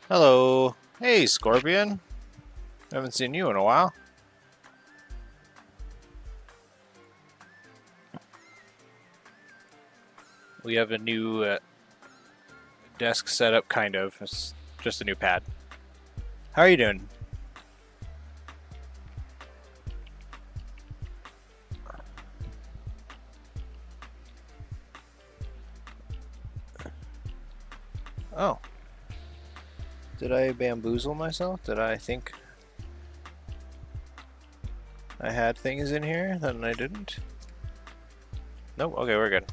Hello. Hey, Scorpion. Haven't seen you in a while. We have a new desk setup, kind of. It's just a new pad. How are you doing? Oh. Did I bamboozle myself? Did I think I had things in here, then I didn't? Nope. Okay, we're good.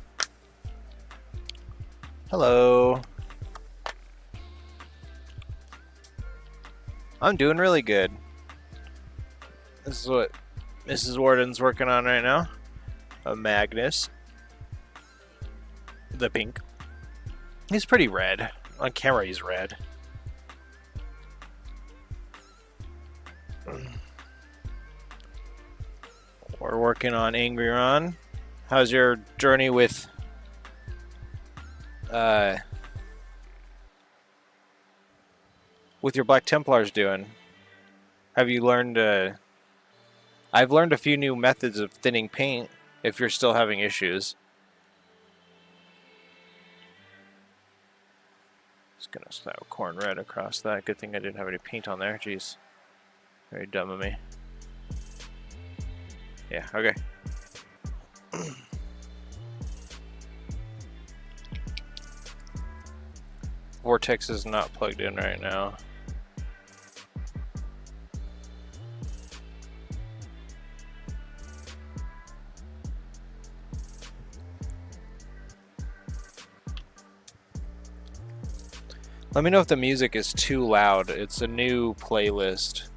Hello. I'm doing really good. This is what Mrs. Warden's working on right now. A Magnus. The pink. He's pretty red. On camera, he's red. We're working on Angron. How's your journey with your Black Templars doing? Have you learned? I've learned a few new methods of thinning paint. If you're still having issues, just gonna slap corn red across that. Good thing I didn't have any paint on there. Jeez, very dumb of me. Yeah. Okay. Vortex is not plugged in right now. Let me know if the music is too loud. It's a new playlist,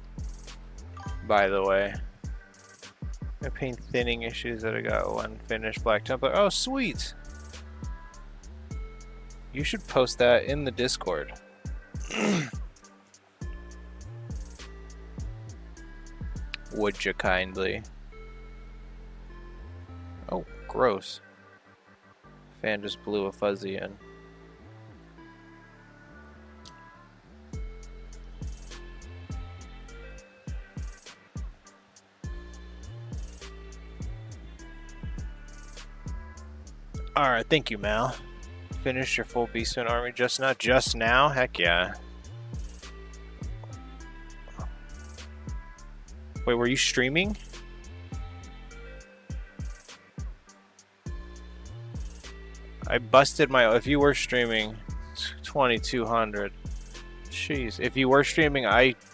by the way. I paint thinning issues that I got one finished Black Templar. Oh, sweet! You should post that in the Discord. Would you kindly? Oh, gross. Fan just blew a fuzzy in. Alright, thank you, Mal. Finish your full Beastman army just now? Just now? Heck yeah. Wait, were you streaming? I busted my... If you were streaming, 2200. Jeez. If you were streaming,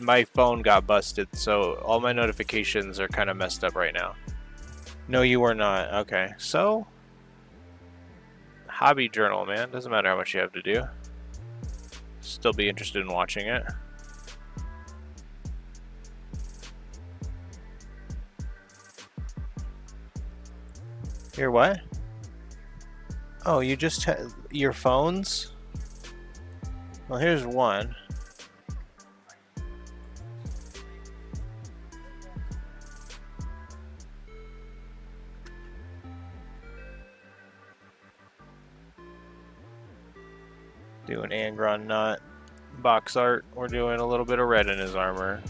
my phone got busted, so all my notifications are kind of messed up right now. No, you were not. Okay. So... Hobby journal, man. Doesn't matter how much you have to do. Still be interested in watching it. Your what? Oh, you just had your phones? Well, here's one. Doing Angron nut box art. We're doing a little bit of red in his armor.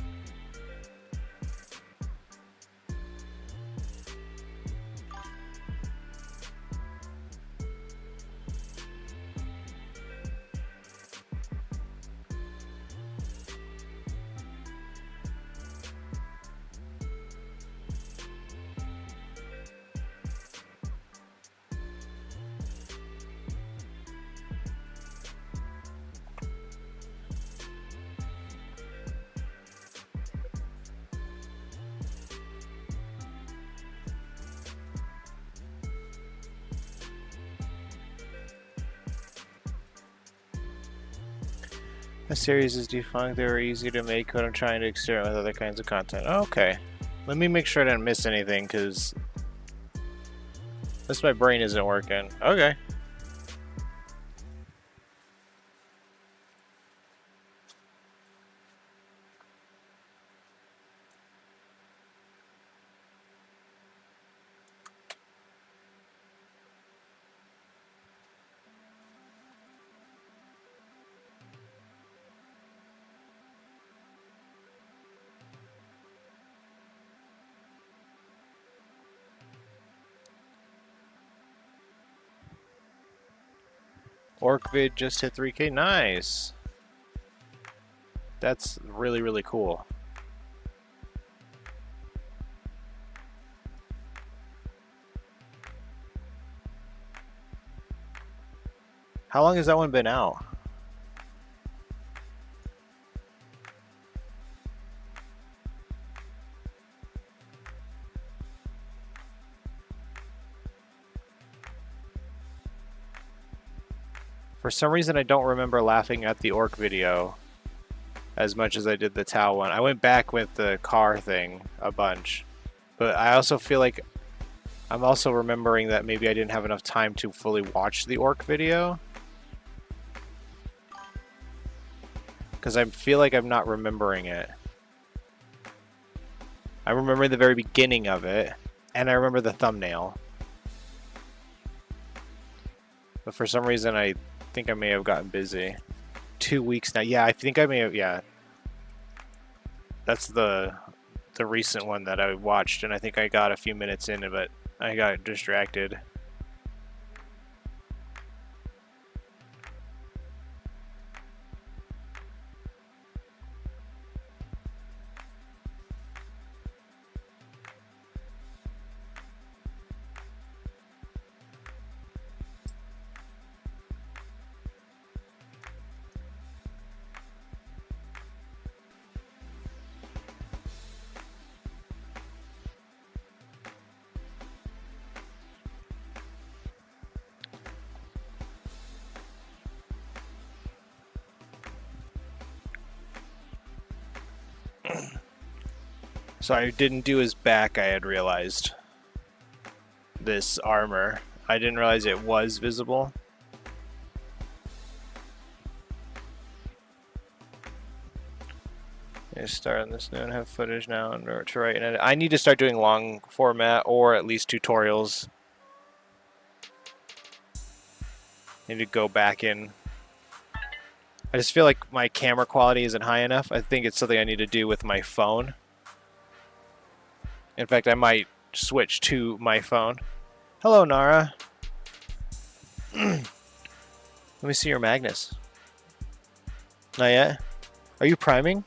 A series is defunct. They were easy to make, but I'm trying to experiment with other kinds of content. Okay. Let me make sure I didn't miss anything, because this my brain isn't working. Okay. Orc vid just hit 3K. Nice. That's really, really cool. How long has that one been out? For some reason, I don't remember laughing at the orc video as much as I did the Tau one. I went back with the car thing a bunch, but I also feel like I'm also remembering that maybe I didn't have enough time to fully watch the orc video. Because I feel like I'm not remembering it. I remember the very beginning of it, and I remember the thumbnail. But for some reason, I think I may have gotten busy. 2 weeks now. Yeah, I think I may have, yeah. That's the recent one that I watched, and I think I got a few minutes in, but I got distracted. So I didn't do his back, I had realized. This armor. I didn't realize it was visible. I start on this note and have footage now and to write and edit. I need to start doing long format or at least tutorials. Need to go back in. I just feel like my camera quality isn't high enough. I think it's something I need to do with my phone. In fact, I might switch to my phone. Hello, Nara. Let me see your Magnus. Not yet? Are you priming?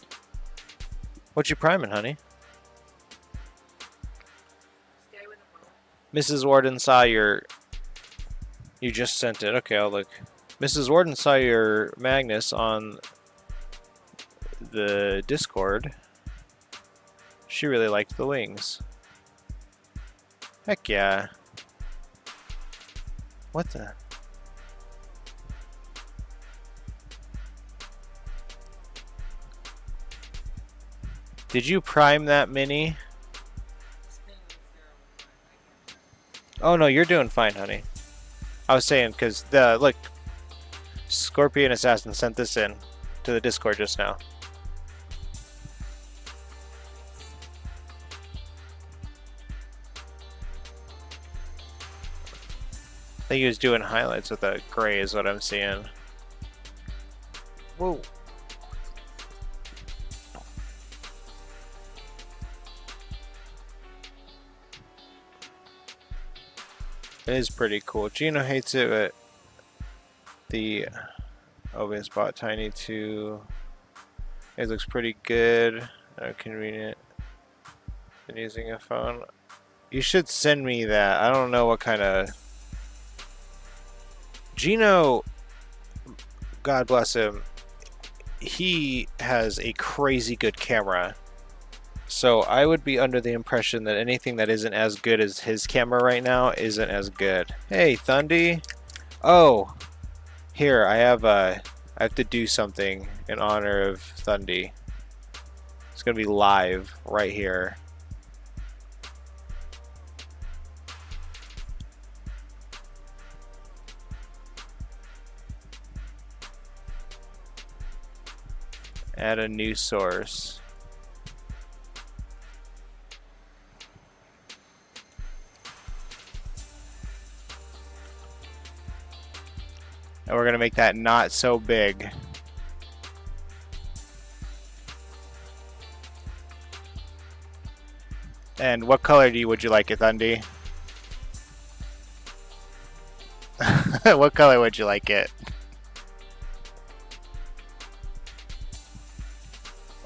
What you priming, honey? Mrs. Warden saw your... You just sent it. Okay, I'll look. Mrs. Warden saw your Magnus on the Discord. She really liked the wings. Heck yeah. What the? Did you prime that mini? Oh no, you're doing fine, honey. I was saying, because the, look, Scorpion Assassin sent this in to the Discord just now. I think he was doing highlights with the gray is what I'm seeing. Whoa. It is pretty cool. Gino hates it, but the OBS bot tiny too. It looks pretty good. Convenient. Been using a phone. You should send me that. I don't know what kind of... Gino, God bless him, he has a crazy good camera. So I would be under the impression that anything that isn't as good as his camera right now isn't as good. Hey, Thundy. Oh, here, I have to do something in honor of Thundy. It's gonna be live right here. Add a new source. And we're gonna make that not so big. And what color would you like it, Thundy? What color would you like it?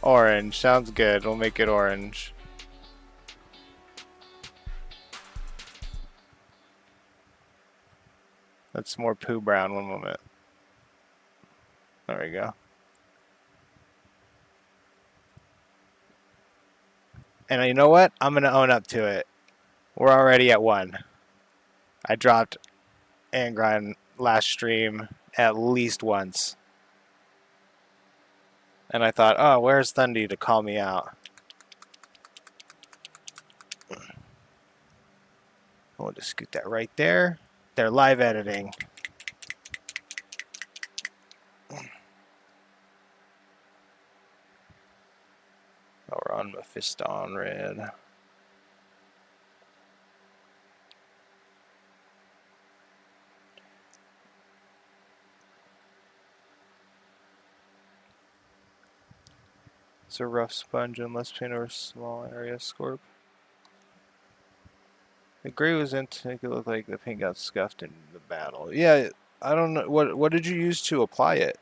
Orange. Sounds good. We'll make it orange. That's more poo brown. One moment. There we go. And you know what? I'm going to own up to it. We're already at 1. I dropped Angron last stream at least once. And I thought, oh, where's Thundy to call me out? We'll just scoot that right there. They're live editing. Oh, we're on Mephiston red. It's a rough sponge and less paint over small area scorp. The gray was in to make it look like the paint got scuffed in the battle. Yeah, I don't know. What did you use to apply it?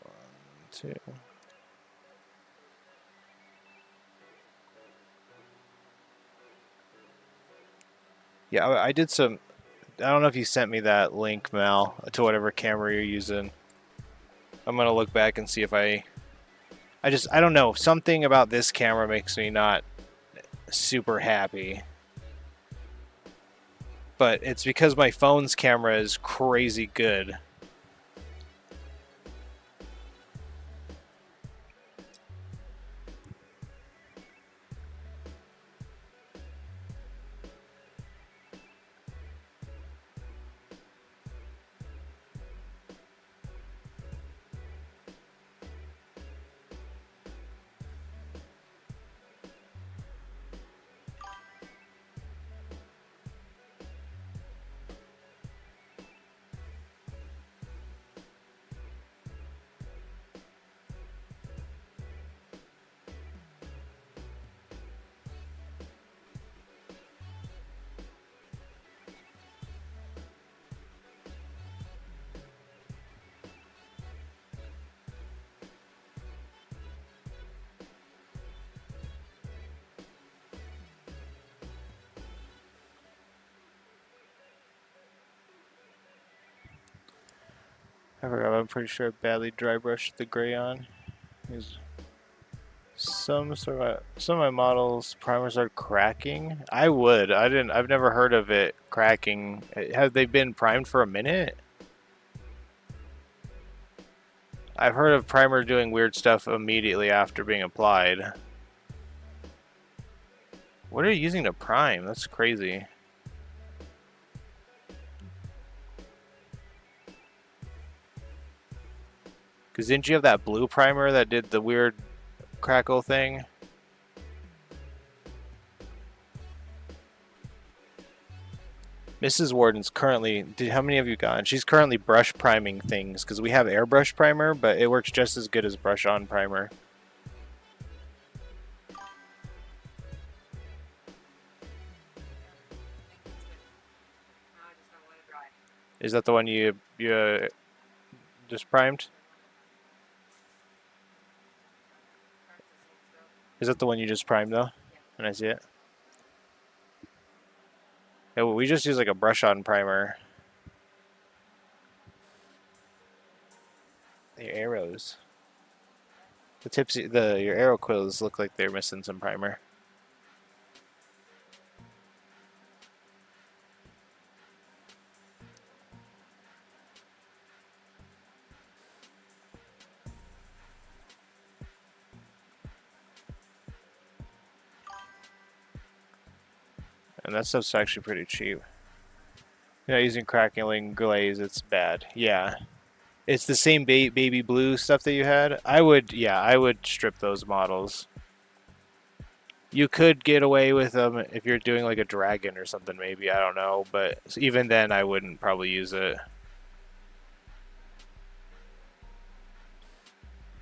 1, 2. Yeah, I did some. I don't know if you sent me that link, Mal, to whatever camera you're using. I'm gonna look back and see if I don't know. Something about this camera makes me not super happy. But it's because my phone's camera is crazy good. I forgot, I'm pretty sure I badly dry brushed the gray on. Some of my models primers are cracking. I would. I've never heard of it cracking. Have they been primed for a minute? I've heard of primer doing weird stuff immediately after being applied. What are you using to prime? That's crazy. Because didn't you have that blue primer that did the weird crackle thing? Mrs. Warden's currently, how many have you gotten? She's currently brush priming things because we have airbrush primer, but it works just as good as brush on primer. Is that the one you just primed? Is that the one you just primed though? Can I see it? Yeah, well, we just use like a brush on primer. Your arrows. Your arrow quills look like they're missing some primer. And that stuff's actually pretty cheap. You're not using crackling glaze, it's bad. Yeah. It's the same baby blue stuff that you had. I would strip those models. You could get away with them if you're doing like a dragon or something maybe, I don't know. But even then I wouldn't probably use it.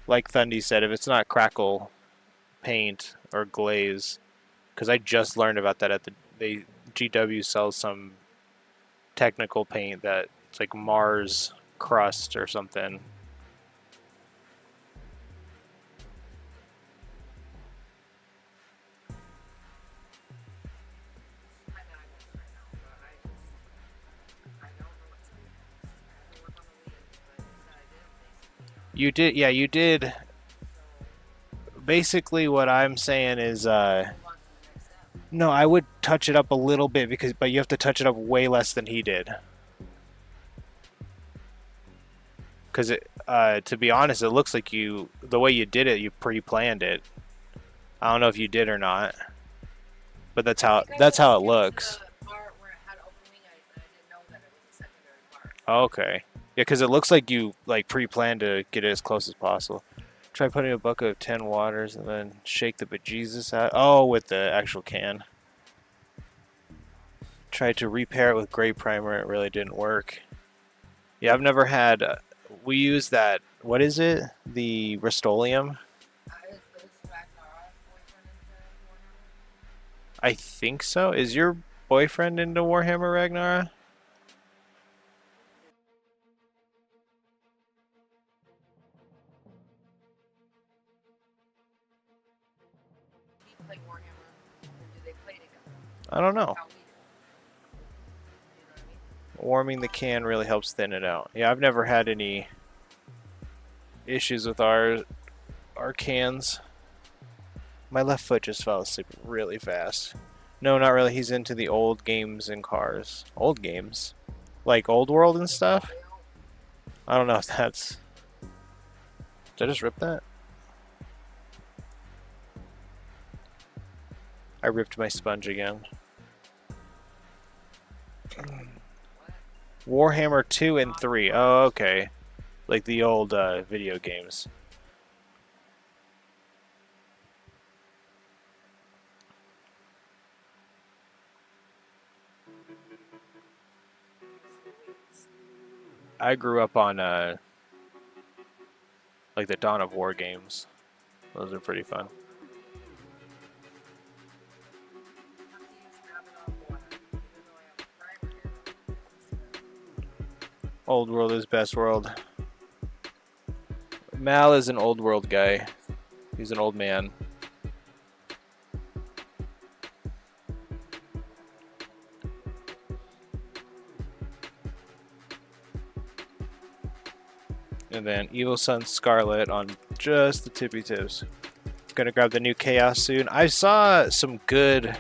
Like Thundy said, if it's not crackle paint or glaze, because I just learned about that at the GW sells some technical paint that it's like Mars crust or something. You did, yeah, you did. Basically, what I'm saying is, no, I would touch it up a little bit but you have to touch it up way less than he did. Because to be honest, it looks like the way you did it, you pre-planned it. I don't know if you did or not, but that's how it looks. Okay, yeah, because it looks like you like pre-planned to get it as close as possible. Try putting a bucket of 10 waters and then shake the bejesus out. Oh, with the actual can. Tried to repair it with gray primer. It really didn't work. Yeah, I've never had. We use that. What is it? The Rust-Oleum? I think so. Is your boyfriend into Warhammer Ragnarok? I don't know. Warming the can really helps thin it out. Yeah, I've never had any issues with our cans. My left foot just fell asleep really fast. No, not really. He's into the old games and cars. Old games? Like Old World and stuff? I don't know if that's... Did I just rip that? I ripped my sponge again. Warhammer 2 and 3. Oh, okay. Like the old video games. I grew up on like the Dawn of War games. Those are pretty fun. Old World is best world. Mal is an old world guy. He's an old man. And then Evil Sun Scarlet on just the tippy tips. Gonna grab the new Chaos soon. I saw some good.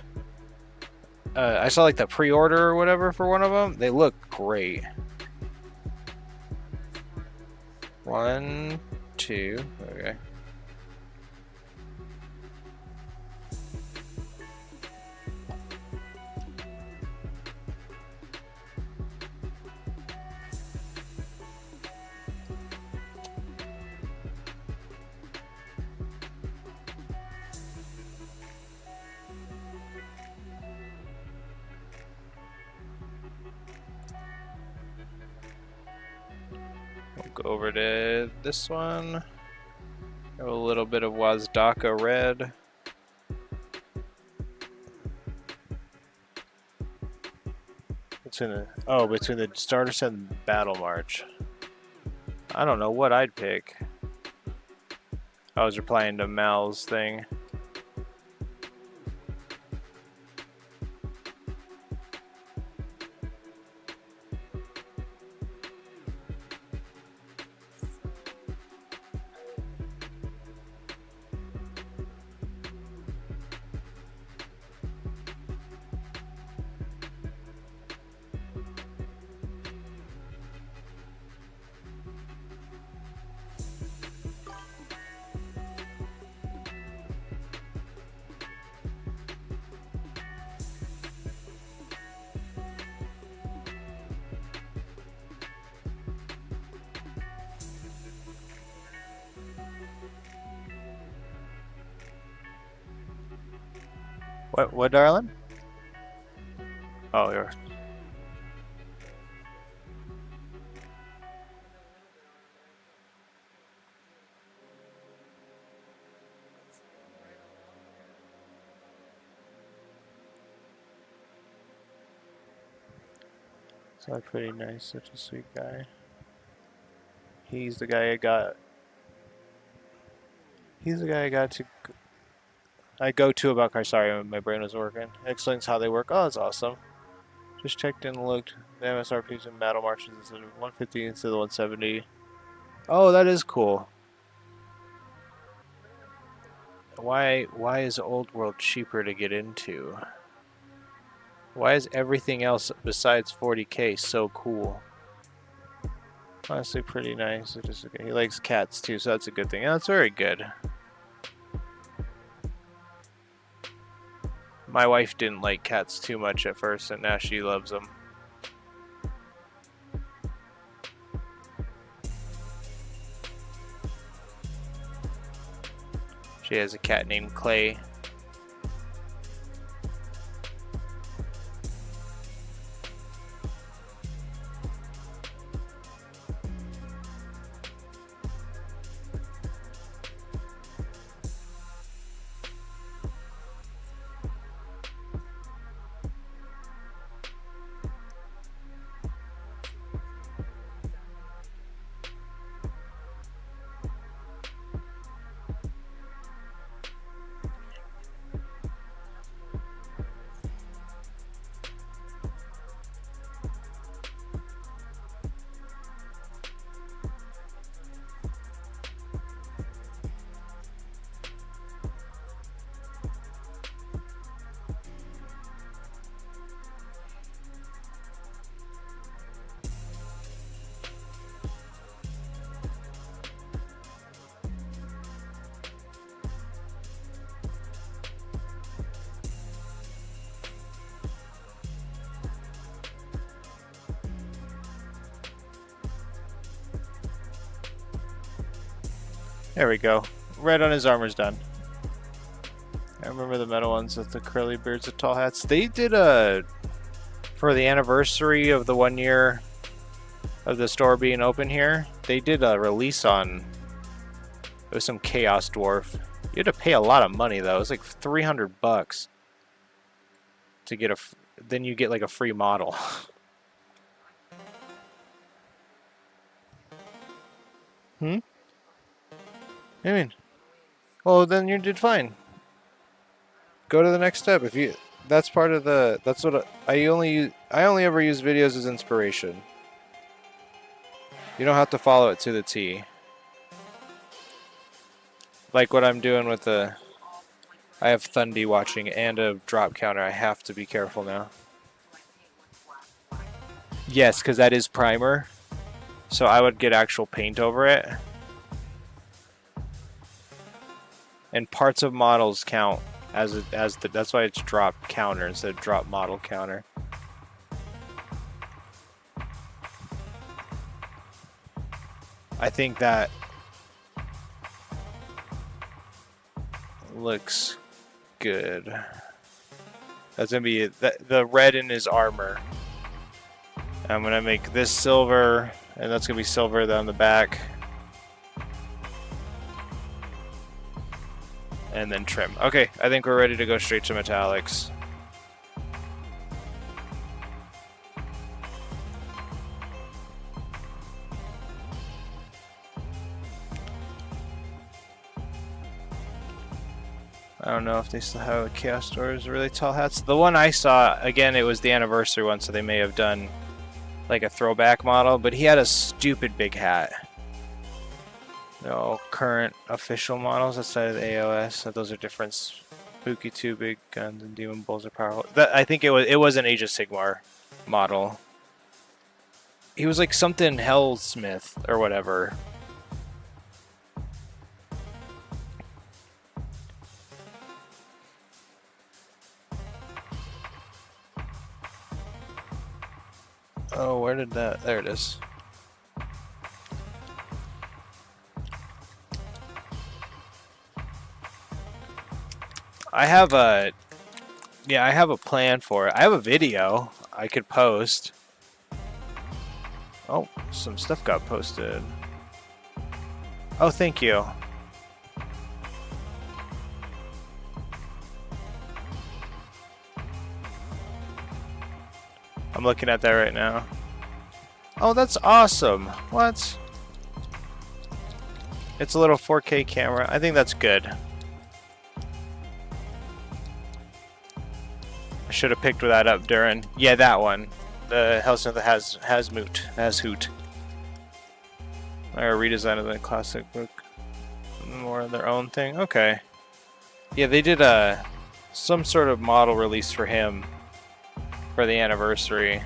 I saw like the pre-order or whatever for one of them. They look great. 1, 2. Okay. Go over to this one. Have a little bit of Wazdaka red. Between the starter set and Battle March. I don't know what I'd pick. I was replying to Mal's thing. What, darling? Oh, here. So pretty nice, such a sweet guy. He's the guy I got. He's the guy I go to about cars. Sorry, my brain was working. Explains how they work. Oh, that's awesome. Just checked and looked. The MSRP's in Battle Marches instead of 150 instead of 170. Oh, that is cool. Why is Old World cheaper to get into? Why is everything else besides 40K so cool? Honestly, pretty nice. He likes cats too, so that's a good thing. Yeah, that's very good. My wife didn't like cats too much at first, and now she loves them. She has a cat named Clay. There we go. Red on his armor's done. I remember the metal ones with the curly beards and tall hats. They did for the anniversary of the 1 year of the store being open here, they did a release on, it was some Chaos Dwarf. You had to pay a lot of money though. It was like $300 to get then you get like a free model. Hmm? I mean, well then you did fine. Go to the next step. If you, that's part of the, that's what I only ever use videos as inspiration. You don't have to follow it to the T. Like what I'm doing with the, I have Thundy watching and a drop counter. I have to be careful now. Yes, because that is primer. So I would get actual paint over it. And parts of models count as that's why it's drop counter instead of drop model counter. I think that looks good. That's gonna be the red in his armor. I'm gonna make this silver, and that's gonna be silver down the back. And then trim. Okay, I think we're ready to go straight to metallics. I don't know if they still have Chaos Doors or really tall hats. The one I saw, again, it was the anniversary one, so they may have done like a throwback model, but he had a stupid big hat. No current official models outside of the AOS, so those are different. Spooky 2 big guns and demon bulls are powerful. I think it was an Age of Sigmar model. He was like something Hellsmith or whatever. Oh, where did that? There it is. I have a plan for it. I have a video I could post. Oh, some stuff got posted. Oh, thank you. I'm looking at that right now. Oh, that's awesome. What? It's a little 4K camera. I think that's good. I should have picked that up during. Yeah, that one. The Hellsmith has Hoot. Or a redesign of the classic book. More their own thing. Okay. Yeah, they did some sort of model release for him for the anniversary.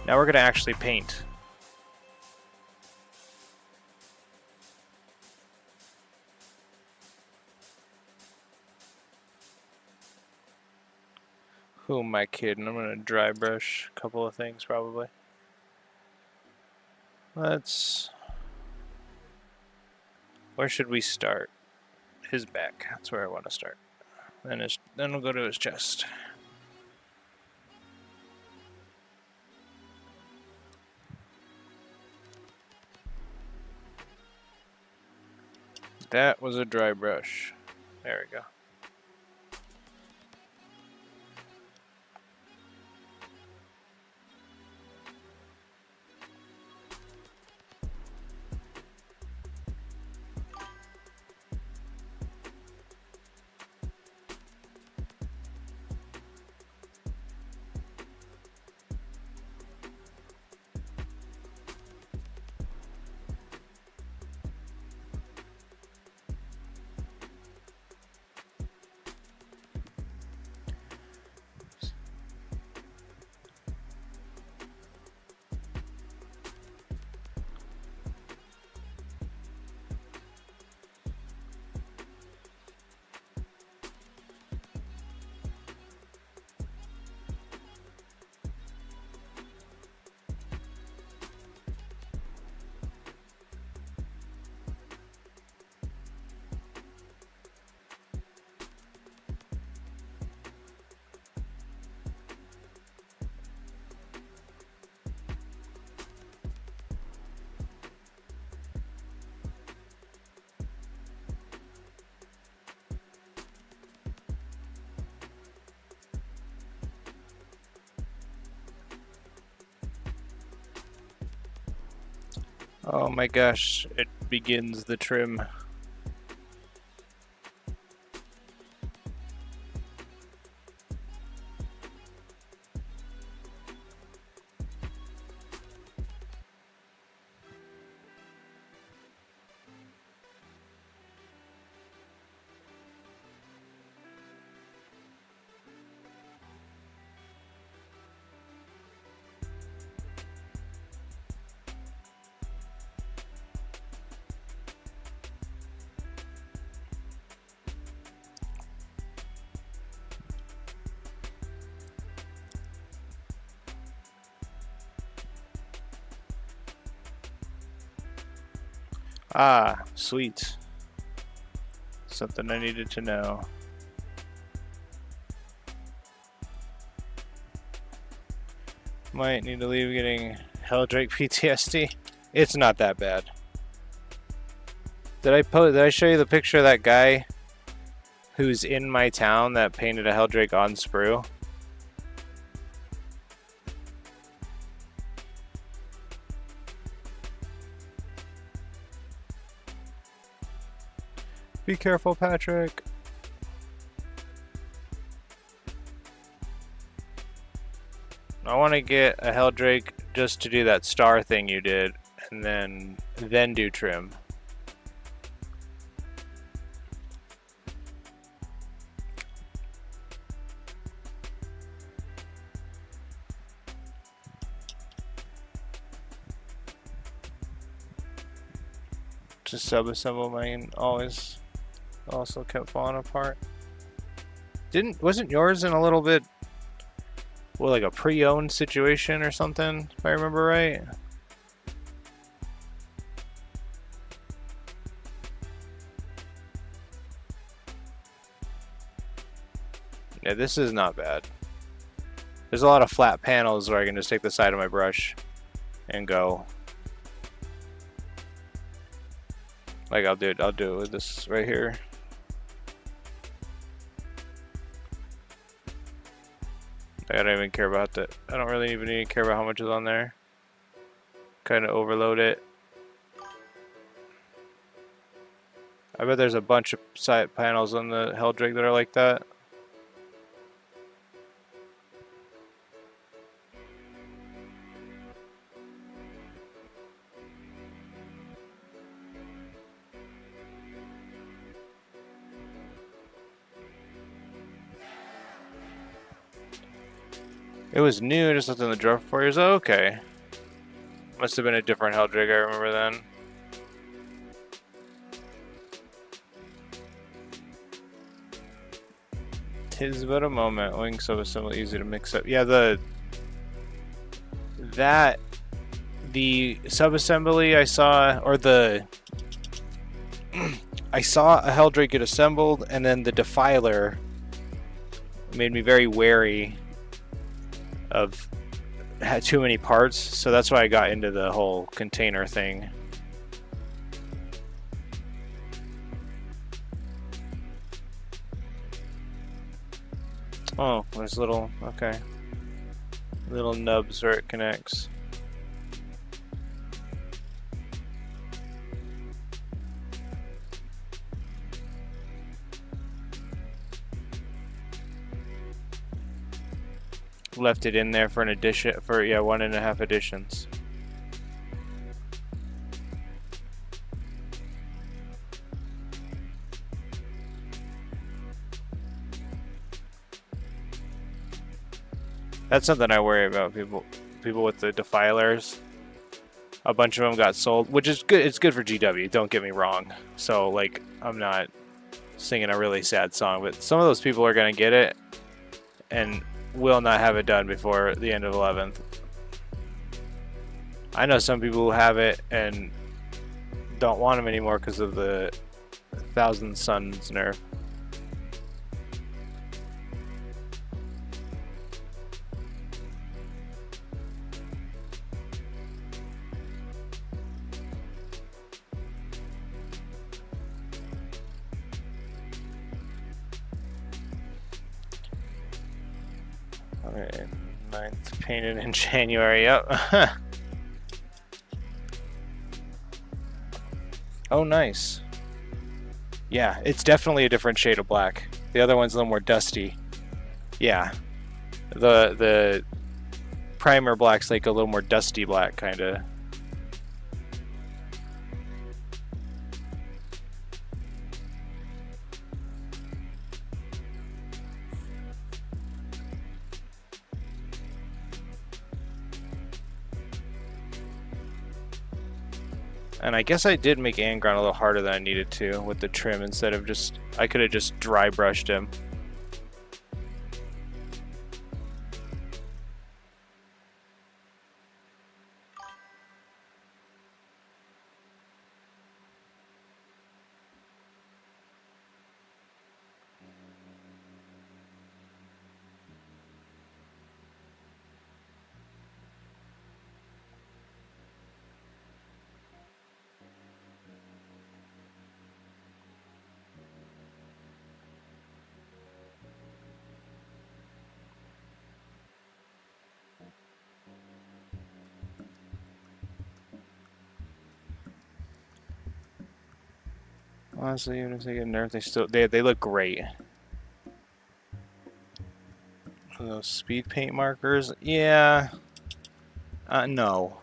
Now we're gonna actually paint. Who am I kidding? I'm gonna dry brush a couple of things probably. Where should we start? His back. That's where I want to start. Then we'll go to his chest. That was a dry brush. There we go. Oh my gosh, it begins the trim. Ah, sweet. Something I needed to know. Might need to leave getting Helldrake PTSD. It's not that bad. Did I show you the picture of that guy who's in my town that painted a Helldrake on sprue? Be careful, Patrick. I want to get a Helldrake just to do that star thing you did, and then do trim. Just sub-assemble mine always also kept falling apart. Wasn't yours in a little bit, well, like a pre-owned situation or something, if I remember right? Yeah, this is not bad. There's a lot of flat panels where I can just take the side of my brush and go. Like I'll do it with this right here. I don't even care about that. I don't really even need to care about how much is on there. Kind of overload it. I bet there's a bunch of side panels on the Heldrig that are like that. It was new, just looked in the drawer for 4 years. Oh, okay. Must have been a different Heldrig, I remember then. Tis but a moment. Wing subassembly easy to mix up. Yeah, the subassembly I saw, or the I saw a Heldrig get assembled, and then the Defiler made me very wary of had too many parts, so that's why I got into the whole container thing. Oh, there's little, okay, little nubs where it connects. Left it in there for an addition, for, yeah, 1.5 editions. That's something I worry about. People with the Defilers. A bunch of them got sold, which is good. It's good for GW. Don't get me wrong. So like, I'm not singing a really sad song, but some of those people are gonna get it, and will not have it done before the end of 11th. I know some people who have it and don't want them anymore because of the Thousand Suns nerf. Alright, 9th painted in January, yep. Oh, nice. Yeah, it's definitely a different shade of black. The other one's a little more dusty. Yeah. The primer black's like a little more dusty black, kinda. And I guess I did make Angron a little harder than I needed to with the trim instead of just, I could have just dry brushed him. Honestly, even if they get nerfed, they look great. Those speed paint markers, yeah. No.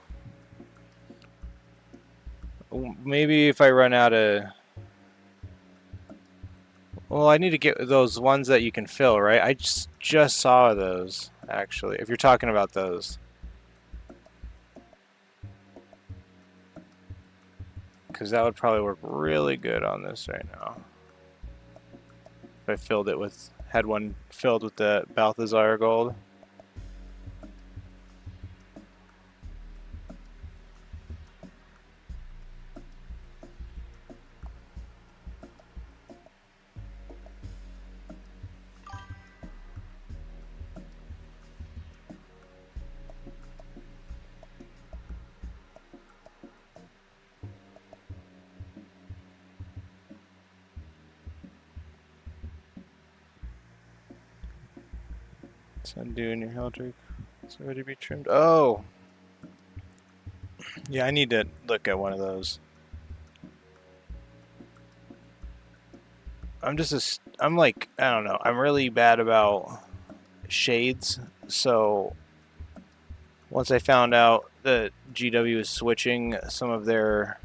Maybe if I run out of. Well, I need to get those ones that you can fill, right? I just saw those actually. If you're talking about those. Because that would probably work really good on this right now. If I filled it with, had one filled with the Balthazar gold. Let's undo new Heldrig. It's ready to be trimmed. Oh! Yeah, I need to look at one of those. I'm like, I don't know. I'm really bad about shades. So once I found out that GW is switching some of their,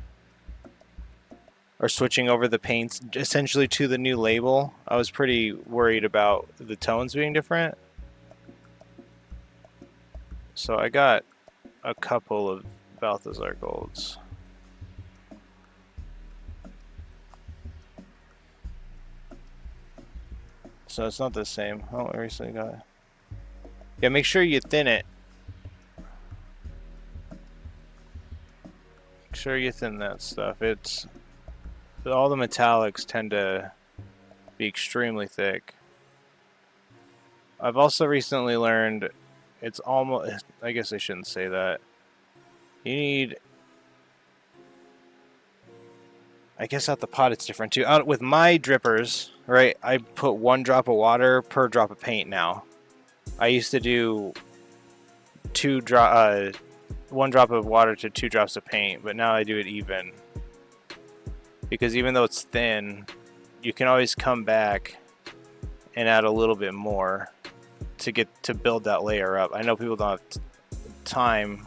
or switching over the paints essentially to the new label, I was pretty worried about the tones being different. So I got a couple of Balthazar golds. So it's not the same. Oh, I recently got it. Yeah, make sure you thin it. Make sure you thin that stuff. It's all the metallics tend to be extremely thick. I've also recently learned it's almost, I guess I shouldn't say that. You need, I guess out the pot it's different too. Out with my drippers, right, I put 1 drop of water per drop of paint now. I used to do 1 drop of water to 2 drops of paint, but now I do it even. Because even though it's thin, you can always come back and add a little bit more to build that layer up. I know people don't have time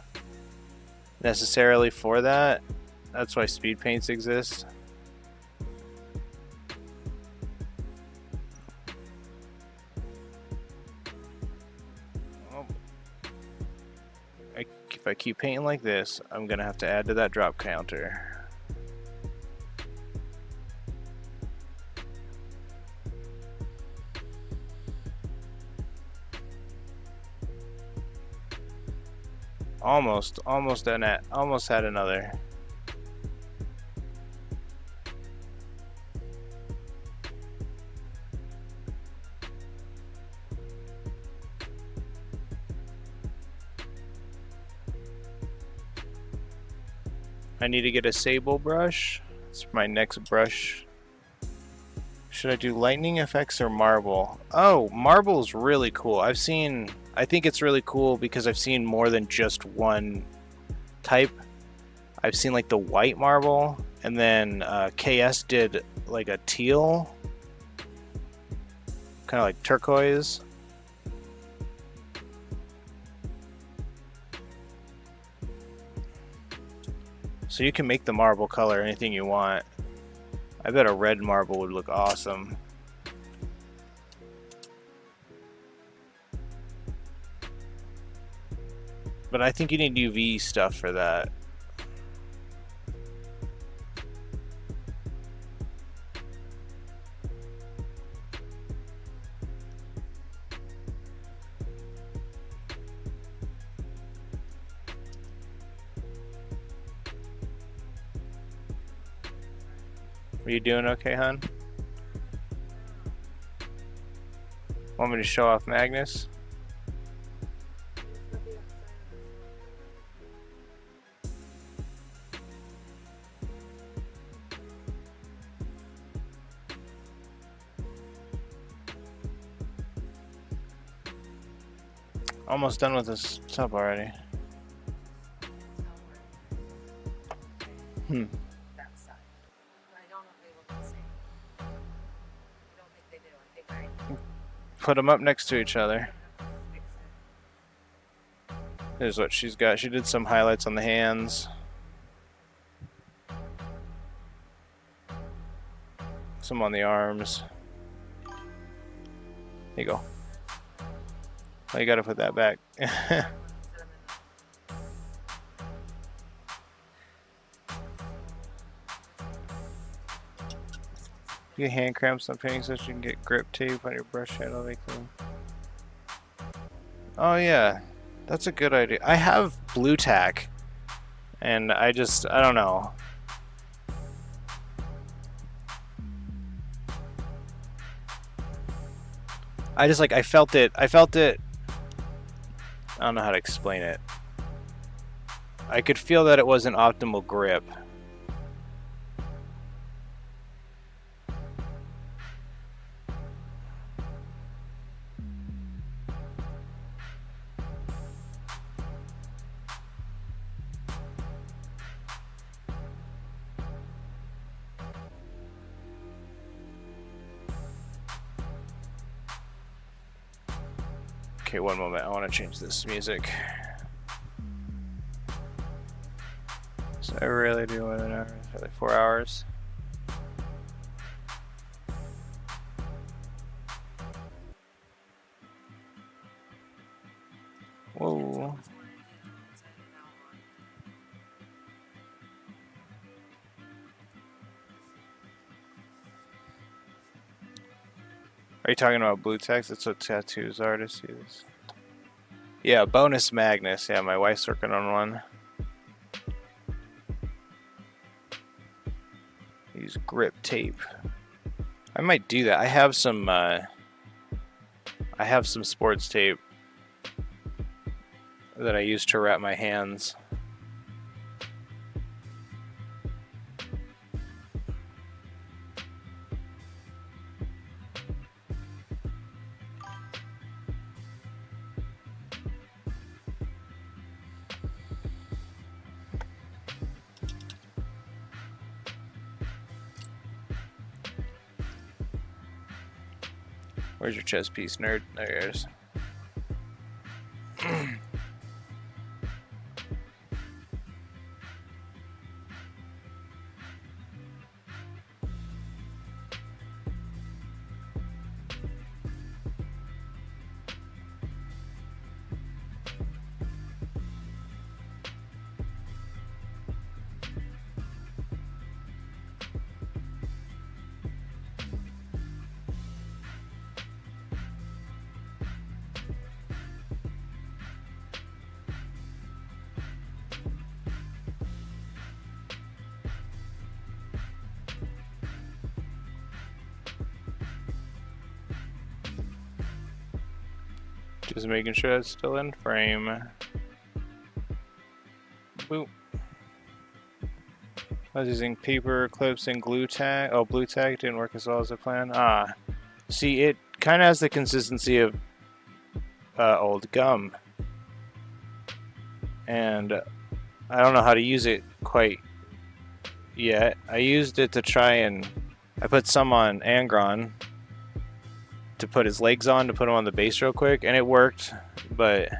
necessarily for that. That's why speed paints exist. If I keep painting like this, I'm gonna have to add to that drop counter. Almost had another. I need to get a sable brush. It's my next brush. Should I do lightning effects or marble? Oh, marble is really cool. I think it's really cool because I've seen more than just one type. I've seen like the white marble, and then KS did like a teal, kind of like turquoise. So you can make the marble color anything you want. I bet a red marble would look awesome. But I think you need UV stuff for that. Are you doing okay, hon? Want me to show off Magnus? Almost done with this tub already. Put them up next to each other. Here's what she's got. She did some highlights on the hands. Some on the arms. There you go. Oh, you gotta put that back. You get hand cramps on painting so you can get grip tape on your brush handle. Oh yeah, that's a good idea. I have blue tack, and I don't know. I felt it. I don't know how to explain it. I could feel that it wasn't optimal grip. Okay, one moment. I want to change this music. So I really do want an hour, like 4 hours. Whoa. Are you talking about blue text? That's what tattoos artists use. Yeah, bonus Magnus. Yeah, my wife's working on one. Use grip tape. I might do that. I have some sports tape that I use to wrap my hands. Where's your chess piece, nerd? There it is. Just making sure it's still in frame. Boop. I was using paper clips and glue tag. Oh, blue tag didn't work as well as I planned. Ah, see, it kind of has the consistency of old gum, and I don't know how to use it quite yet. I used it to try and I put some on Angron to put his legs on, to put him on the base real quick, and it worked, but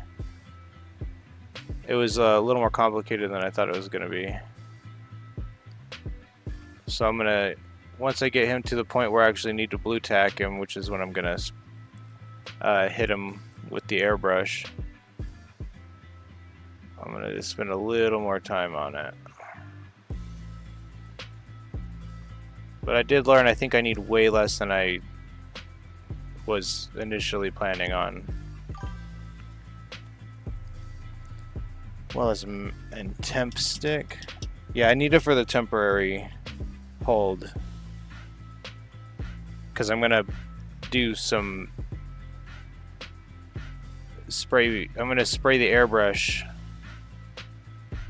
it was a little more complicated than I thought it was going to be. So I'm gonna, once I get him to the point where I actually need to blue tack him, which is when I'm gonna hit him with the airbrush, I'm gonna just spend a little more time on it. But I did learn, I think I need way less than I was initially planning on. Well as and temp stick. Yeah, I need it for the temporary hold, because I'm gonna do some spray. I'm gonna spray the airbrush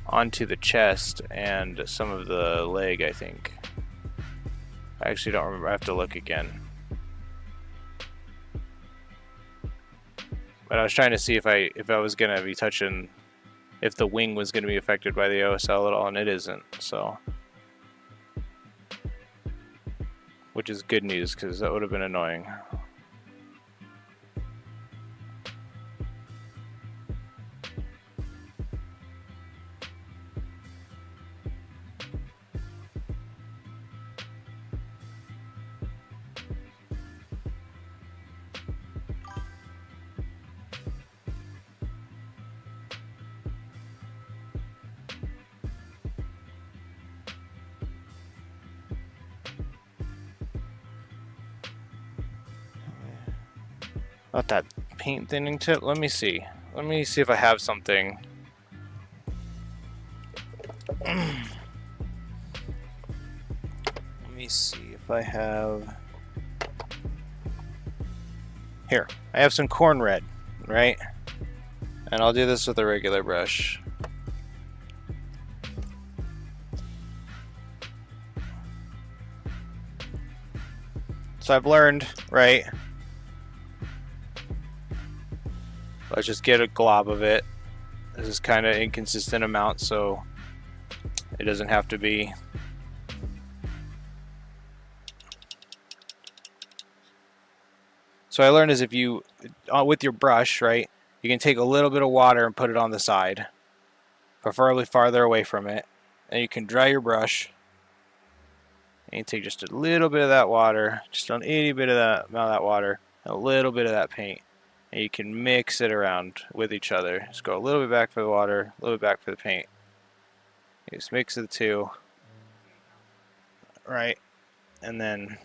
onto the chest and some of the leg, I think. I actually don't remember. I have to look again. But I was trying to see if I was gonna be touching, if the wing was gonna be affected by the OSL at all, and it isn't. So, which is good news, because that would have been annoying. Not that paint thinning tip. Let me see. Let me see if I have something. Let me see if I have. Here, I have some corn red, right? And I'll do this with a regular brush. So I've learned, right? Let's just get a glob of it. This is kind of inconsistent amount, so it doesn't have to be. So I learned is if you with your brush, right, you can take a little bit of water and put it on the side, preferably farther away from it, and you can dry your brush, and you take just a little bit of that water, just an itty bit of that amount of that water, and a little bit of that paint, and you can mix it around with each other. Just go a little bit back for the water, a little bit back for the paint. You just mix the two, right, and then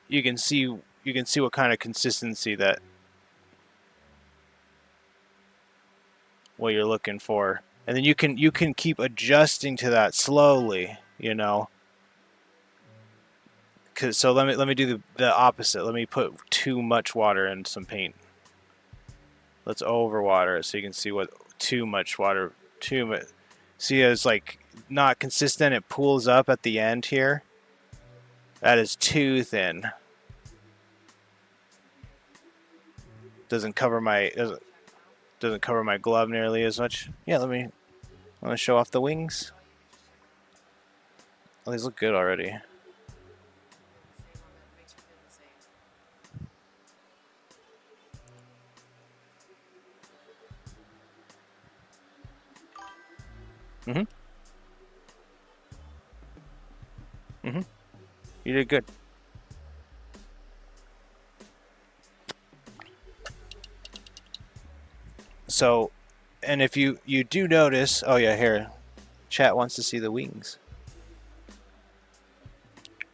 you can see what kind of consistency that what you're looking for, and then you can keep adjusting to that slowly, you know. So let me do the opposite. Let me put too much water in some paint. Let's overwater it so you can see what too much water, too much. See, it's like not consistent. It pools up at the end here. That is too thin. Doesn't cover my glove nearly as much. Yeah, let me show off the wings. Oh, these look good already. You did good. So, and if you do notice, oh yeah, here, chat wants to see the wings.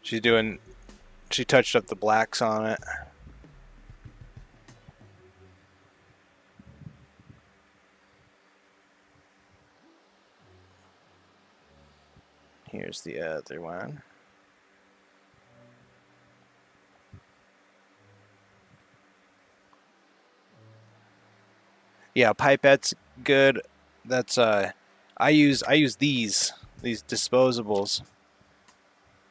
She touched up the blacks on it. Here's the other one. Yeah, pipette's good. That's I use these disposables.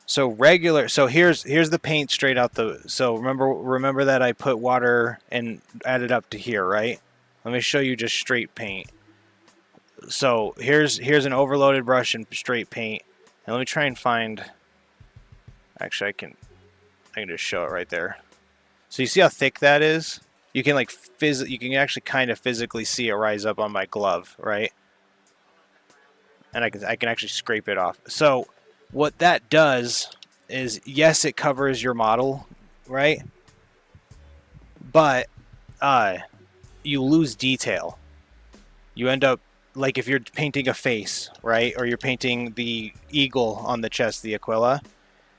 So regular. So here's the paint straight out the. So remember that I put water and added up to here, right? Let me show you just straight paint. So here's an overloaded brush and straight paint. And let me try and find. Actually, I can just show it right there. So you see how thick that is? You can like you can actually kind of physically see it rise up on my glove, right? And I can actually scrape it off. So what that does is, yes, it covers your model, right? But you lose detail. You end up, like if you're painting a face, right? Or you're painting the eagle on the chest, the Aquila,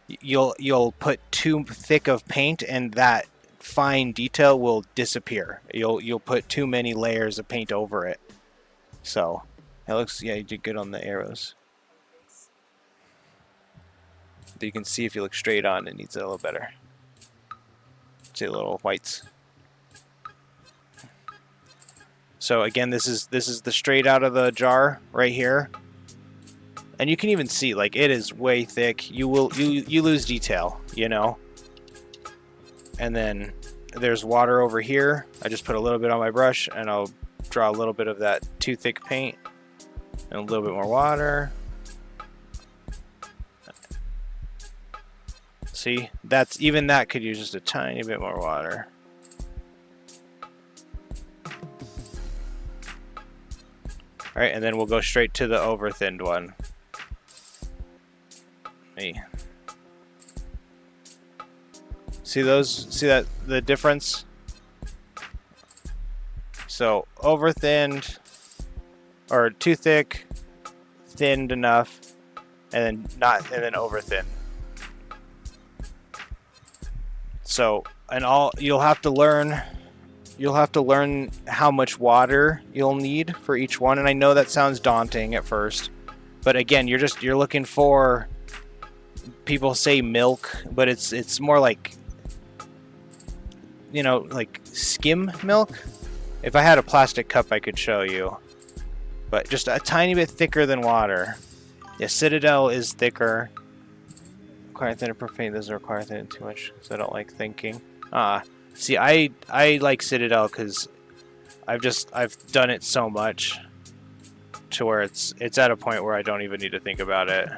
you'll put too thick of paint and that fine detail will disappear. You'll put too many layers of paint over it. So it looks, yeah, you did good on the arrows. You can see if you look straight on, it needs it a little better. See the little whites. So again, this is the straight out of the jar right here, and you can even see like it is way thick. You lose detail, you know. And then there's water over here. I just put a little bit on my brush, and I'll draw a little bit of that too thick paint, and a little bit more water. See, that could use just a tiny bit more water. All right, and then we'll go straight to the over thinned one. See the difference? So over thinned, or too thick, thinned enough, and then over thin. So, you'll have to learn how much water you'll need for each one, and I know that sounds daunting at first, but again, you're looking for, people say milk, but it's more like, you know, like skim milk. If I had a plastic cup, I could show you, but just a tiny bit thicker than water. Yeah, Citadel is thicker. Require thinner per paint doesn't require thinner too much, because I don't like thinking. See, I like Citadel because I've done it so much to where it's at a point where I don't even need to think about it.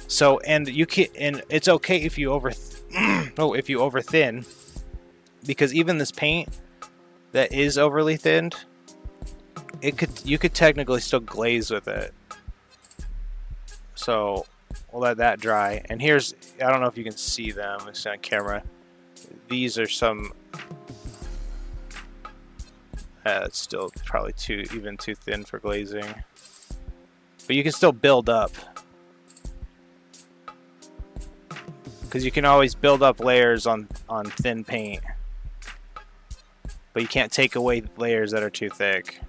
So, and it's okay if you oh, if you over thin, because even this paint that is overly thinned, you could technically still glaze with it. So we'll let that dry. And here's, I don't know if you can see them, it's on camera. These are some, it's still probably too thin for glazing. But you can still build up. Because you can always build up layers on thin paint. But you can't take away layers that are too thick.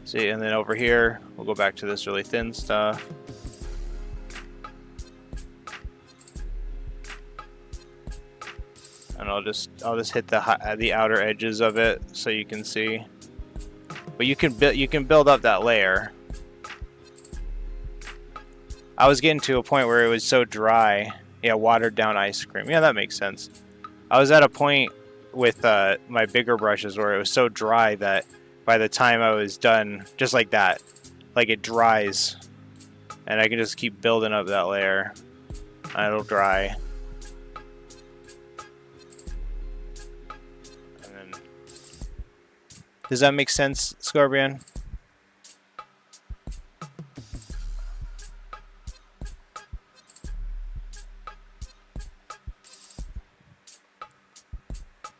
See, and then over here, we'll go back to this really thin stuff. And I'll just hit the outer edges of it so you can see. But you can build up that layer. I was getting to a point where it was so dry. Yeah, watered down ice cream. Yeah, that makes sense. I was at a point with my bigger brushes where it was so dry that by the time I was done, just like that, like it dries. And I can just keep building up that layer. And it'll dry. Does that make sense, Scorpion?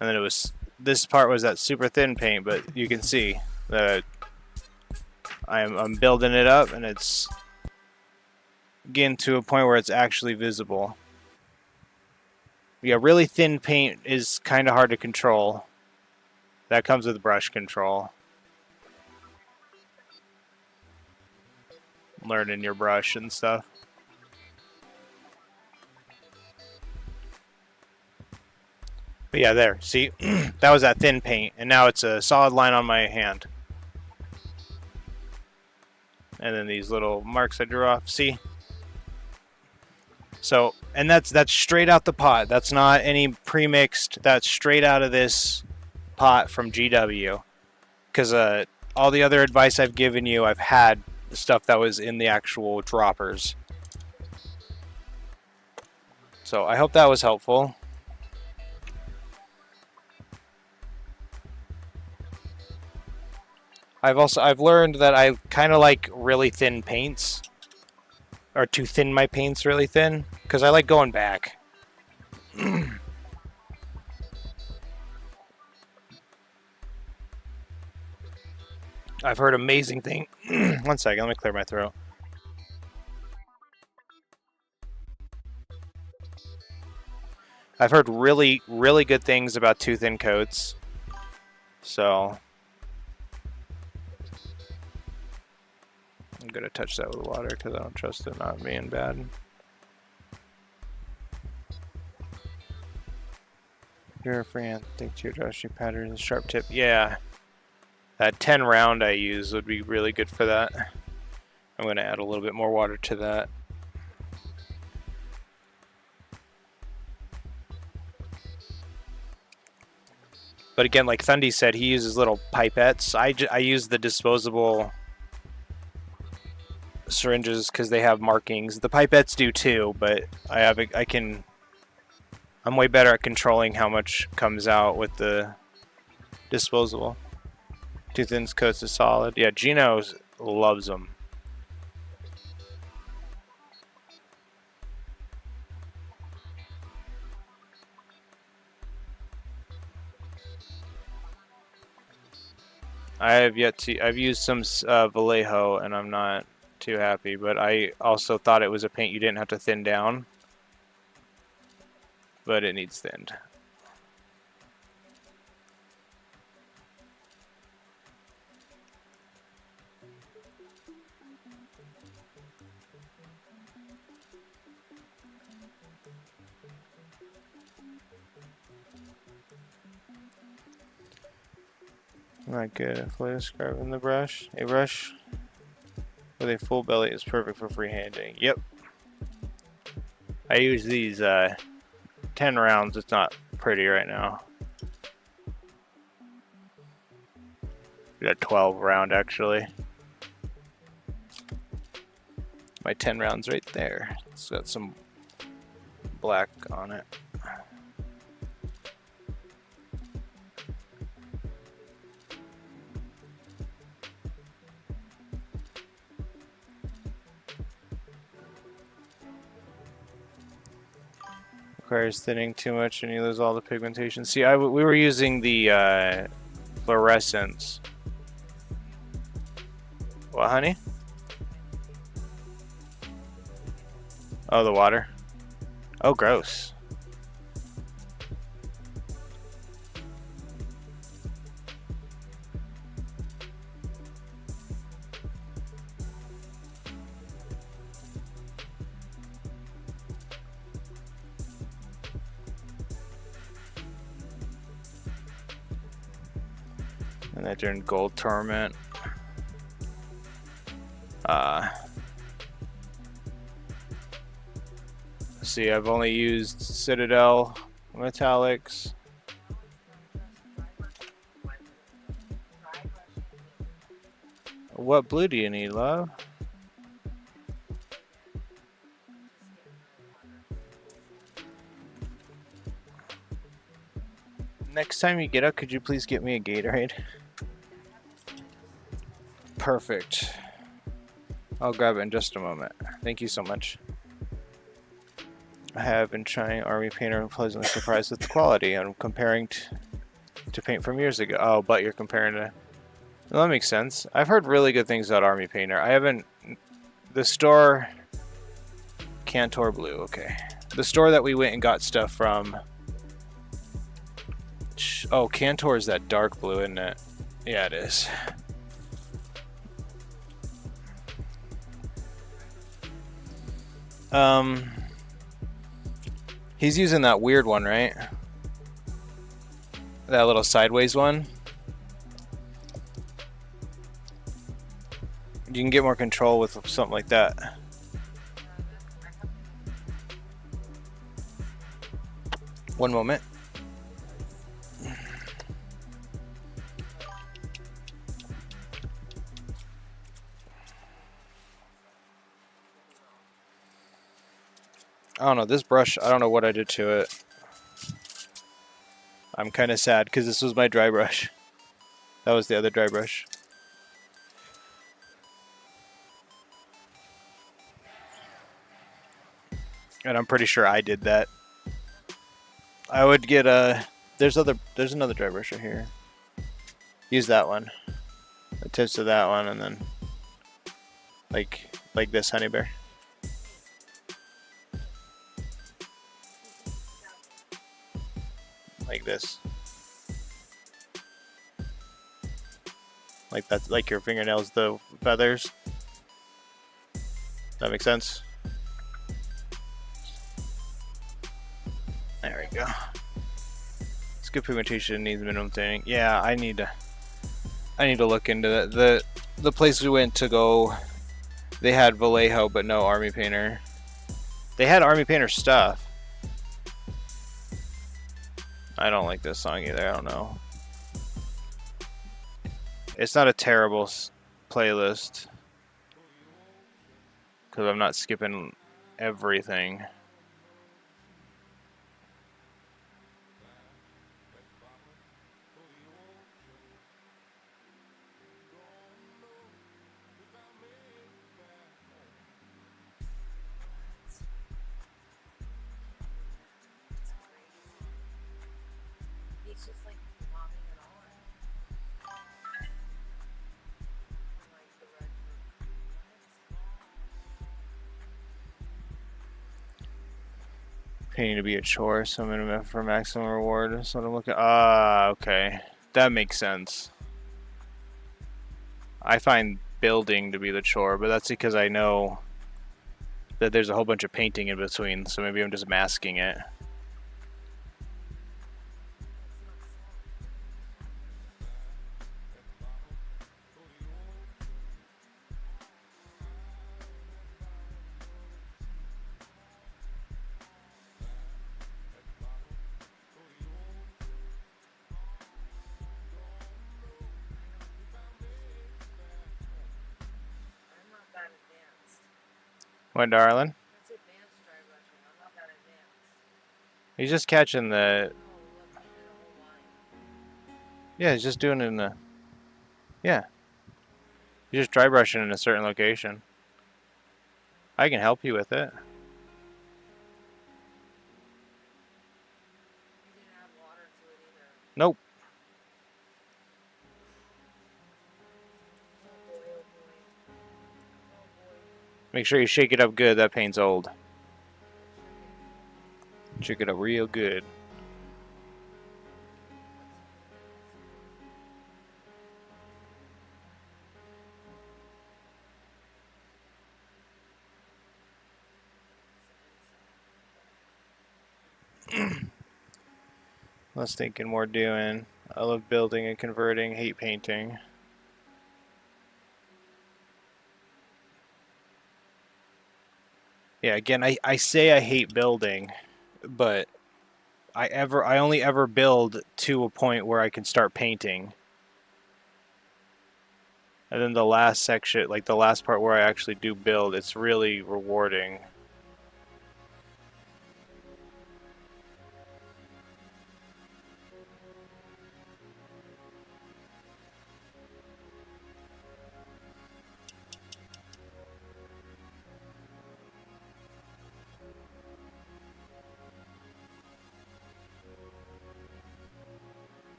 And then it was, this part was that super thin paint, but you can see that I'm building it up and it's getting to a point where it's actually visible. Yeah, really thin paint is kind of hard to control. That comes with brush control. Learning your brush and stuff. But yeah, there. See? That was that thin paint. And now it's a solid line on my hand. And then these little marks I drew off. See? So, and that's straight out the pot. That's not any pre-mixed. That's straight out of this pot from GW. Because all the other advice I've given you, I've had stuff that was in the actual droppers. So I hope that was helpful. I've learned that I kind of like really thin paints, or to thin my paints really thin, because I like going back. I've heard amazing thing. One second, let me clear my throat. I've heard really, really good things about too thin coats. So I'm gonna touch that with water because I don't trust it not being bad. You're a freehand. Think to your dusty pattern and sharp tip. Yeah. That 10 round I use would be really good for that. I'm going to add a little bit more water to that. But again, like Thundy said, he uses little pipettes. I use the disposable syringes because they have markings. The pipettes do too, but I'm way better at controlling how much comes out with the disposable. Too thin coats is solid. Yeah, Gino loves them. I've used some Vallejo and I'm not too happy, but I also thought it was a paint you didn't have to thin down. But it needs thinned. Not good. A fluid scrub in the brush. A brush with a full belly is perfect for freehanding. Yep. I use these 10 rounds. It's not pretty right now. We got 12 round actually. My 10 rounds right there. It's got some black on it. Requires thinning too much and you lose all the pigmentation. See, we were using the fluorescence. What, honey? Oh, the water. Oh, gross. And that turned gold torment. See, I've only used Citadel metallics. What blue do you need, love? Next time you get up, could you please get me a Gatorade? Perfect. I'll grab it in just a moment. Thank you so much. I have been trying Army Painter and pleasantly surprised with the quality. I'm comparing to paint from years ago. Oh, but you're comparing to... Well, that makes sense. I've heard really good things about Army Painter. I haven't... The store... Cantor Blue, okay. The store that we went and got stuff from... Oh, Cantor is that dark blue, isn't it? Yeah, it is. He's using that weird one, right? That little sideways one. You can get more control with something like that. One moment. I don't know, this brush, I don't know what I did to it. I'm kind of sad because this was my dry brush. That was the other dry brush. And I'm pretty sure I did that. I would get a... There's another dry brush right here. Use that one. The tips of that one and then... Like this, honey bear. Like this. Like that's like your fingernails, the feathers. That makes sense? There we go. Skip pigmentation needs minimum thinning. Yeah, I need to look into that. The place we went to go, they had Vallejo but no Army Painter. They had Army Painter stuff. I don't like this song either, I don't know. It's not a terrible playlist. Because I'm not skipping everything. Painting to be a chore, so minimum for maximum reward. So I'm looking. Okay, that makes sense. I find building to be the chore, but that's because I know that there's a whole bunch of painting in between. So maybe I'm just masking it. What, darling? That's advanced dry brushing. I'm not that advanced. He's just catching the. No, look, he did a whole line. Yeah, he's just doing it in a. Yeah. You're just dry brushing in a certain location. I can help you with it. He didn't add water to it either. Nope. Oh boy, oh boy. Oh boy. Make sure you shake it up good. That paint's old. Shake it up real good. I was thinking more doing. I love building and converting, hate painting. Yeah, again, I say I hate building, but I only ever build to a point where I can start painting. And then the last section, like the last part where I actually do build, it's really rewarding.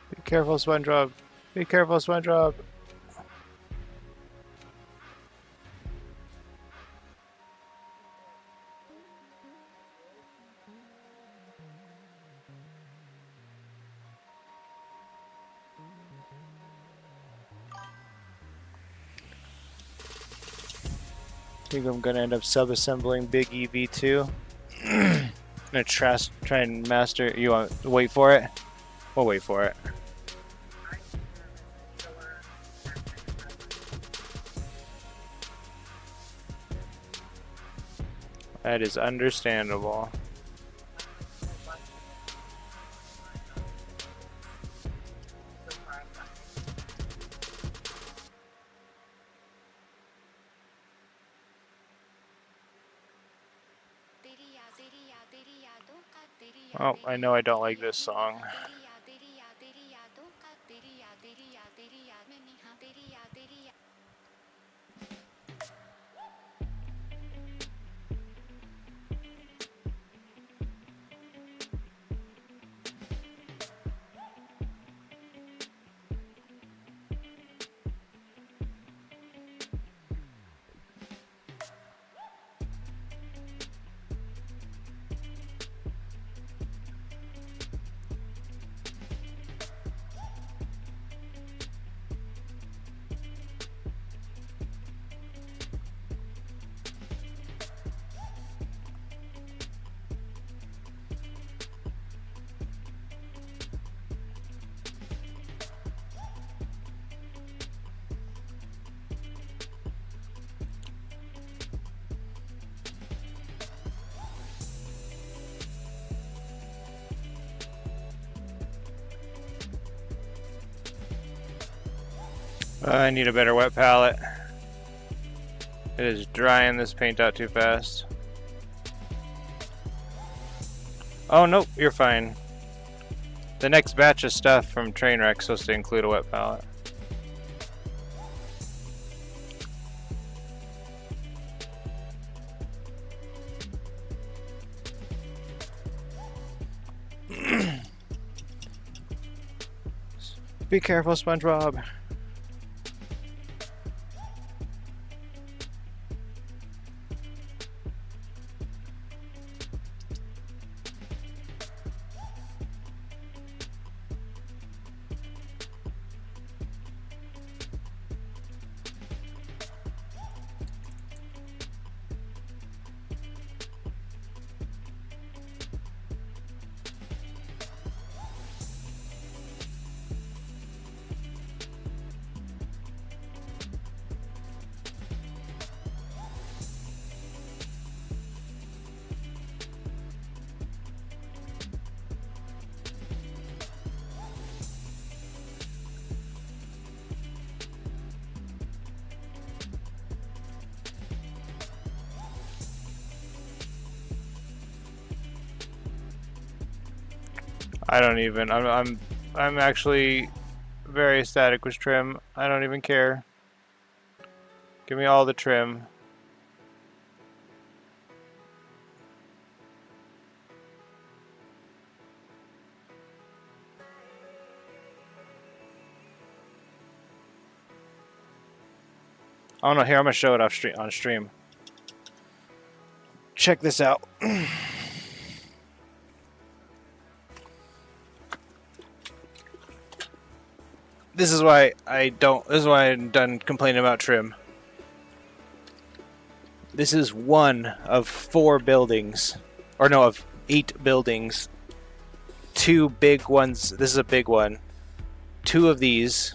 Be careful, SpongeBob. Be careful, SpongeBob. I think I'm gonna end up sub-assembling Big EV2. I'm gonna try and master. You want to wait for it? We'll wait for it. That is understandable. Oh, I know I don't like this song. I need a better wet palette. It is drying this paint out too fast. Oh, nope, you're fine. The next batch of stuff from Trainwreck is supposed to include a wet palette. Be careful, SpongeBob. I don't even. I'm actually very ecstatic with trim. I don't even care. Give me all the trim. Oh no, here I'm gonna show it off on stream. Check this out. This is why I don't. This is why I'm done complaining about trim. This is one of 4 buildings, or no, of 8 buildings. 2 big ones. This is a big one. 2 of these.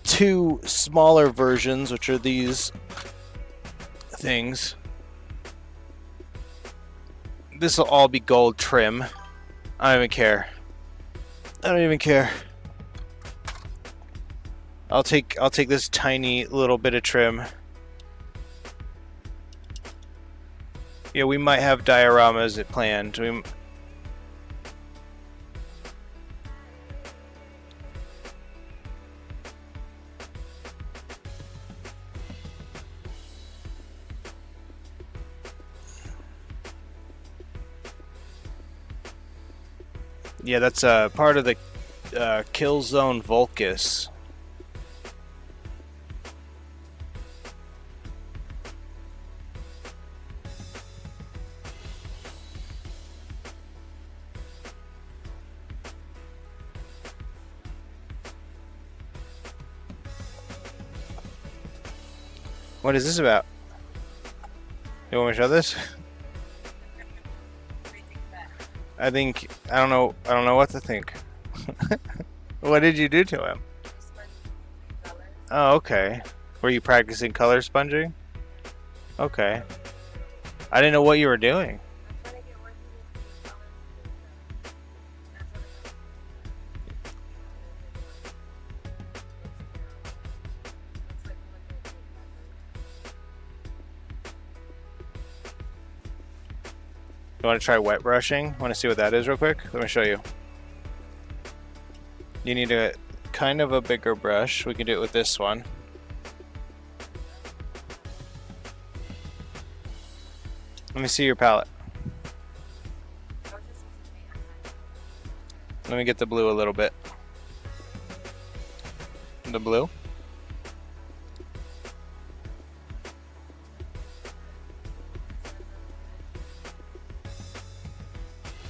2 smaller versions, which are these things. This will all be gold trim. I don't even care. I don't even care. I'll take this tiny little bit of trim. Yeah, we might have dioramas planned. Yeah, that's part of the kill zone Vulcus. What is this about? You want me to show this? I don't know what to think. What did you do to him? Oh, okay. Were you practicing color sponging? Okay. I didn't know what you were doing. You want to try wet brushing? Want to see what that is real quick? Let me show you. You need a kind of a bigger brush. We can do it with this one. Let me see your palette. Let me get the blue a little bit. The blue?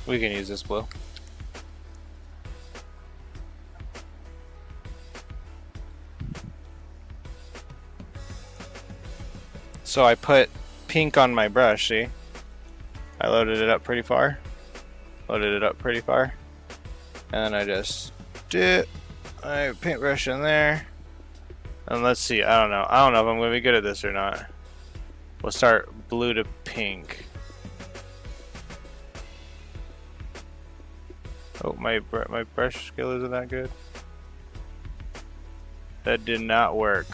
We can use this blue. So I put pink on my brush, see? I loaded it up pretty far. And then I just did my paintbrush in there. And let's see, I don't know if I'm gonna be good at this or not. We'll start blue to pink. Oh, my brush skill isn't that good. That did not work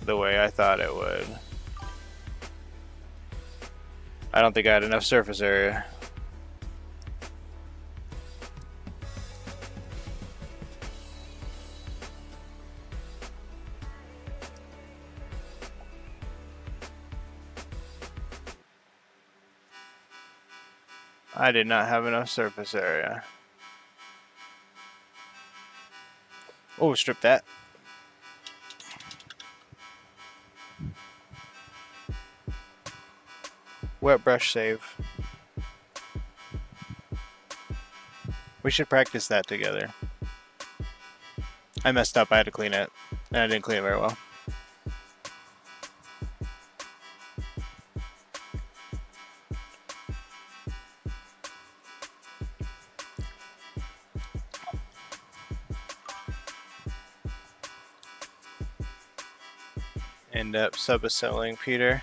the way I thought it would. I don't think I had enough surface area. I did not have enough surface area. Oh, strip that. Wet brush save. We should practice that together. I messed up, I had to clean it. And I didn't clean it very well. End up sub-assembling Peter.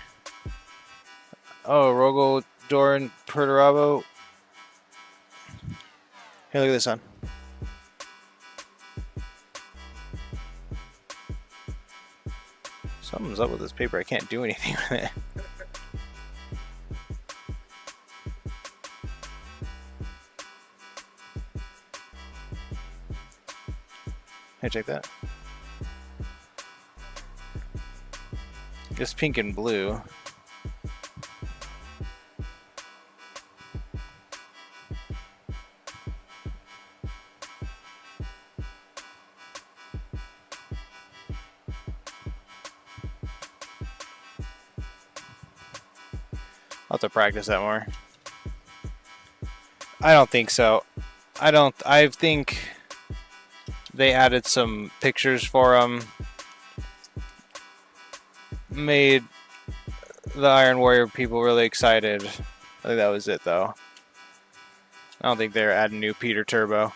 Oh, Rogel, Doran, Perturabo. Here, look at this one. Something's up with this paper. I can't do anything with it. Hey, check that. It's pink and blue. I'll have to practice that more. I don't think so. I think they added some pictures for them. Made the Iron Warrior people really excited. I think that was it, though. I don't think they're adding new Peter Turbo.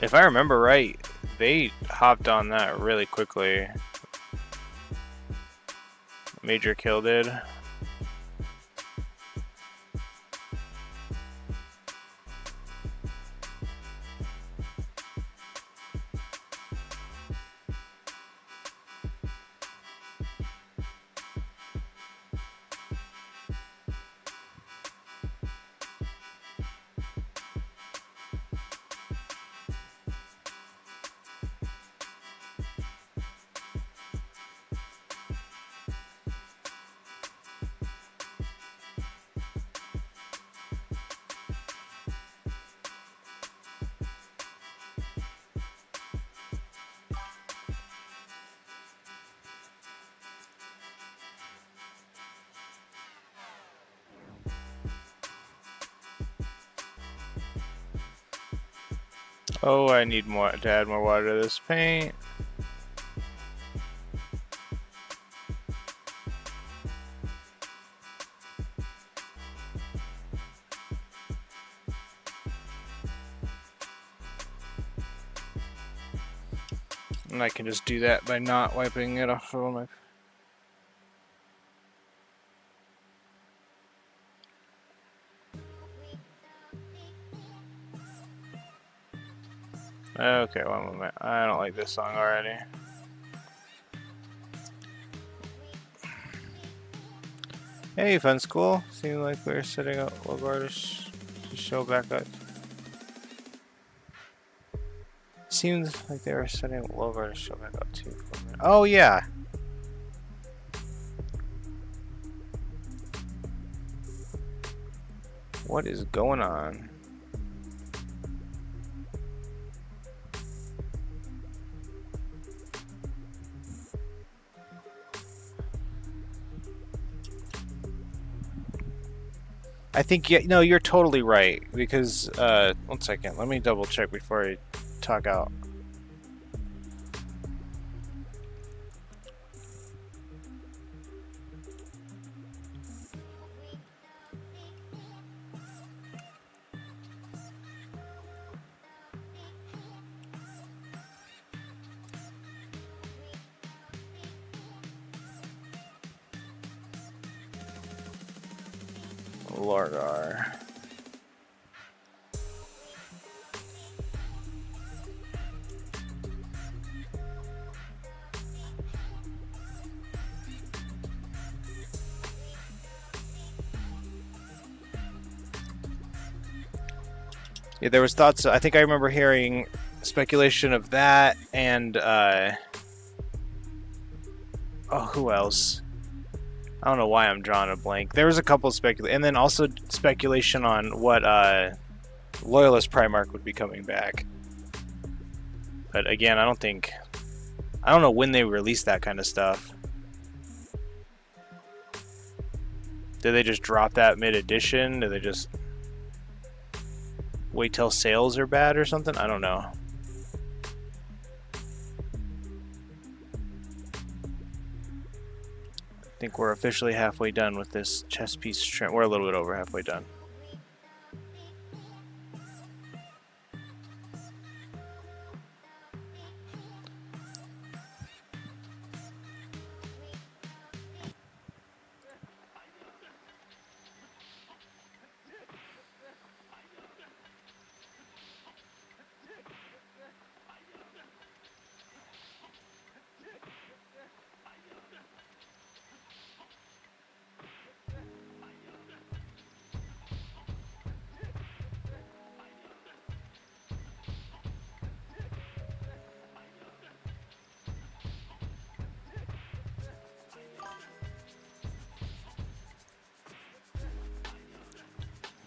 If I remember right, they hopped on that really quickly. Major Kill did. Oh, I need more to add more water to this paint. And I can just do that by not wiping it off of my... Okay, one moment. I don't like this song already. Hey, Fun School. Seemed like we were setting up logo artists to show back up. Seems like they were setting up logo artists to show back up too. Oh, yeah. What is going on? I think, yeah, no, you're totally right, because, one second, let me double check before I talk out. Lorgar. Yeah, there was thoughts. I think I remember hearing speculation of that, and oh, who else? I don't know why I'm drawing a blank. There was a couple of and then also speculation on what Loyalist Primarch would be coming back. But again, I don't know when they released that kind of stuff. Did they just drop that mid-edition? Did they just wait till sales are bad or something? I don't know. I think we're officially halfway done with this chess piece trim. We're a little bit over halfway done.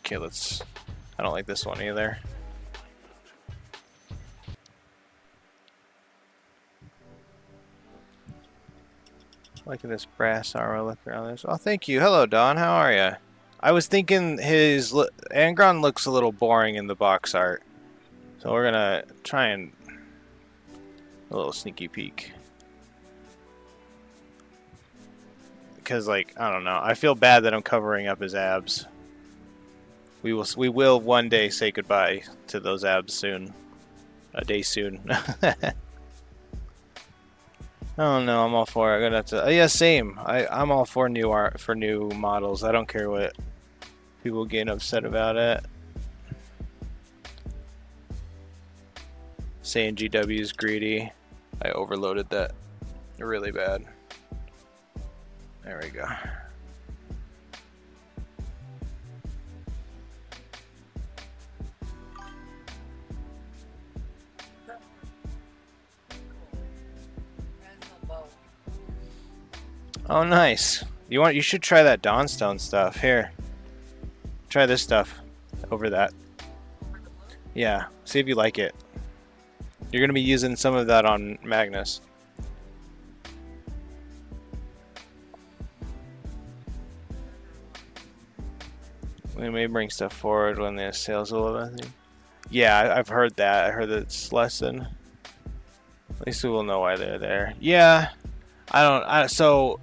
Okay, let's... I don't like this one either. Liking this brass armor. Look around this. Oh, thank you. Hello, Don. How are you? I was thinking his Angron looks a little boring in the box art, so we're gonna try and a little sneaky peek. Because, like, I don't know. I feel bad that I'm covering up his abs. We will one day say goodbye to those abs soon. A day soon. Oh no, I'm all for it. I'm gonna have to. Oh, yeah, same. I'm all for new art for new models. I don't care what people get upset about it. Saying GW is greedy. I overloaded that really bad. There we go. Oh, nice. You should try that Dawnstone stuff. Here. Try this stuff over that. Yeah, see if you like it. You're going to be using some of that on Magnus. We may bring stuff forward when the sales a little bit. Yeah, I've heard that. I heard that it's lessened. At least we will know why they're there. Yeah, so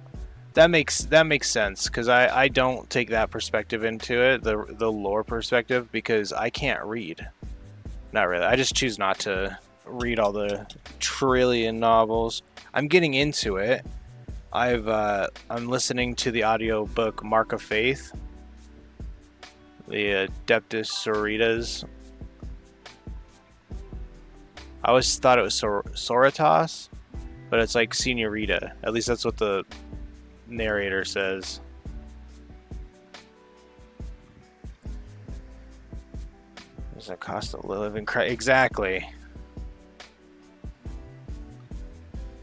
that makes sense because I don't take that perspective into it, the lore perspective, because I can't read. Not really. I just choose not to read all the trillion novels. I'm getting into it. I'm listening to the audio book Mark of Faith. The Adeptus Sororitas. I always thought it was Soritas, but it's like Senorita. At least that's what the narrator says. There's a cost of living crisis. Exactly.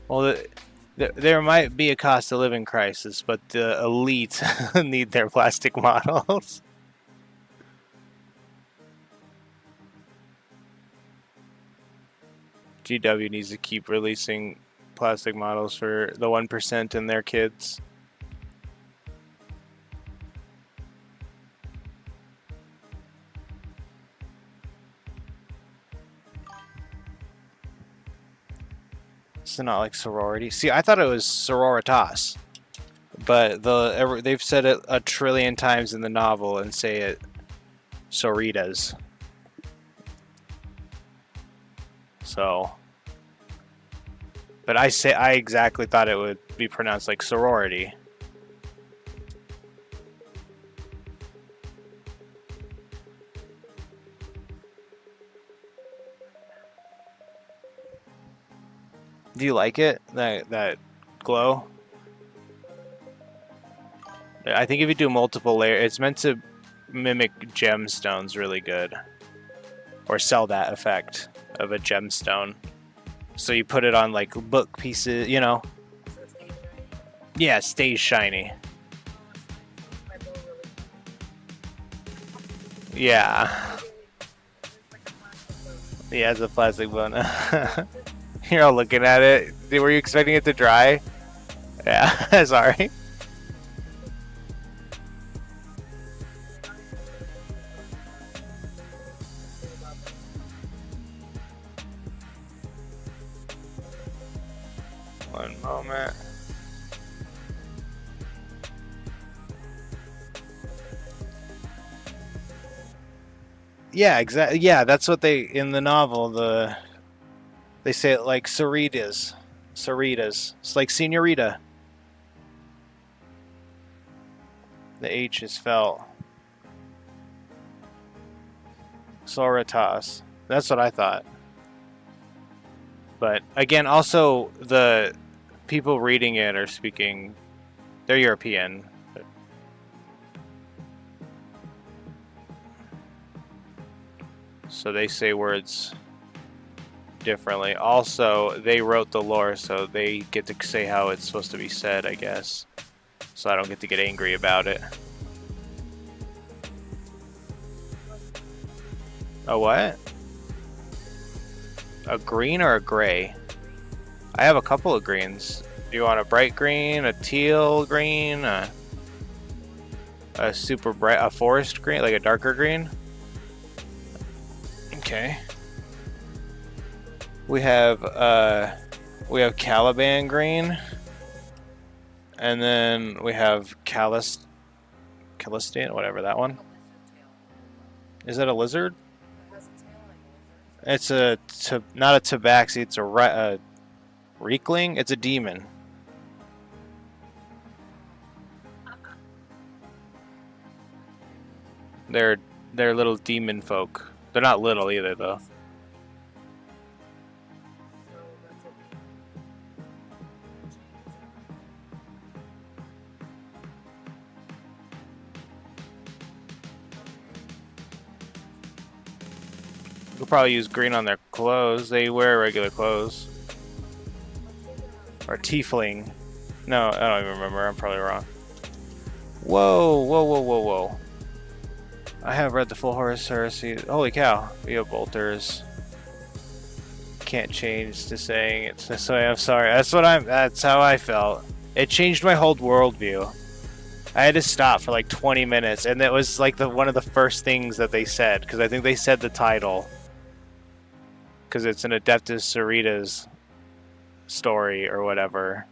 Well, there might be a cost of living crisis, but the elite need their plastic models. GW needs to keep releasing plastic models for the 1% and their kids. It's not like sorority. See, I thought it was sororitas, but they've said it a trillion times in the novel and say it soritas. So, but I exactly thought it would be pronounced like sorority. Do you like it? That glow? I think if you do multiple layers, it's meant to mimic gemstones really good, or sell that effect of a gemstone. So you put it on like book pieces, you know. Yeah, it stays shiny. Yeah. Yeah, it's a plastic bone. You're all looking at it. Were you expecting it to dry? Yeah, sorry. One moment. Yeah, exactly. Yeah, that's what they in the novel. They say it like Soritas. It's like Senorita. The H is felt. Soritas. That's what I thought. But again, also the people reading it are speaking. They're European. So they say words differently. Also, they wrote the lore, so they get to say how it's supposed to be said, I guess. So I don't get to get angry about it. A what? A green or a gray? I have a couple of greens. Do you want a bright green, a teal green, a super bright, a forest green, like a darker green? Okay. We have Caliban green, and then we have Calistan, whatever that one. Is that a lizard? It's not a tabaxi. It's a reekling. It's a demon. They're little demon folk. They're not little either, though. They'll probably use green on their clothes. They wear regular clothes. Or tiefling. No, I don't even remember. I'm probably wrong. Whoa, whoa, whoa, whoa, whoa. I have read the full Horus Heresy. Holy cow. We have bolters. Can't change to saying it's this way. I'm sorry. That's how I felt. It changed my whole worldview. I had to stop for like 20 minutes, and it was like one of the first things that they said, because I think they said the title. Because it's an Adeptus Sororitas story or whatever.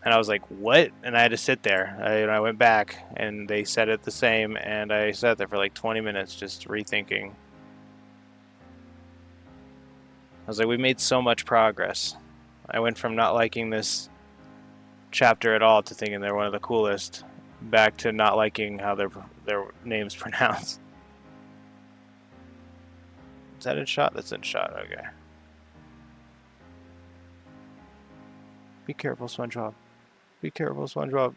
And I was like, what? And I had to sit there. I went back, and they said it the same, and I sat there for like 20 minutes just rethinking. I was like, we made so much progress. I went from not liking this chapter at all to thinking they're one of the coolest, back to not liking how their name's pronounced. Is that in shot? That's in shot, okay. Be careful, SpongeBob. Be careful, SpongeBob.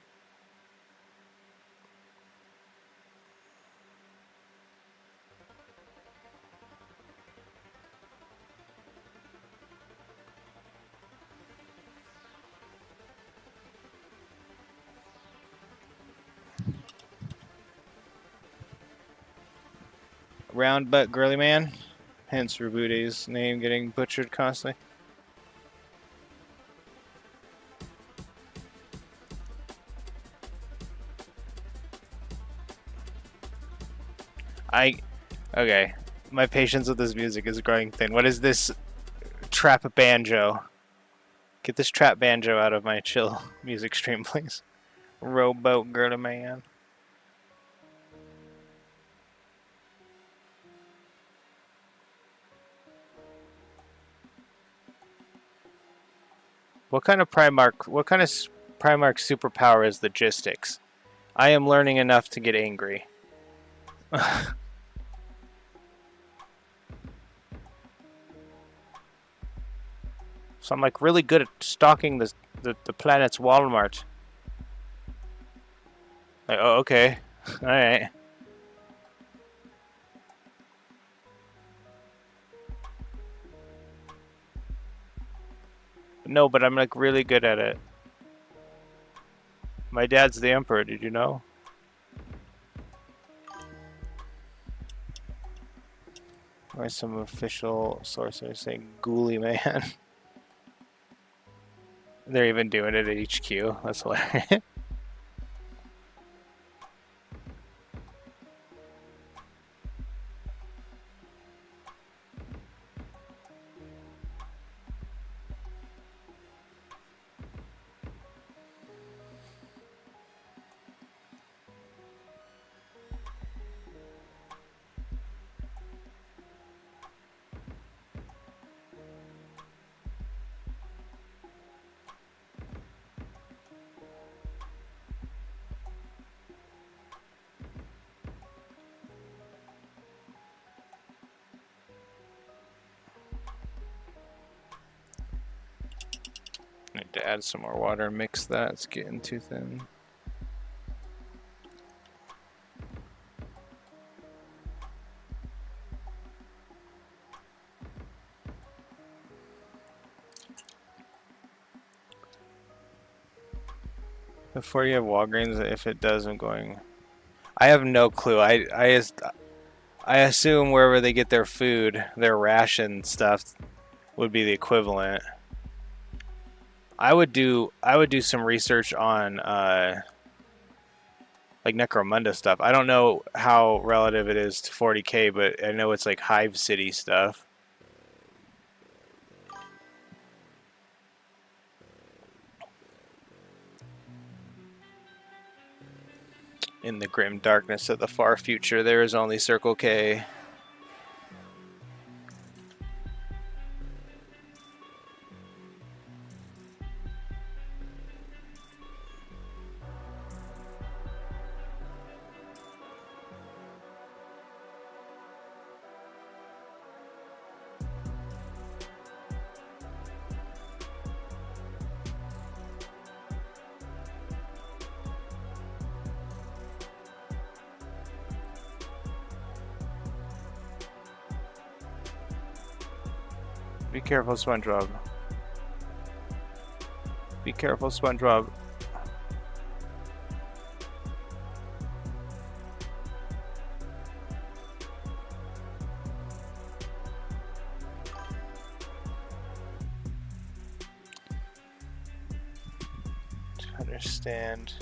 Round butt girly man. Hence Rabude's name getting butchered constantly. Okay. My patience with this music is growing thin. What is this trap banjo? Get this trap banjo out of my chill music stream, please. Rowboat girly man. What kind of Primarch superpower is logistics? I am learning enough to get angry. So I'm like really good at stalking the planet's Walmart. Like, oh, okay. Alright. No, but I'm like really good at it. My dad's the emperor, did you know? Or some official sources saying Ghoulie Man. They're even doing it at HQ. That's hilarious. Need to add some more water, mix that, it's getting too thin. Before you have Walgreens, if it does, I'm going. I have no clue. I assume wherever they get their food, their ration stuff would be the equivalent. I would do some research on like Necromunda stuff. I don't know how relative it is to 40k, but I know it's like Hive City stuff. In the grim darkness of the far future, there is only Circle K. Be careful, SpongeBob. Be careful, SpongeBob. To understand,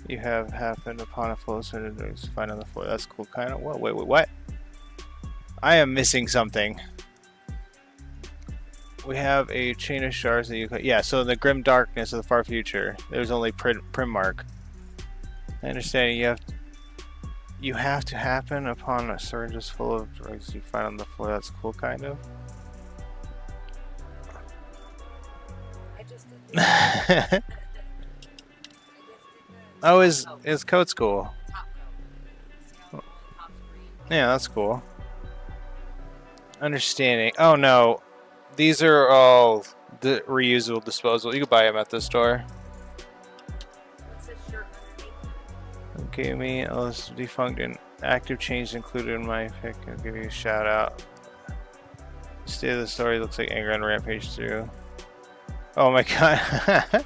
you have happened upon a full surrender. Find on the floor. That's cool. Kind of. What? Wait, what? I am missing something. We have a chain of shards that you could. Yeah, so in the grim darkness of the far future, there's only Primarch. I understand you have to happen upon a syringes full of drugs you find on the floor. That's cool, kind of. I just did that. Oh, is coat's cool? Top coat. See how the top's green? Yeah, that's cool. Understanding. Oh no, these are all the reusable, disposable. You can buy them at the store. What's this shirt underneath? Okay, me, let's defunct and active change included in my pick. I'll give you a shout out. State of the story looks like Angron rampage through. Oh my god.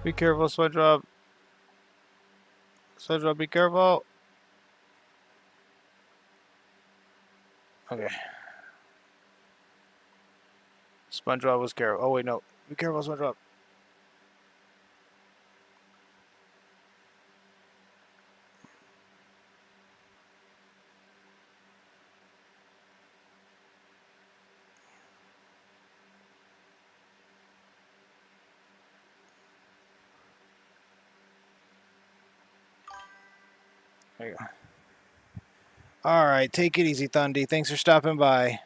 Be careful, SpongeBob. SpongeBob, be careful. Okay. SpongeBob was careful. Oh wait, no. Be careful, SpongeBob. There you go. Alright, take it easy, Thundy. Thanks for stopping by.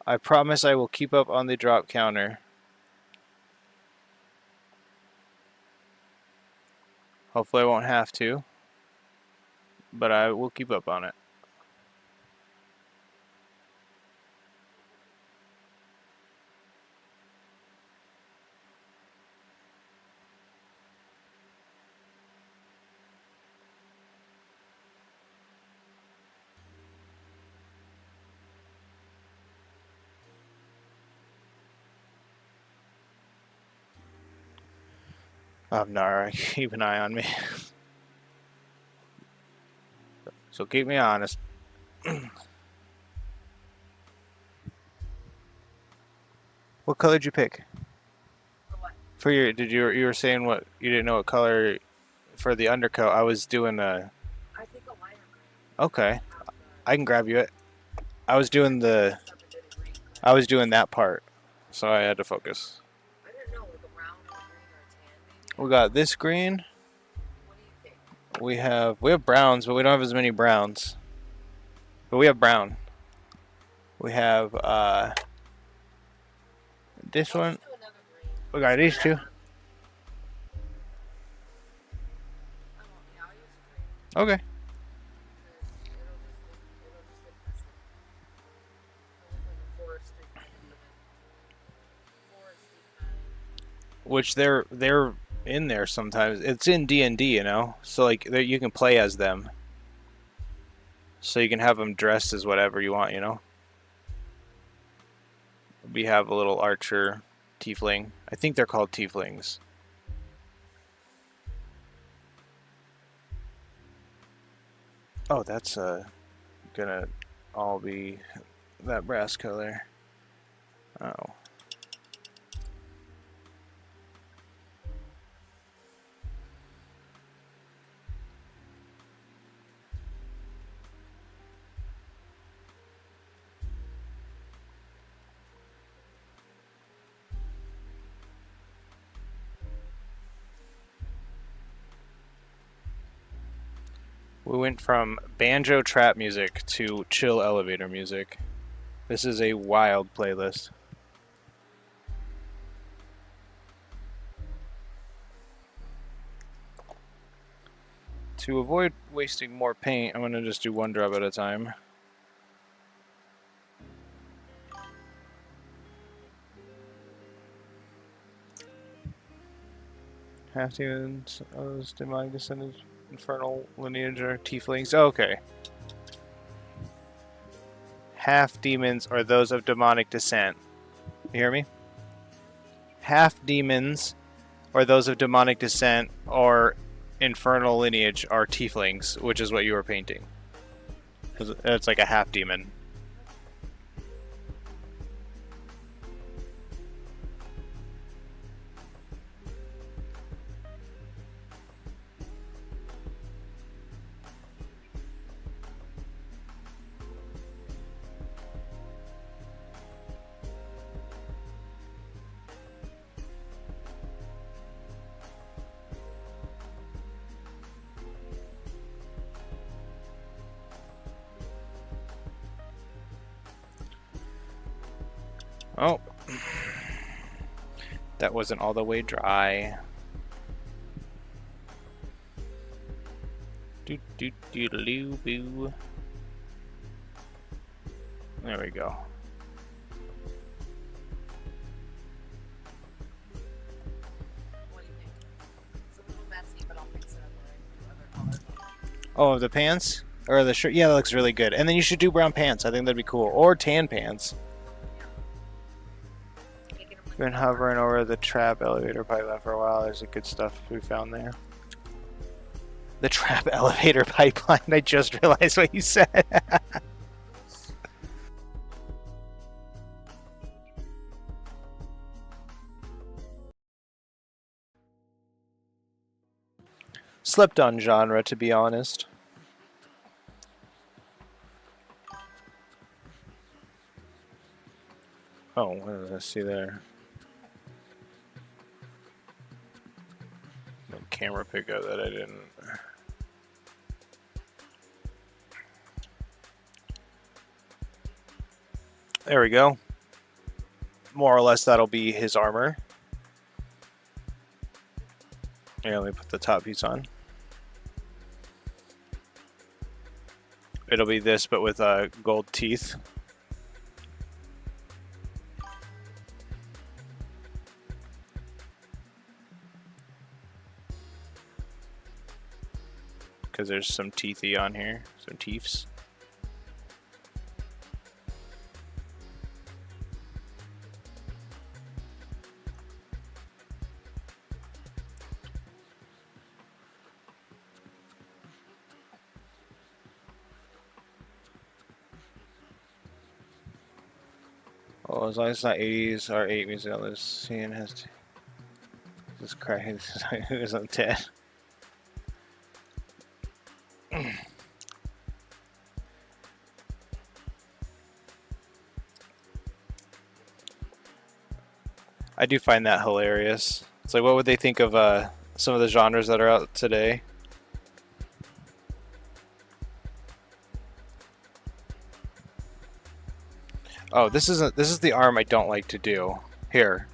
I promise I will keep up on the drop counter. Hopefully I won't have to, but I will keep up on it. Nara, keep an eye on me. So keep me honest. What color did you pick? For what? For your, you were saying what you didn't know what color for the undercoat. I was doing a. I think a lighter green. Okay, I can grab you it. I was doing that part, so I had to focus. I didn't We got this green. What do you think? We have browns, but we don't have as many browns. But we have brown. We have this one. Let's do another green. We got these two. Yeah, I'll use green. Okay. Because it'll just look messy. It'll look like a forestry kind of Which they're in there sometimes. It's in D&D, you know. So like you can play as them. So you can have them dressed as whatever you want, you know. We have a little archer tiefling. I think they're called tieflings. Oh, that's gonna all be that brass color. Oh. We went from banjo trap music to chill elevator music. This is a wild playlist. To avoid wasting more paint, I'm gonna just do one drop at a time. Half demons, those demonic descendants, infernal lineage, or tieflings. Okay. Half demons are those of demonic descent. You hear me? Half demons or those of demonic descent or infernal lineage are tieflings, which is what you were painting. It's like a half demon. Oh, that wasn't all the way dry. Do do do do boo. There we go. What do you think? It's a little messy, but I'll fix it up when I do other colors. Oh, the pants or the shirt? Yeah, that looks really good. And then you should do brown pants. I think that'd be cool, or tan pants. Been hovering over the trap elevator pipeline for a while. There's a good stuff we found there. The trap elevator pipeline. I just realized what you said. Slept on genre, to be honest. Oh, what did I see there? No camera pickup that I didn't. There we go. More or less, that'll be his armor. Here, let me put the top piece on. It'll be this, but with gold teeth. Because there's some teethy on here, some teeths. Oh, as long as it's not 80s or 8 music on this scene has to. This crack is on 10. I do find that hilarious. It's like, what would they think of some of the genres that are out today. Oh, this is the arm I don't like to do. Here.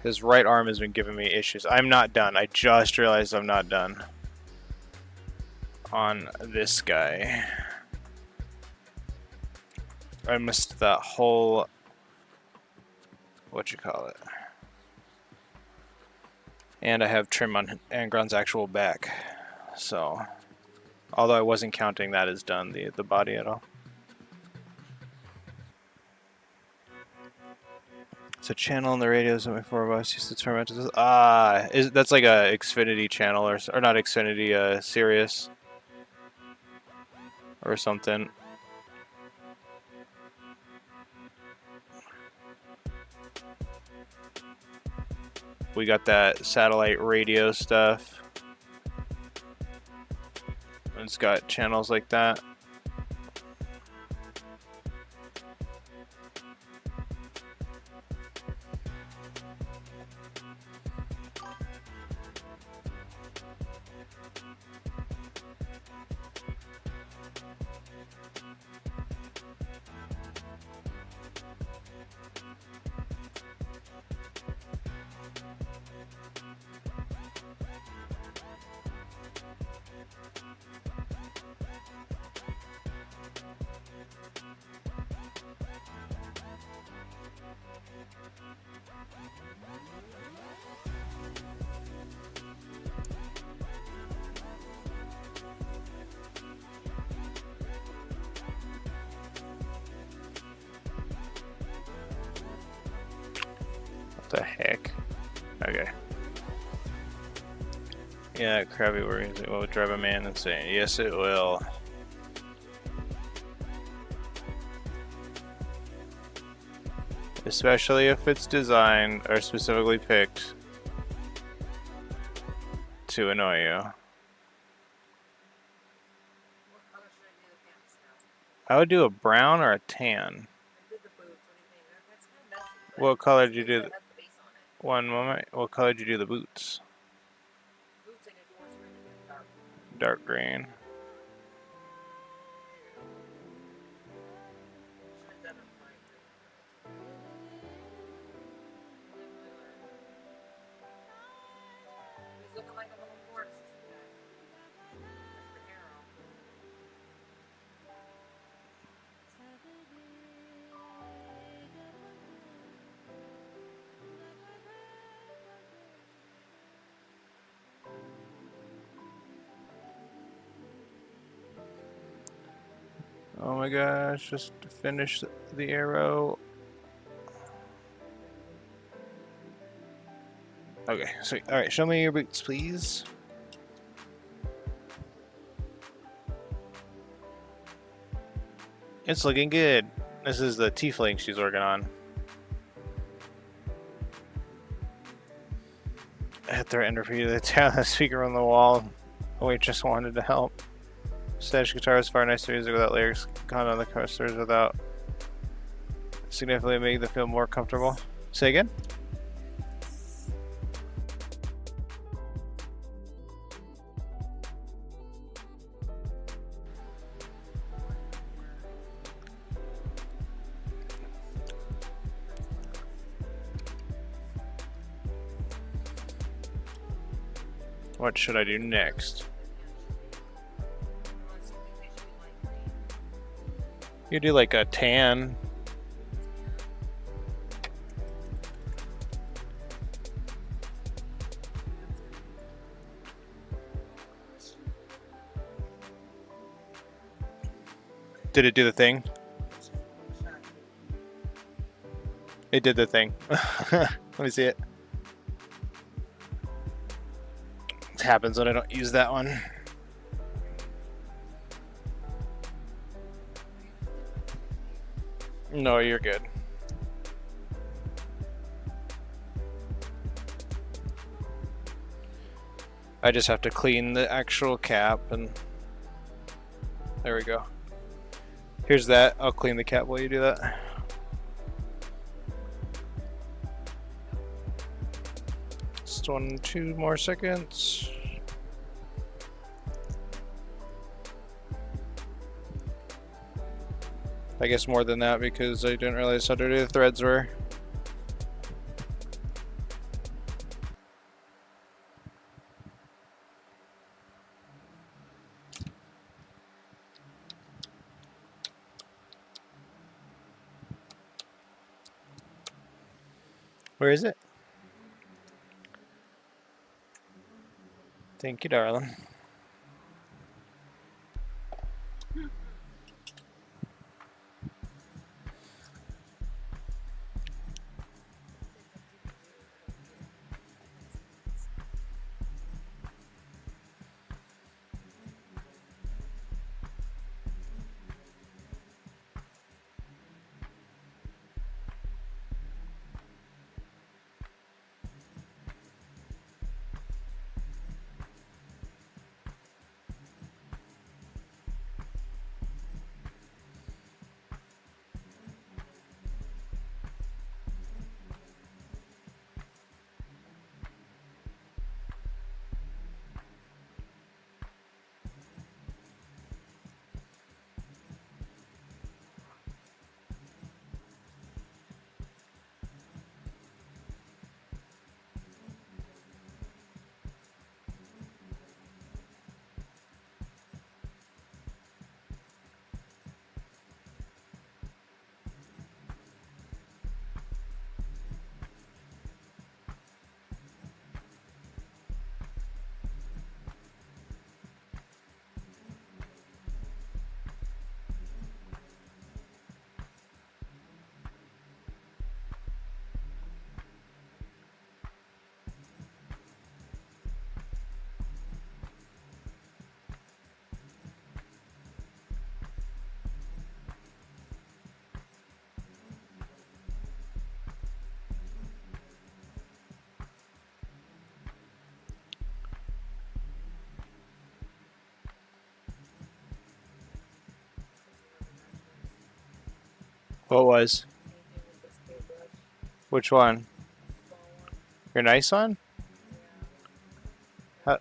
His right arm has been giving me issues. I'm not done. I just realized I'm not done on this guy. I missed that whole, what you call it. And I have trim on Angron's actual back. So, although I wasn't counting that as done, the body at all. It's a channel on the radios that my 4 of us used to turn into this. That's like a Xfinity channel or not Xfinity, Sirius or something. We got that satellite radio stuff. It's got channels like that. What the heck? Okay. Yeah, Krabby Worries. It will drive a man insane. Yes, it will. Especially if it's designed or specifically picked to annoy you. What color should I do the pants now? I would do a brown or a tan. I did the boots. What do you think? That's kind of messy. But What color did you do? it has the base on it. One moment. What color did you do the boots? Boots I did forest green and dark. Dark green. Should have done it right. He's looking like a little forest guy. Like the arrow. Oh my gosh, just finish the arrow. Okay, sweet. Alright, show me your boots, please. It's looking good. This is the tiefling she's working on. I had to enter for you to town the speaker on the wall. The waitress wanted to help. Stash guitar is far nicer music without lyrics. Con on the coasters without significantly making them feel more comfortable. Say again? What should I do next? You do like a tan. Did it do the thing? It did the thing. Let me see it. It happens when I don't use that one. No, you're good. I just have to clean the actual cap and there we go. Here's that. I'll clean the cap while you do that. last one, 2 more seconds. I guess more than that because I didn't realize how dirty the threads were. Where is it? Thank you, darling. What was? Which one? Your nice one? How,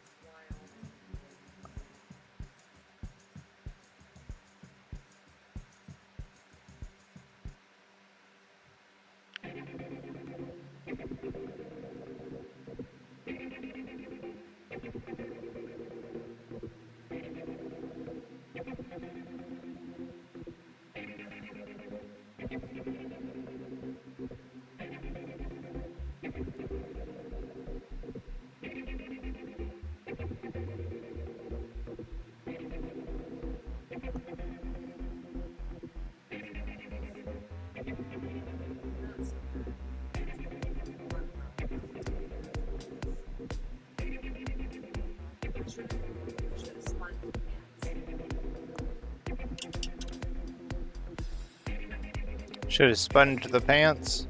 should have sponged the pants.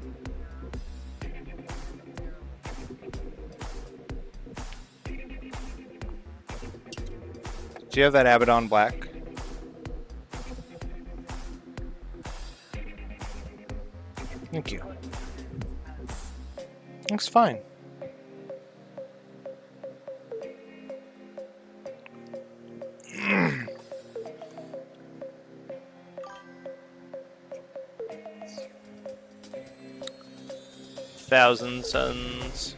Do you have that Abaddon black? Thank you. Looks fine. Thousand Suns.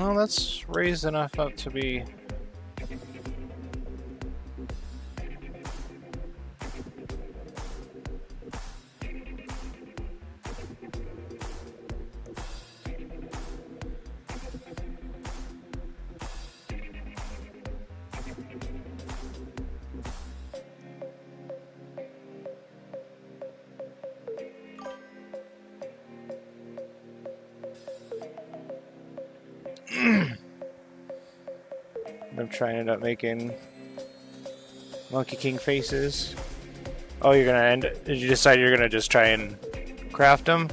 Well, that's raised enough up to be... I'm trying to end up making Monkey King faces. Oh, you're gonna end. Did you decide you're gonna just try and craft them?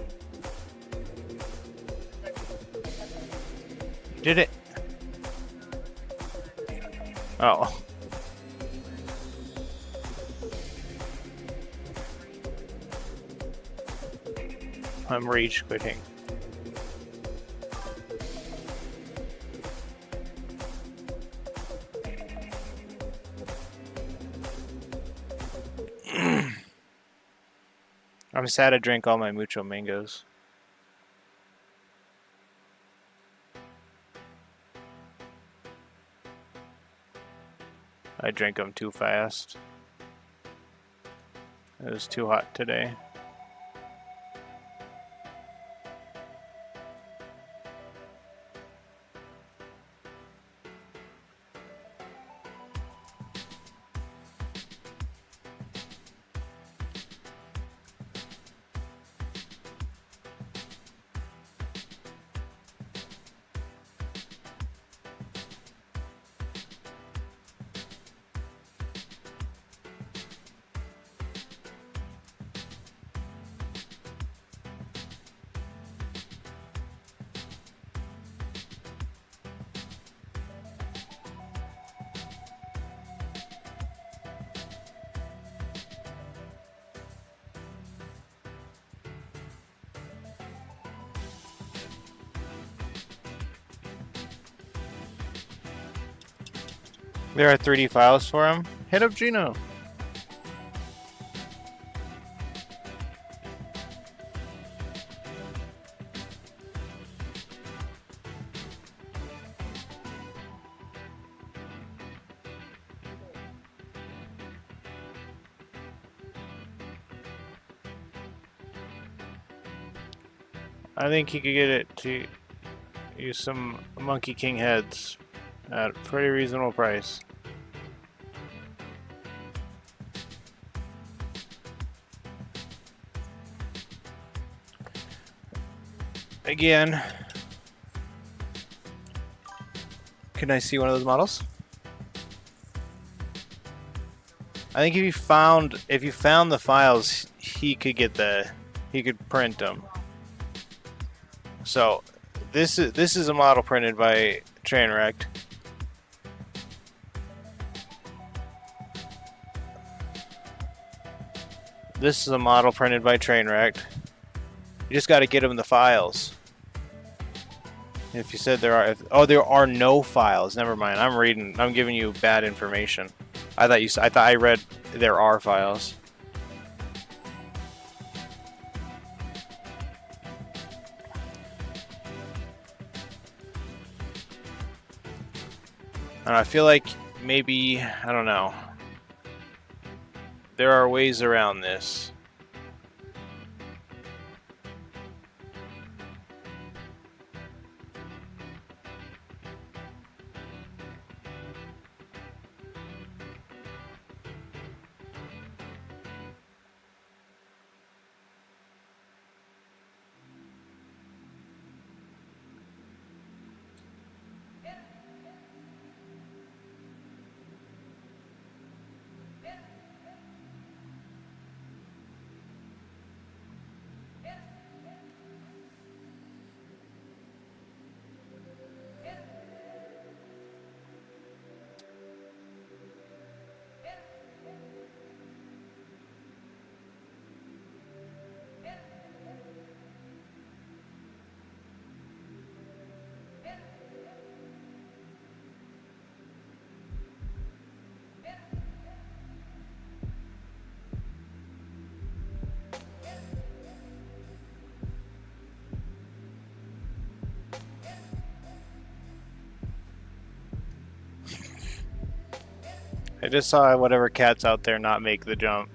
Did it? Oh. I'm rage quitting. I'm sad I drank all my mucho mangoes. I drank them too fast. It was too hot today. There are 3D files for him. Hit up Gino. I think he could get it to use some Monkey King heads at a pretty reasonable price. Again, can I see one of those models? I think if you found the files, he could print them. So this is a model printed by Trainwrecked. This is a model printed by Trainwrecked. You just got to get him the files. If you said there are no files. Never mind. I'm giving you bad information. I thought I read there are files. And I feel like maybe, I don't know. There are ways around this. I just saw whatever cat's out there not make the jump.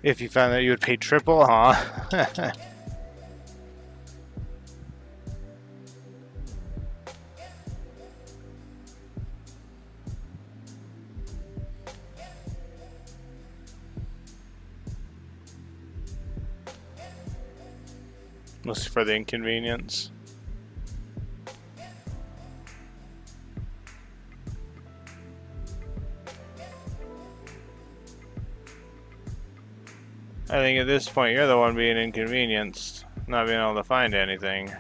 If you found that you would pay triple, huh? Mostly for the inconvenience. I think at this point you're the one being inconvenienced, not being able to find anything.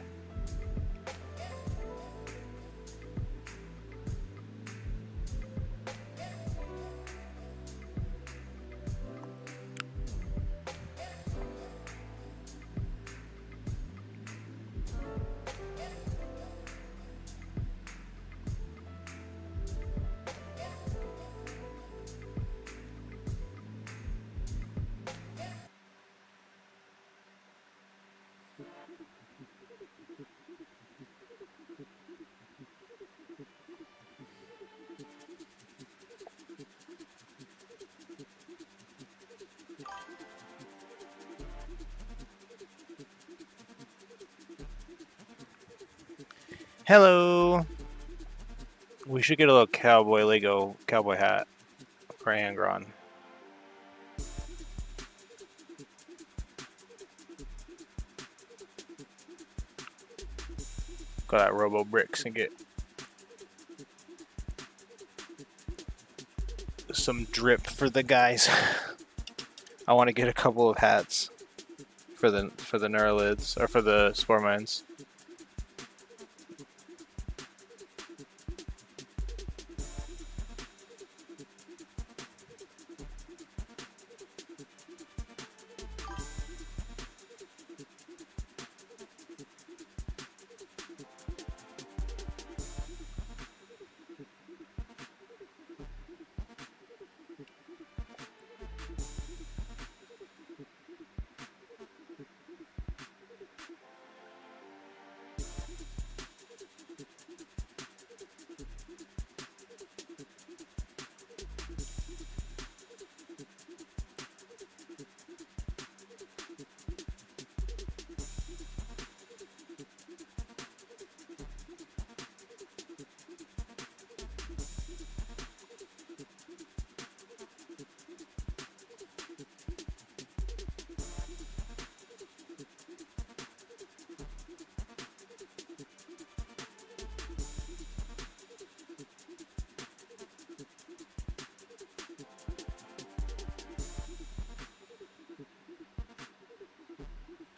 Hello! We should get a little cowboy Lego cowboy hat for Angron. Go to that Robo Bricks and get some drip for the guys. I want to get a couple of hats for the Neuralids or for the Spore Mines.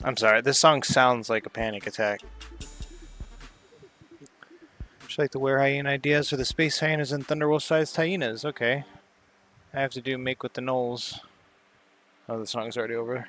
I'm sorry, this song sounds like a panic attack. Just like the were hyena ideas for the space hyenas and thunderwolf-sized hyenas. Okay. I have to do make with the gnolls. Oh, the song's already over.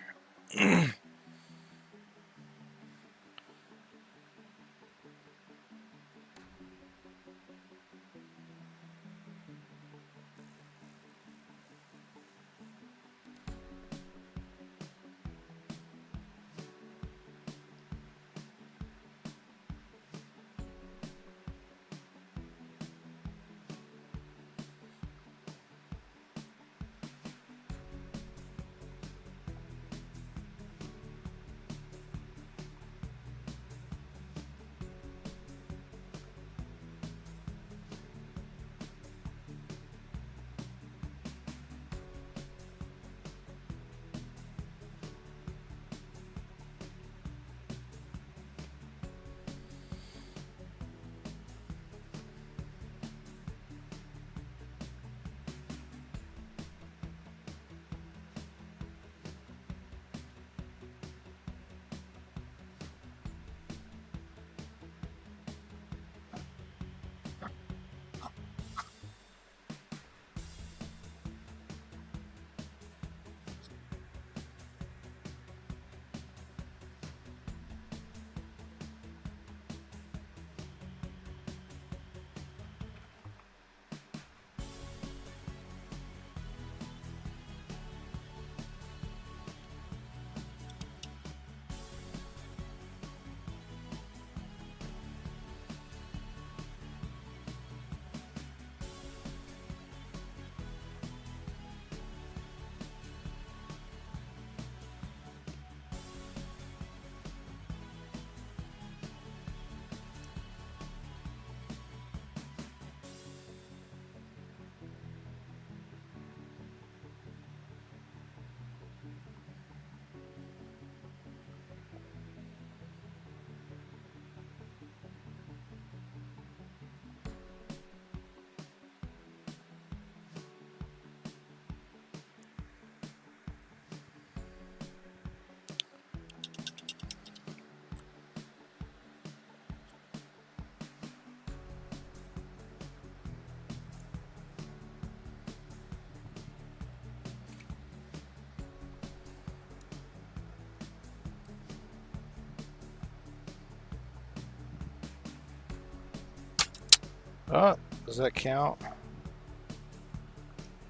Oh, does that count?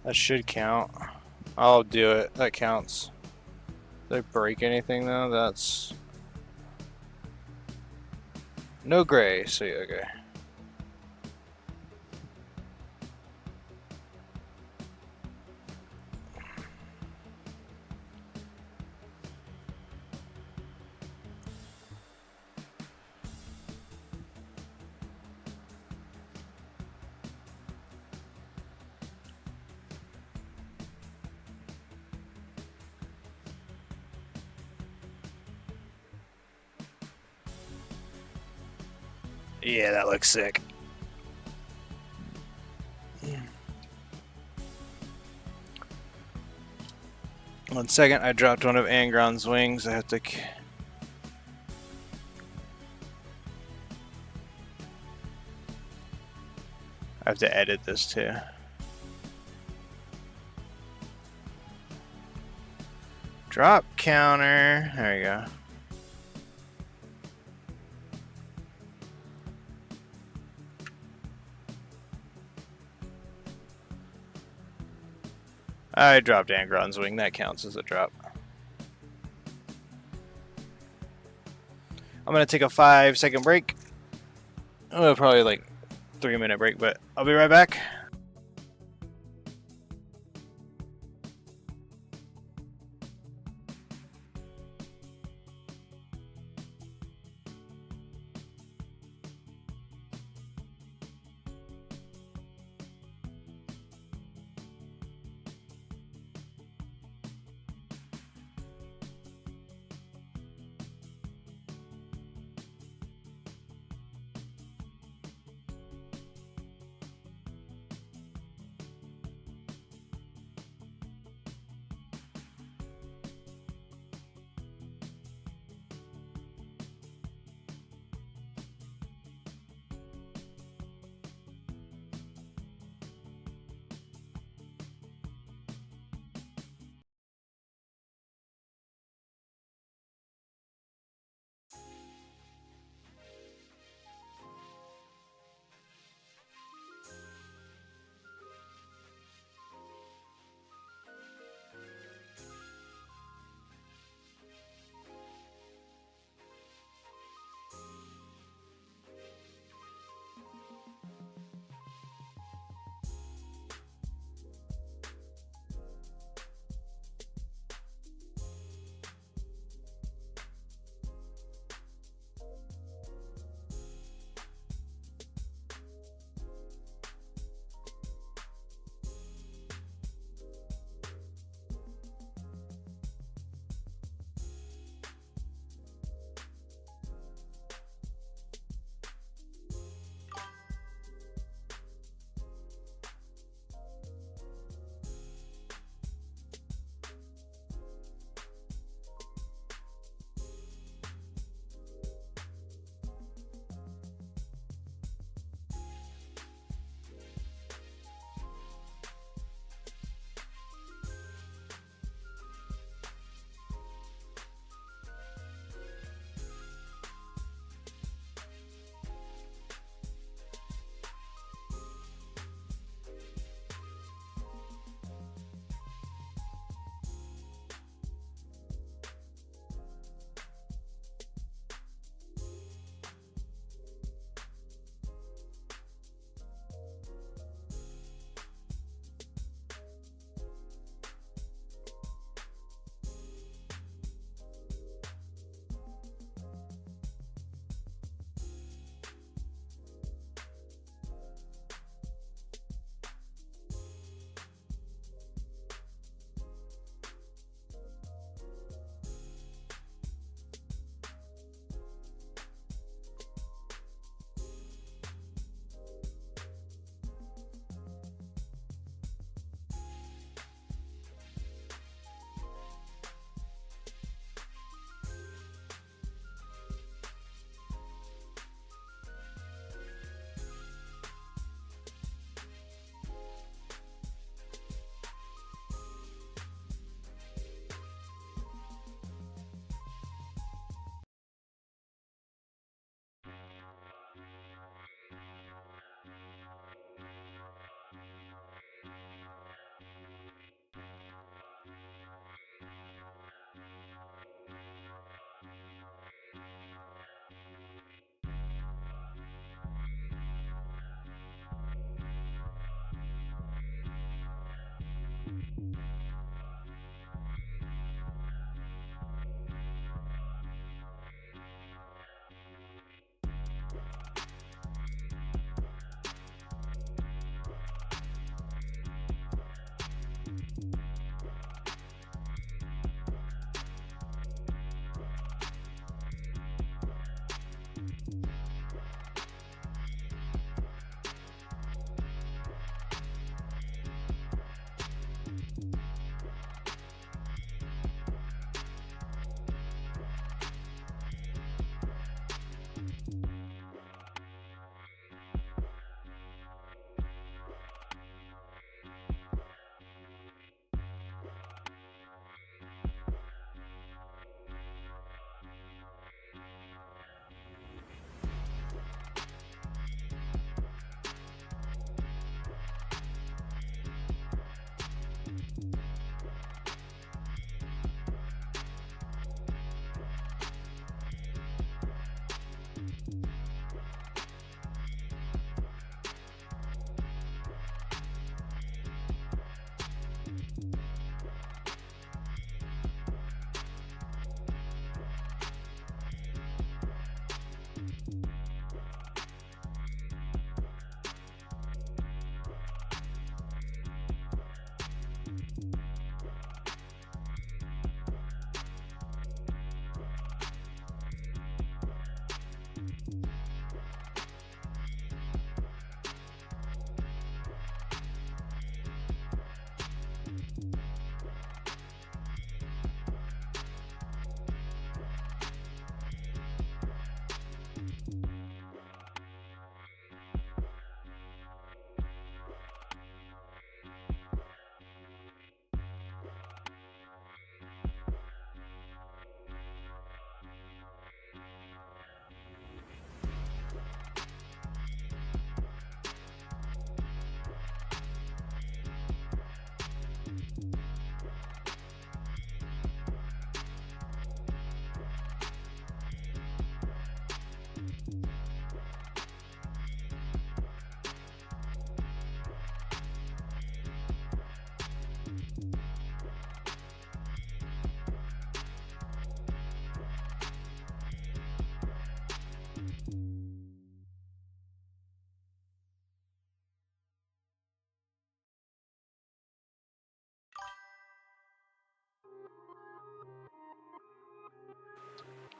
That should count. I'll do it. That counts. Did I break anything though? That's no gray. So yeah, okay. Yeah, that looks sick. One second, I dropped one of Angron's wings. I have to. I have to edit this too. Drop counter. There you go. I dropped Angron's wing. That counts as a drop. I'm gonna take a 5-second break. Oh, probably like 3-minute break, but I'll be right back.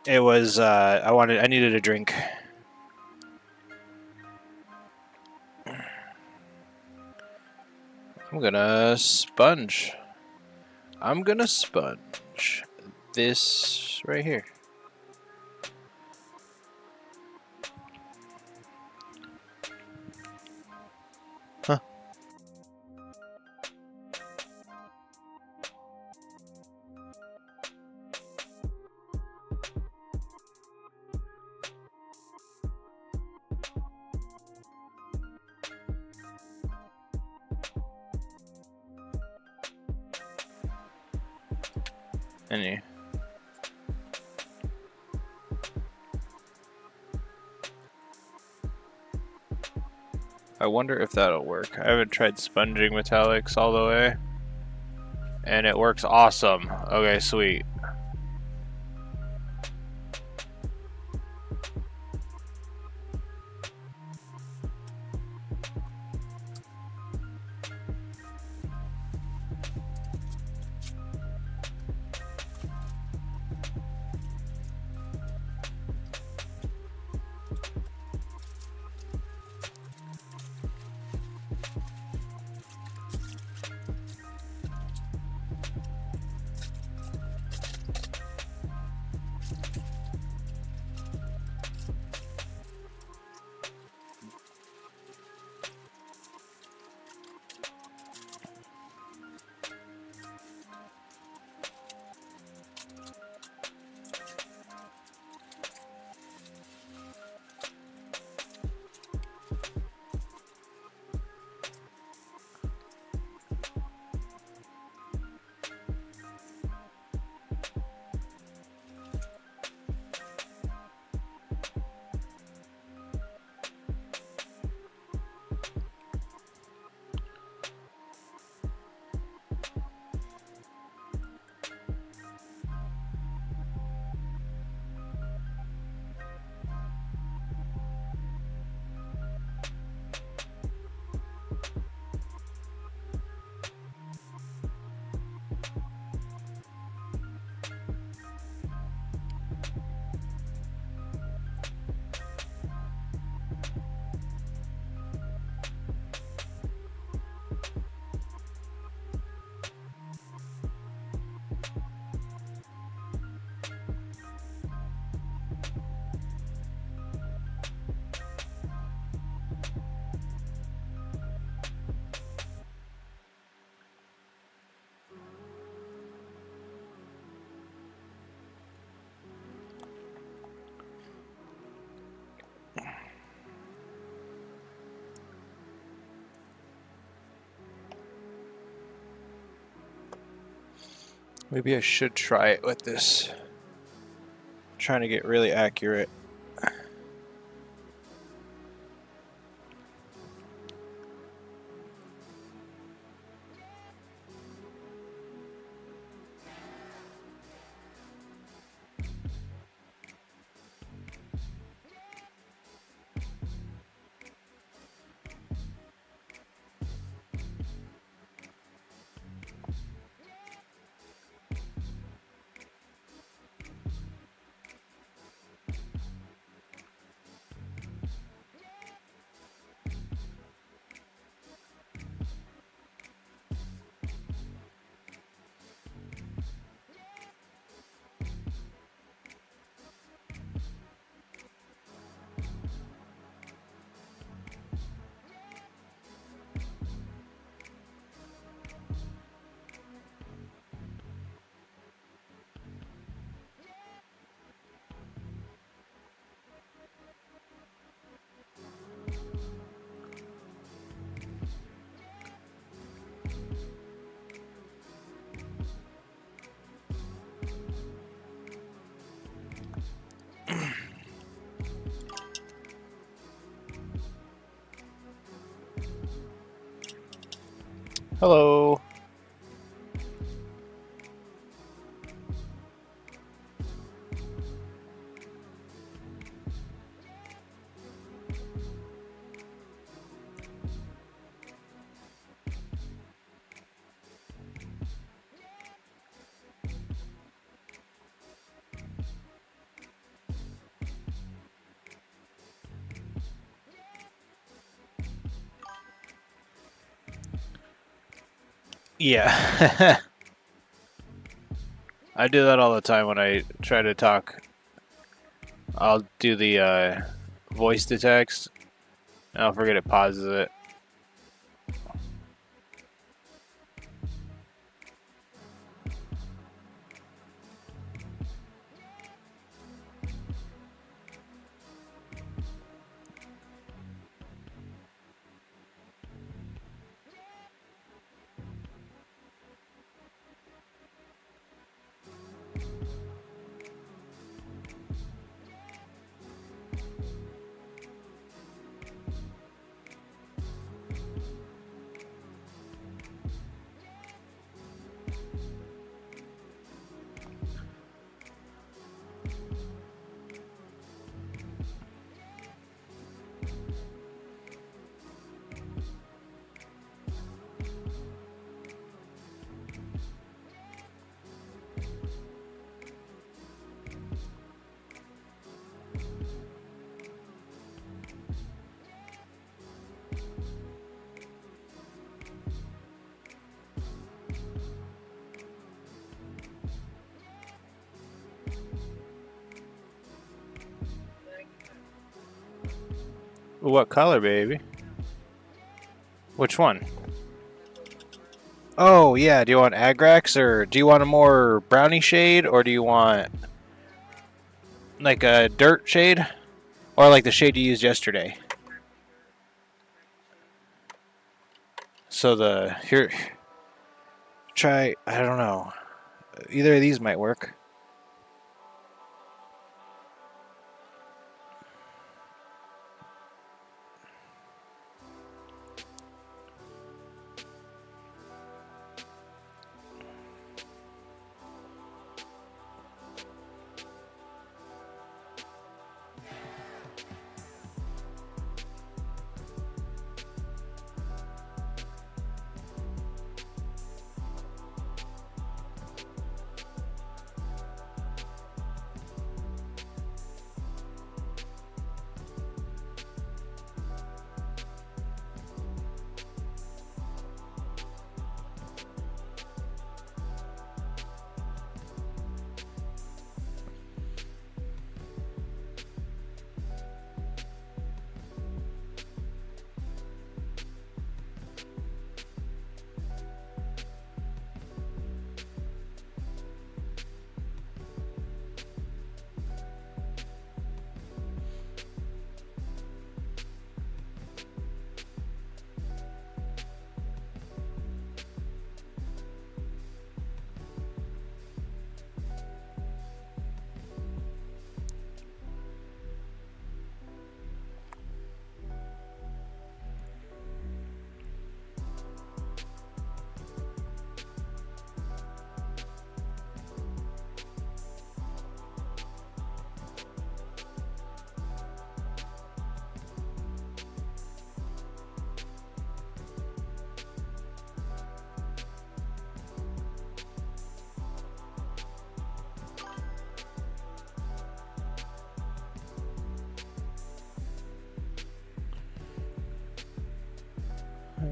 It was I needed a drink. I'm gonna sponge. I'm gonna sponge this right here. Huh. Any. I wonder if that'll work. I haven't tried sponging metallics all the way. And it works awesome. Okay, sweet. Maybe I should try it with this. I'm trying to get really accurate. Hello. Yeah. I do that all the time when I try to talk. I'll do the voice to text, and I'll forget it pauses it. What color, baby? Which one? Oh, yeah. Do you want Agrax, or do you want a more brownie shade, or do you want like a dirt shade? Or like the shade you used yesterday? So here, try, I don't know. Either of these might work.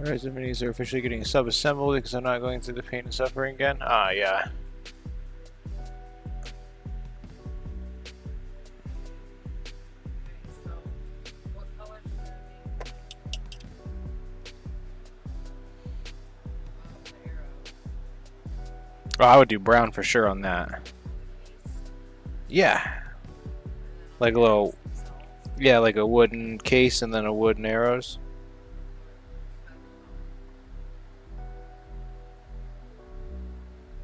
Alright, the minis are officially getting sub-assembled because I'm not going through the pain and suffering again. Ah, yeah. So, what color should it be? The arrow. Oh, I would do brown for sure on that. The case. Yeah. Like a And little, themselves. yeah, like a wooden case and then a wooden arrows.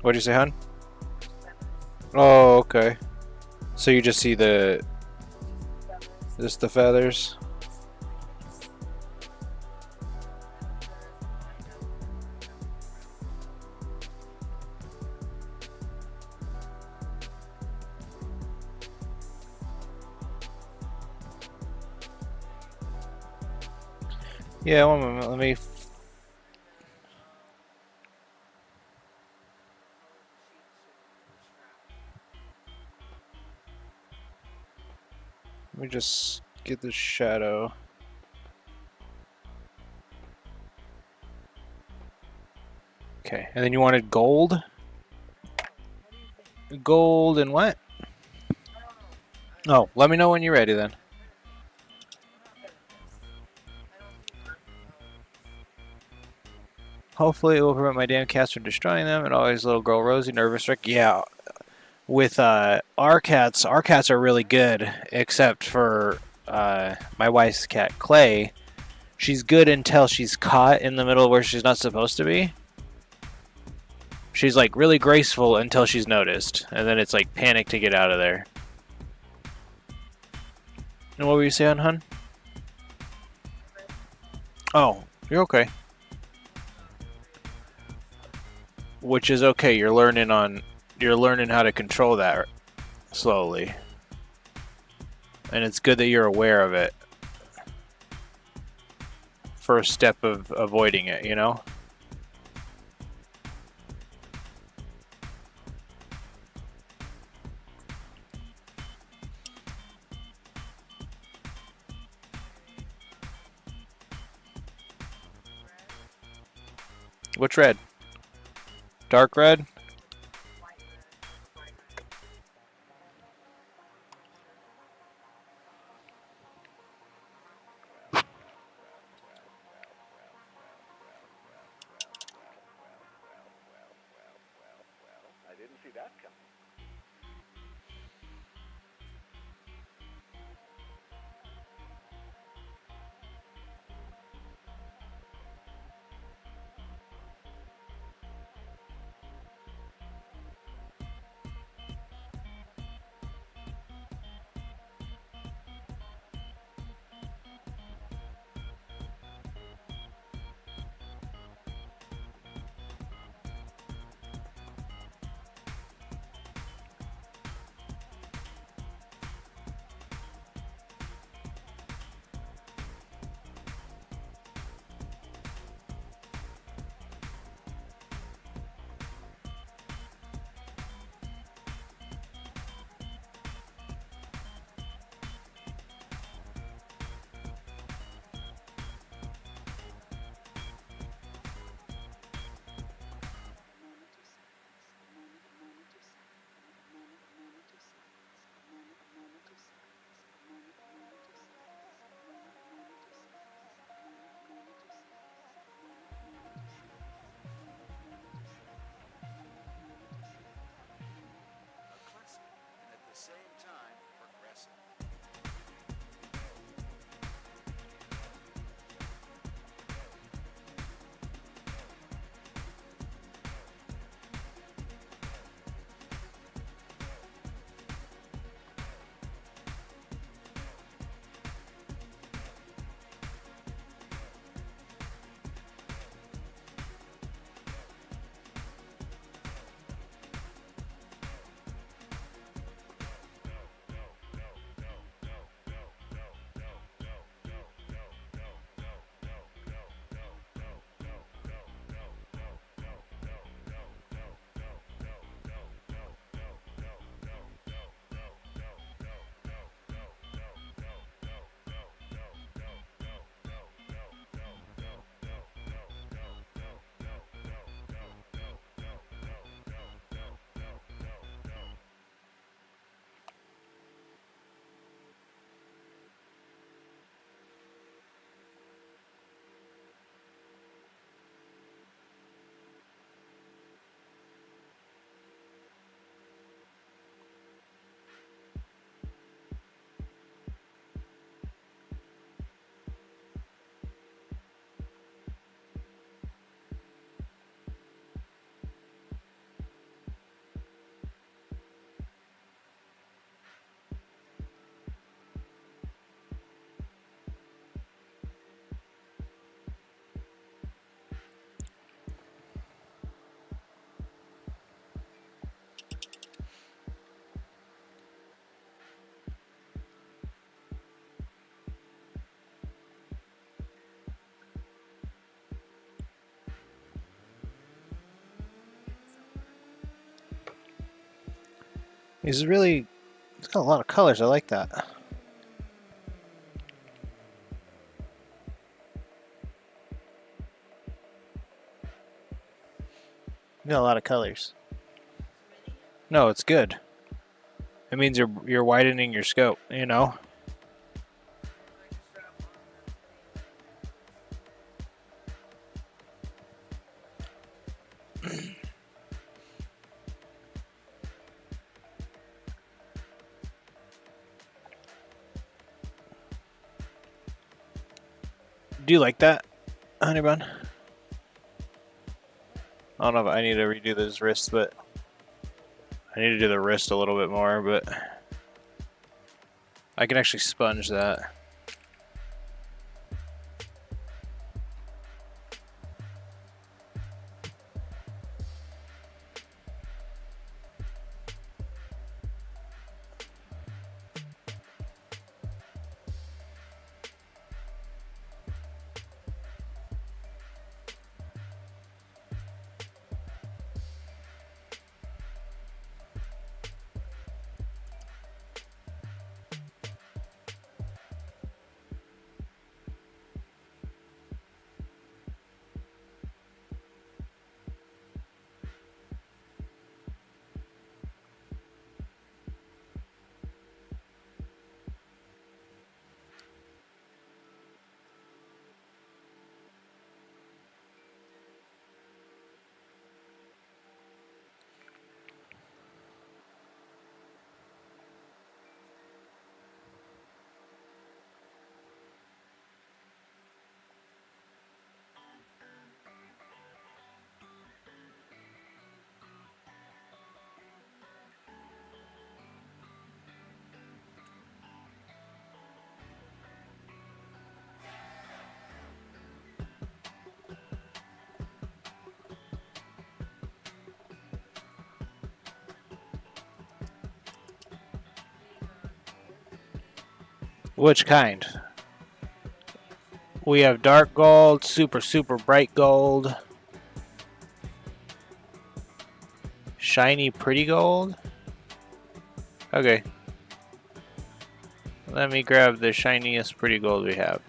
What'd you say, hon? Feathers. Oh, okay. So you just see the, Feathers. just the feathers? Yeah, one moment, let me... Let me just get the shadow. Okay, and then you wanted gold? What do you think? Gold and what? I don't know. Oh, let me know when you're ready then. We're not good at this. I don't do Hopefully it will prevent my damn cats from destroying them. And always little girl Rosie, nervous wreck. Yeah, with our cats are really good, except for my wife's cat Clay. She's good until she's caught in the middle where she's not supposed to be. She's like really graceful until she's noticed, and then it's like panic to get out of there. And what were you saying, hun? Oh, you're okay. Which is okay. You're learning how to control that slowly. And it's good that you're aware of it. First step of avoiding it, you know? Which red? Dark red? I didn't see that coming. And at the same time, progressive. It's really, it's got a lot of colors. I like that. You got a lot of colors. No, it's good. It means you're widening your scope, you know? Do you like that, honey bun? I don't know if I need to redo this wrist, but I need to do the wrist a little bit more, but I can actually sponge that. Which kind? We have dark gold, super, super bright gold, shiny, pretty gold. Okay. Let me grab the shiniest, pretty gold we have.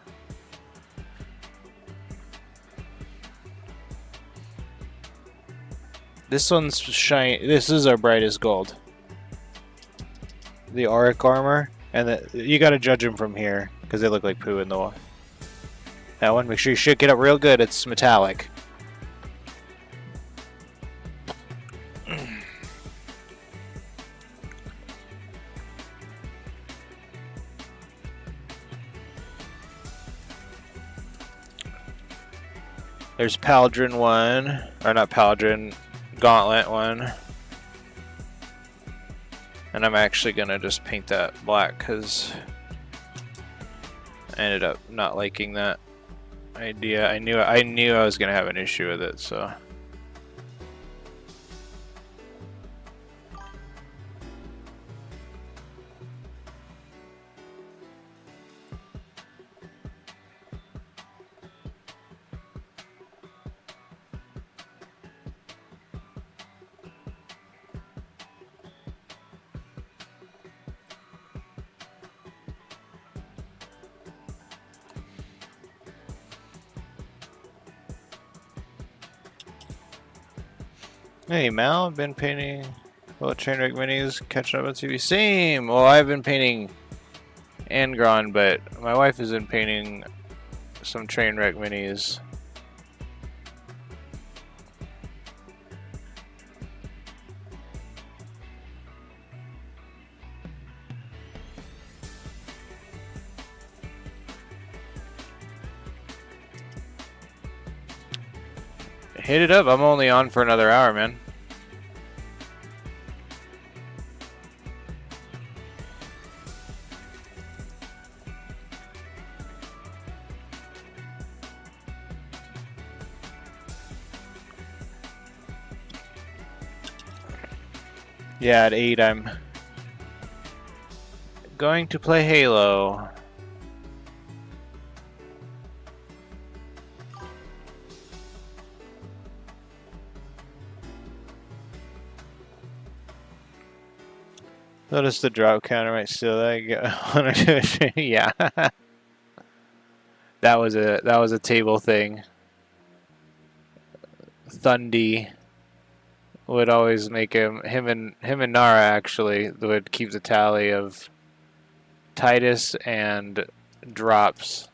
This one's shiny. This is our brightest gold. The auric armor. And you gotta judge them from here, because they look like poo in the wall. That one, make sure you shake it up real good. It's metallic. There's Paladin one, or not Paladin, Gauntlet one. And I'm actually gonna just paint that black because I ended up not liking that idea. I knew I was gonna have an issue with it, so. Hey Mal, I've been painting Trainwreck minis, catching up on TV. Same! Well, I've been painting Angron, but my wife has been painting some Trainwreck minis. Hit it up, I'm only on for another hour, man. Yeah, at 8 I'm going to play Halo. Notice the drop counter might still yeah. That was a table thing. Thundy. would always make him and Nara actually would keep the tally of Titus and drops.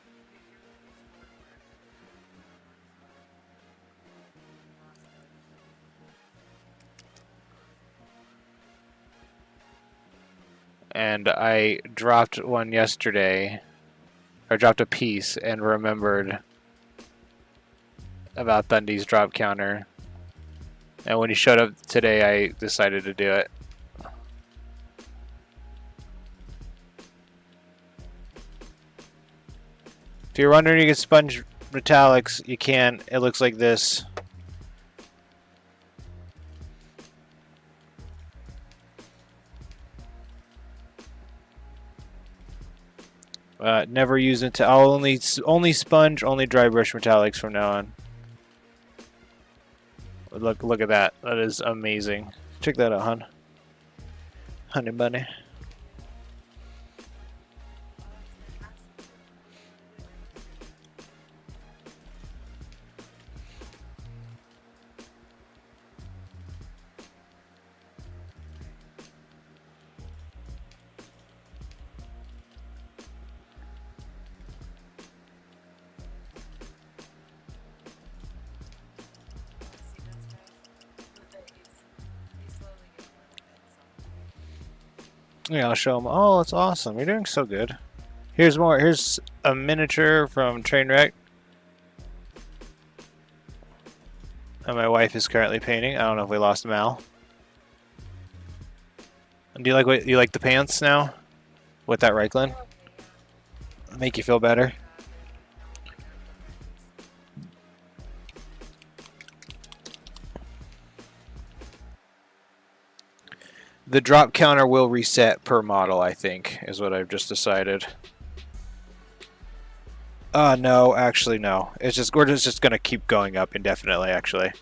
And I dropped one yesterday, or dropped a piece, and remembered about Thundy's drop counter. And when he showed up today, I decided to do it. If you're wondering you can sponge metallics, you can. It looks like this. Never use it. I'll only sponge, only dry brush metallics from now on. Look at that. That is amazing. Check that out, hon. Honey bunny. Yeah, I'll show them. Oh, it's awesome. You're doing so good. Here's more. Here's a miniature from Trainwreck. And my wife is currently painting. I don't know if we lost Mal. And do you like the pants now? With that Reichland? Make you feel better? The drop counter will reset per model, I think, is what I've just decided. No, actually no. We're just gonna keep going up indefinitely, actually.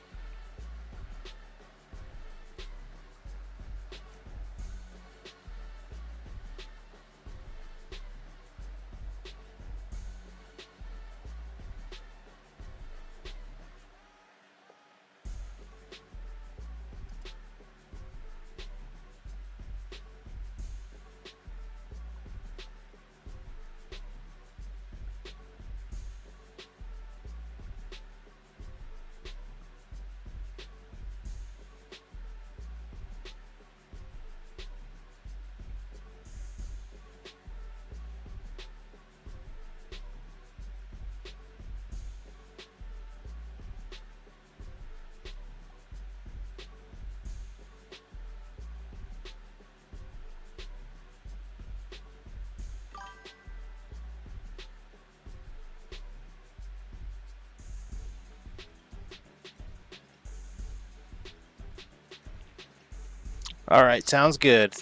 Alright, sounds good.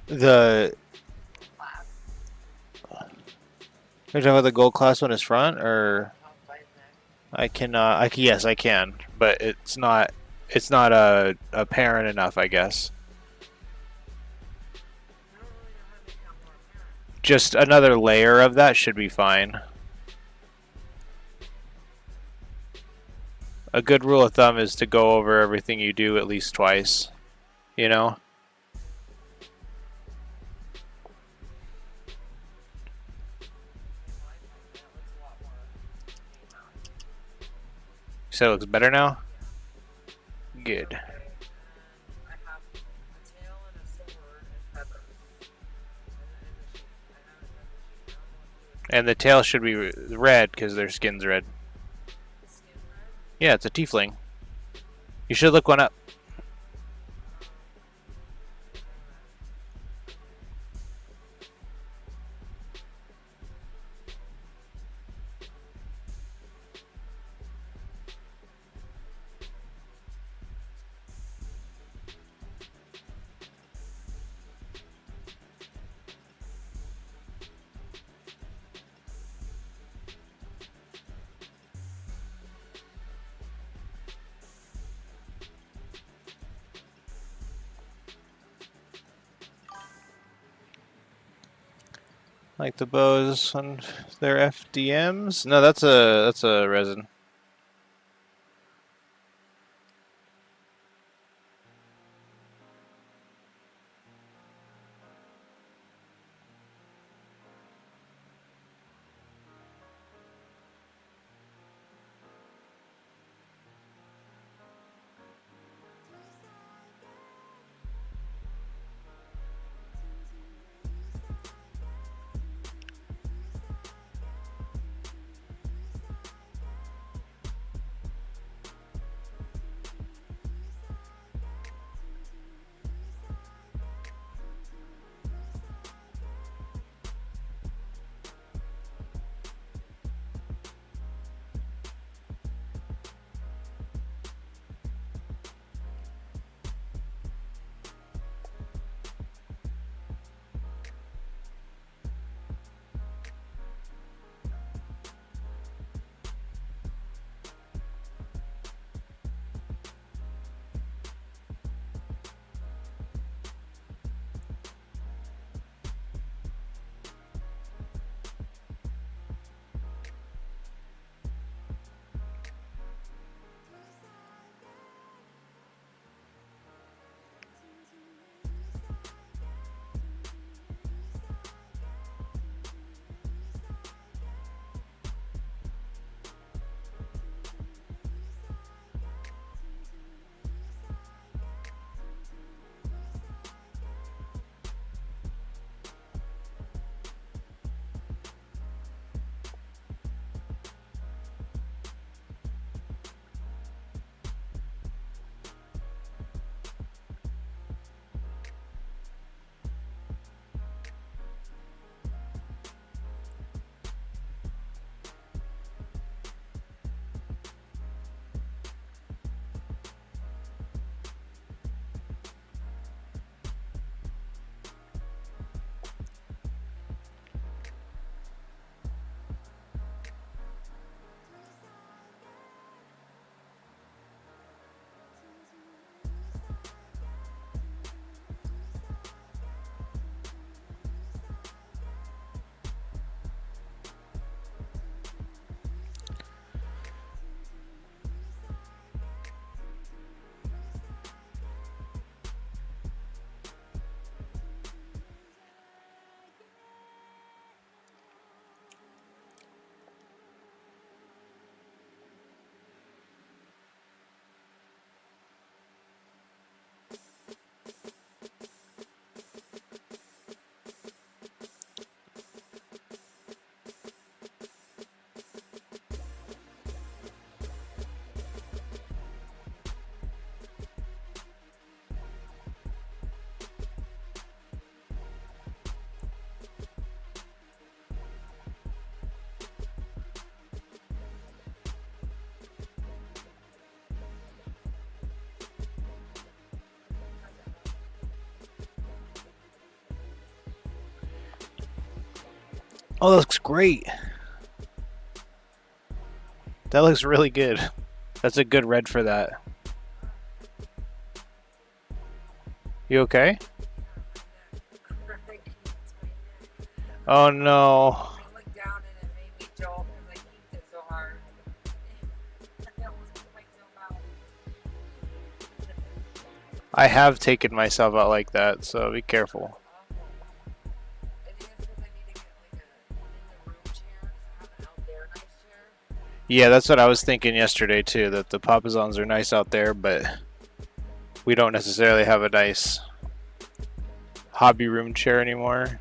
The... You're talking about the gold class on his front, or... I cannot... yes, I can, but it's not apparent enough, I guess. Just another layer of that should be fine. A good rule of thumb is to go over everything you do at least twice, you know? You said it looks better now? Good. And the tail should be red because their skin's red. Yeah, it's a tiefling. You should look one up. Like the bows on their FDMs. No, that's a resin. Oh, that looks great. That looks really good. That's a good red for that. You okay? Oh no. I looked down and it made me jolt because I kicked it so hard. I almost put myself out. I have taken myself out like that, so be careful. I think it's because I need to get like a in-the-room chair because I have an out there nice chair. Yeah, that's what I was thinking yesterday too, that the Papazons are nice out there, but we don't necessarily have a nice hobby room chair anymore.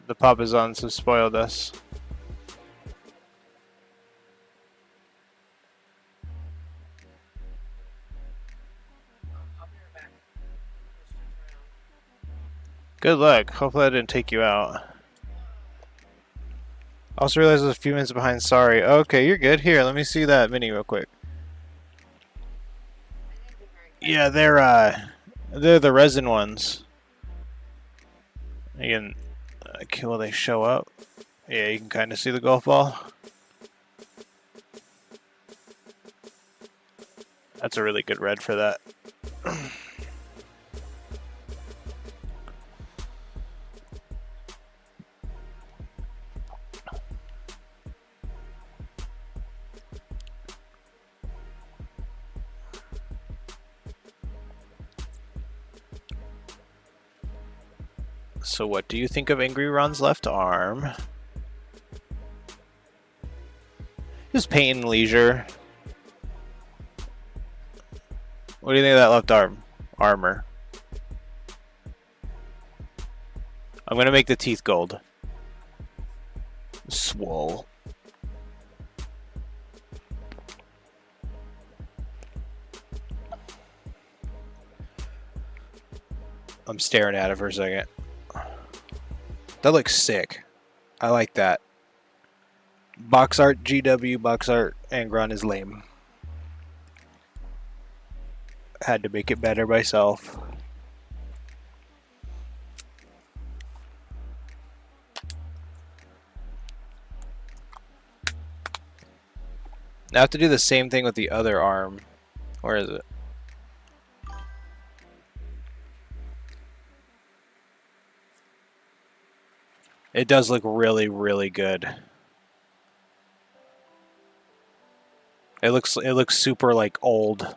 The Papazons have spoiled us. I'll be right back. Good luck. Hopefully I didn't take you out. Also realized I was a few minutes behind. Sorry. Okay, you're good. Here, let me see that mini real quick. Yeah, they're the resin ones. You can, will they show up? Yeah, you can kind of see the golf ball. That's a really good red for that. So what do you think of Angron's left arm? Just pain and leisure. What do you think of that left armor? I'm gonna make the teeth gold. Swole. I'm staring at it for a second. That looks sick. I like that. Box art GW, box art Angron is lame. Had to make it better myself. Now I have to do the same thing with the other arm. Where is it? It does look really, really good. It looks super like old,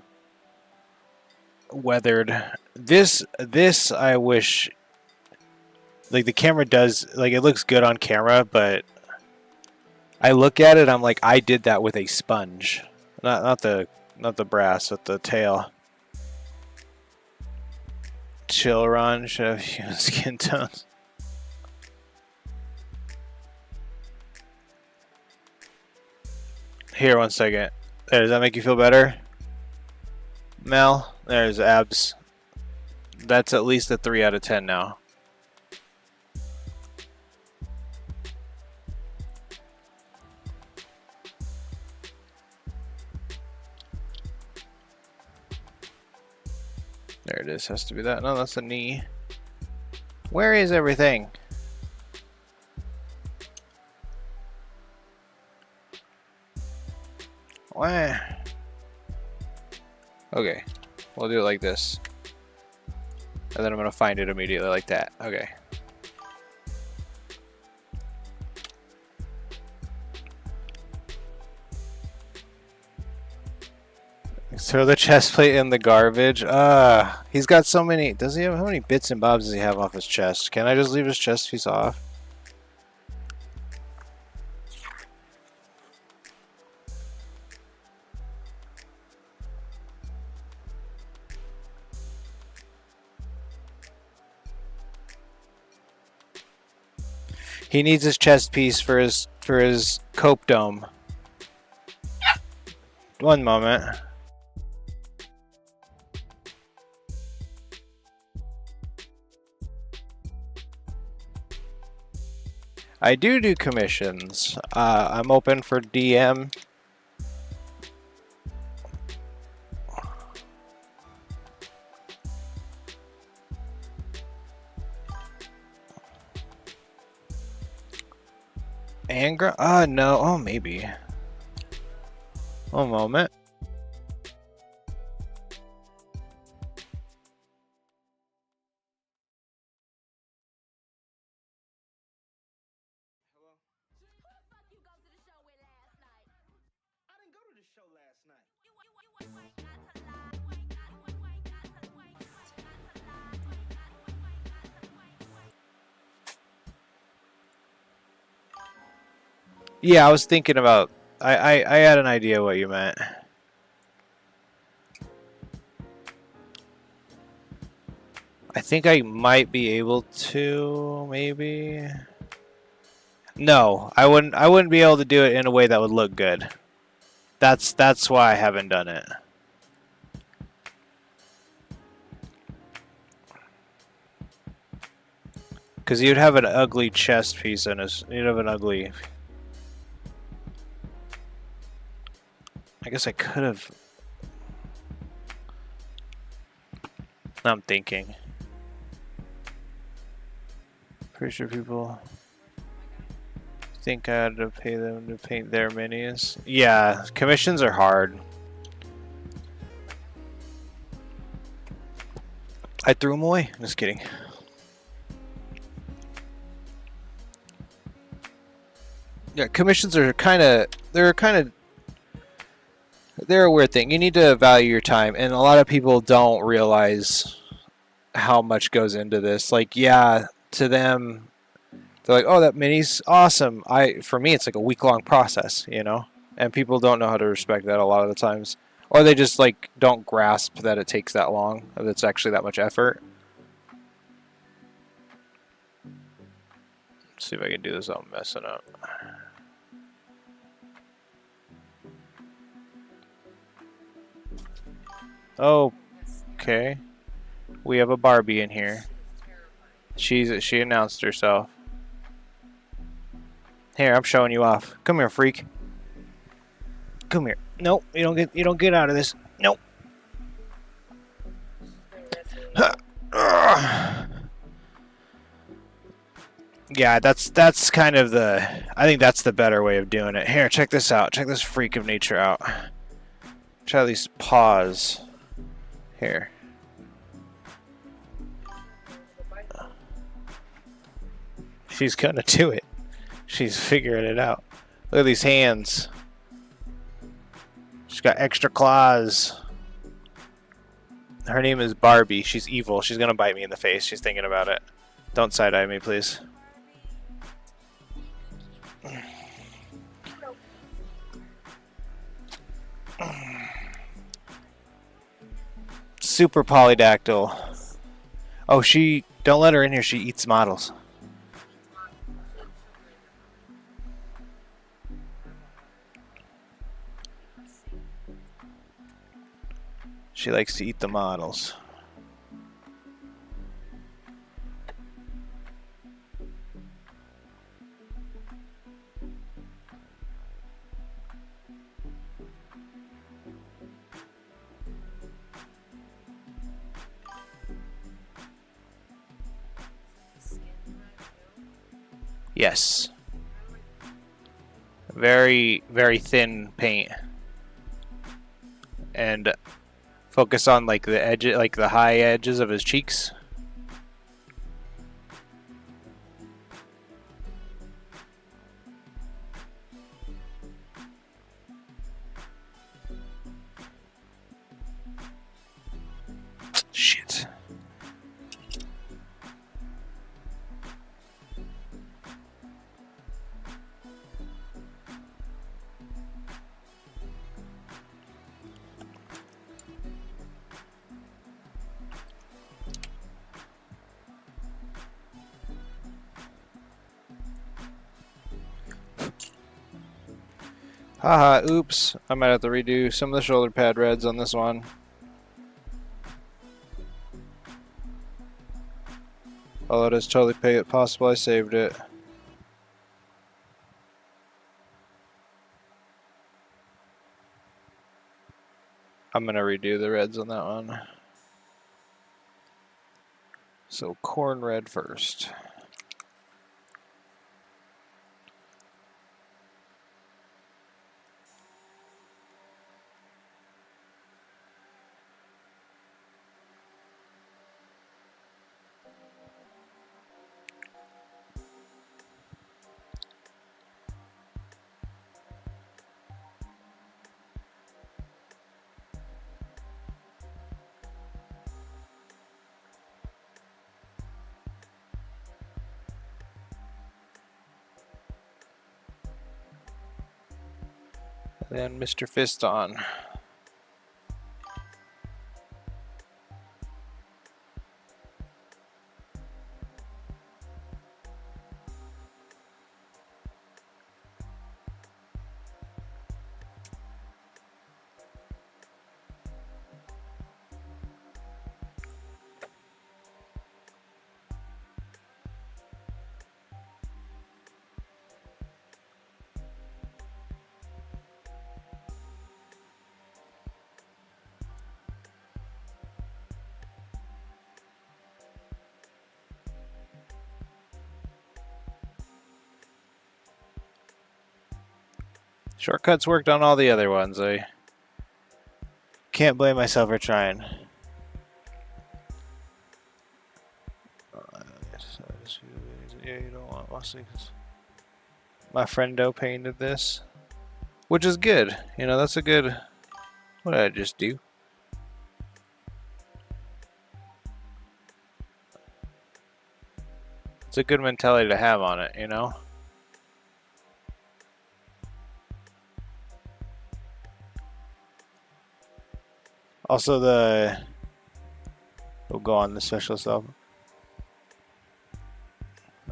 weathered. This I wish, like, the camera does, like, it looks good on camera, but I look at it, I'm like, I did that with a sponge, not the brass, but the tail. Chillron should have human skin tones. Here, one second. There, does that make you feel better, Mel? There's abs. That's at least a 3 out of 10 now. There it is. Has to be that. No, that's the knee. Where is everything? Where? Okay. We'll do it like this. And then I'm going to find it immediately like that. Okay. Throw the chest plate in the garbage. He's got so many. Does he have, how many bits and bobs does he have off his chest? Can I just leave his chest piece off? He needs his chest piece for his cope dome. One moment. I do commissions. I'm open for DM. Angron? No. Oh, maybe. One moment. Yeah, I was thinking about. I had an idea what you meant. I think I might be able to, maybe. No, I wouldn't be able to do it in a way that would look good. That's why I haven't done it. Because you'd have an ugly chest piece and you'd have an ugly. I guess I could have. I'm thinking. Pretty sure people think I had to pay them to paint their minis. Yeah, commissions are hard. I threw them away. Just kidding. Yeah, commissions are they're a weird thing. You need to value your time, and a lot of people don't realize how much goes into this. Like, yeah, to them, they're like, "Oh, that mini's awesome." For me, it's like a week-long process, you know, and people don't know how to respect that a lot of the times, or they just like don't grasp that it takes that long, that it's actually that much effort. Let's see if I can do this without messing up. Okay, we have a Barbie in here. She announced herself. Here, I'm showing you off. Come here, freak. Come here. Nope, you don't get out of this. Nope. Yeah, that's kind of the. I think that's the better way of doing it. Here, check this out. Check this freak of nature out. Try these paws. Here. She's gonna do it. She's figuring it out. Look at these hands. She's got extra claws. Her name is Barbie. She's evil. She's gonna bite me in the face. She's thinking about it. Don't side-eye me, please. Super polydactyl. Oh, don't let her in here. She eats models. She likes to eat the models. Yes. Very, very thin paint. And focus on like the edge, like the high edges of his cheeks. Shit. Haha, oops. I might have to redo some of the shoulder pad reds on this one. Although it is totally possible I saved it. I'm gonna redo the reds on that one. So corn red first. Then Mr. Fist on. Shortcuts worked on all the other ones. I can't blame myself for trying. Yeah, you don't want mostly because my friendo painted this, which is good. You know, that's a good. What did I just do? It's a good mentality to have on it, you know? Also, we'll go on the special stuff.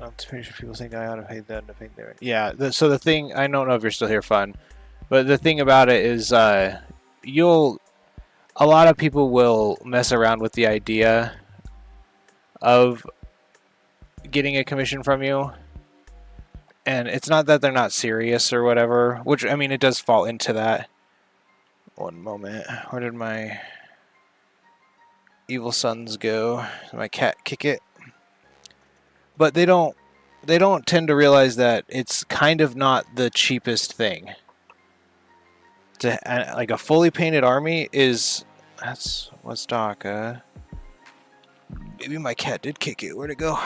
I'm pretty sure people think I ought to pay that to think there. Yeah, so the thing, I don't know if you're still here, Fun, but the thing about it is, a lot of people will mess around with the idea of getting a commission from you. And it's not that they're not serious or whatever, which, I mean, it does fall into that. One moment. Where did my evil sons go? Did my cat kick it? But they don't tend to realize that it's kind of not the cheapest thing. Like a fully painted army is... What's Doc? Maybe my cat did kick it. Where'd it go?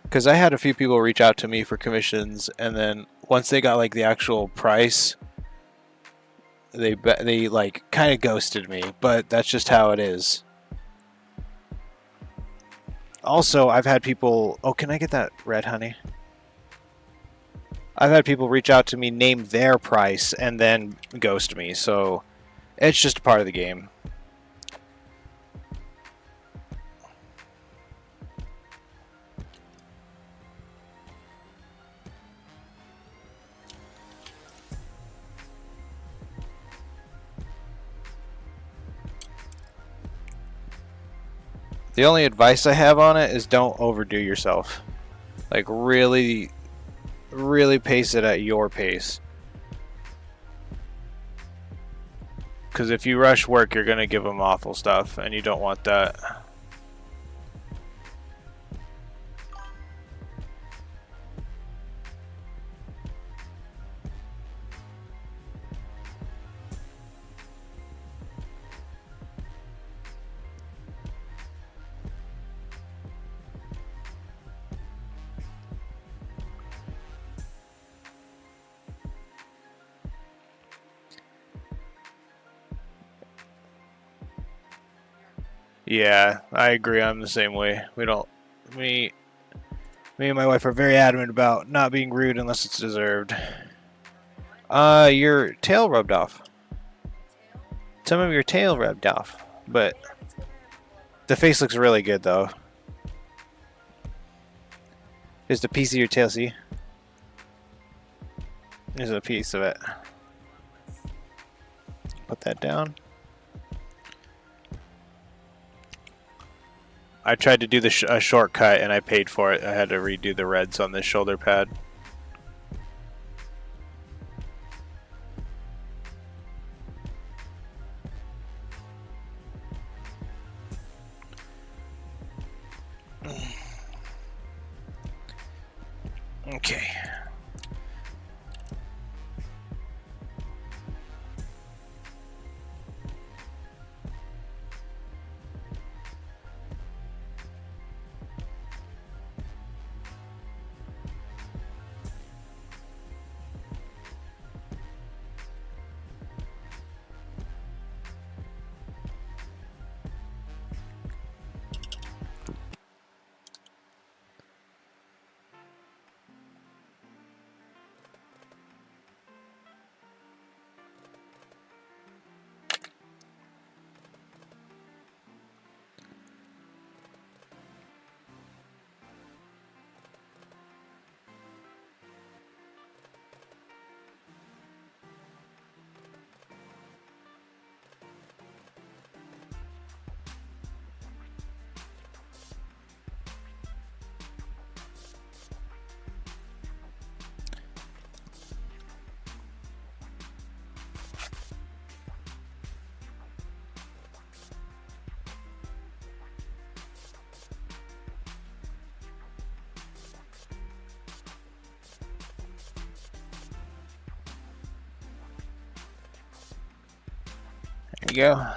Because I had a few people reach out to me for commissions, and then once they got like the actual price, they like kind of ghosted me. But that's just how it is. Also, I've had people... Oh, can I get that red honey? I've had people reach out to me, name their price, and then ghost me. So it's just a part of the game. The only advice I have on it is don't overdo yourself. Like really pace it at your pace. Because if you rush work, you're going to give them awful stuff, and you don't want that. Yeah, I agree. I'm the same way. Me and my wife are very adamant about not being rude unless it's deserved. Your tail rubbed off. Some of your tail rubbed off, but the face looks really good though. Just a piece of your tail, see? There's a piece of it. Put that down. I tried to do a shortcut and I paid for it. I had to redo the reds on this shoulder pad. Okay. There you go.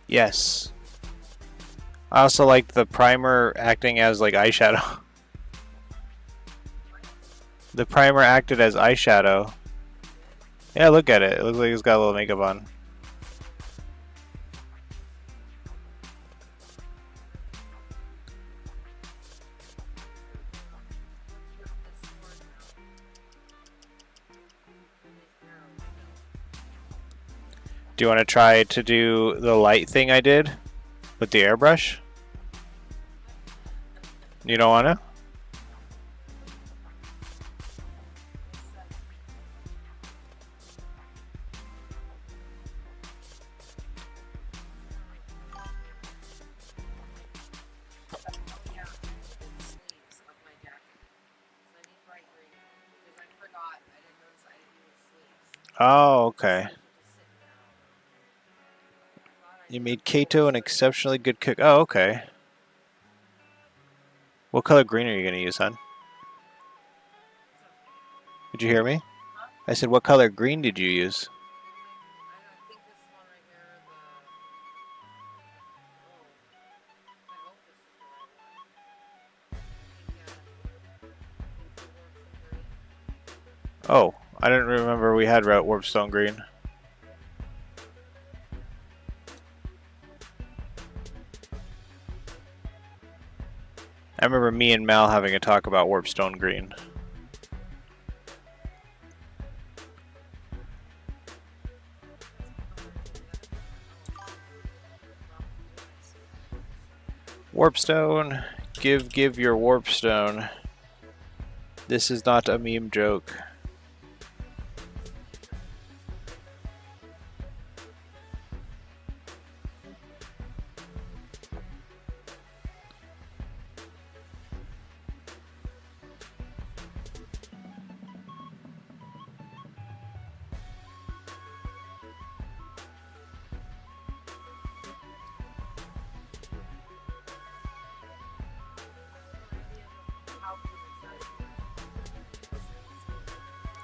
Yes. I also like the primer acting as like eyeshadow. The primer acted as eyeshadow. Yeah, look at it. It looks like it's got a little makeup on. Do you want to try to do the light thing I did with the airbrush? You don't want to? Oh, okay. You made Kato an exceptionally good cook. Oh, okay. What color green are you going to use, hon? Did you hear me? I said, what color green did you use? Oh, I didn't remember we had Warpstone green. I remember me and Mal having a talk about Warpstone green. Warpstone, give your Warpstone. This is not a meme joke.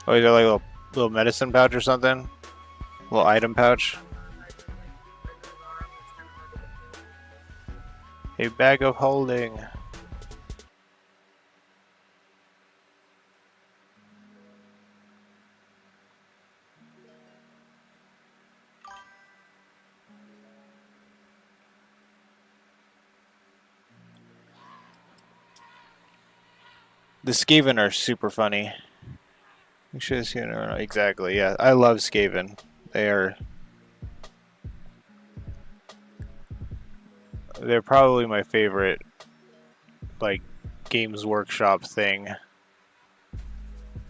Oh, you got like a little medicine pouch or something? A little item pouch? A bag of holding. The Skaven are super funny. You should have seen it. Exactly, yeah. I love Skaven. They're probably my favorite, like, Games Workshop thing.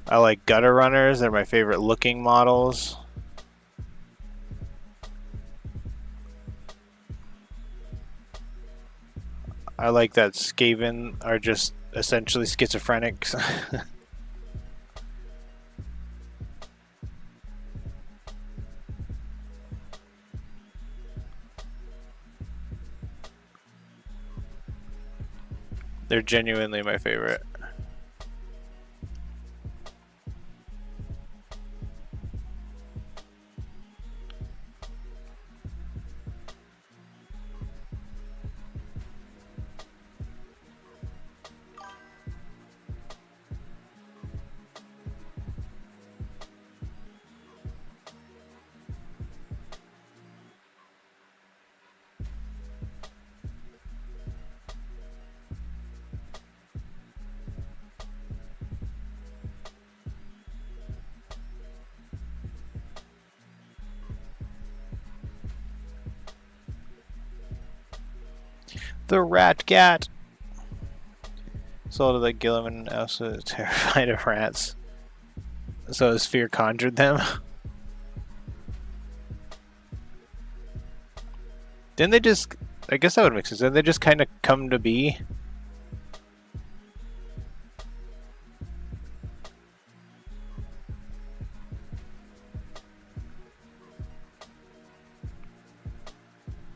I like gutter runners. They're my favorite looking models. I like that Skaven are just essentially schizophrenics. They're genuinely my favorite. The Rat Cat. So that Gilliman also terrified of rats. So his fear conjured them. Didn't they just... I guess that would make sense. Didn't they just kind of come to be?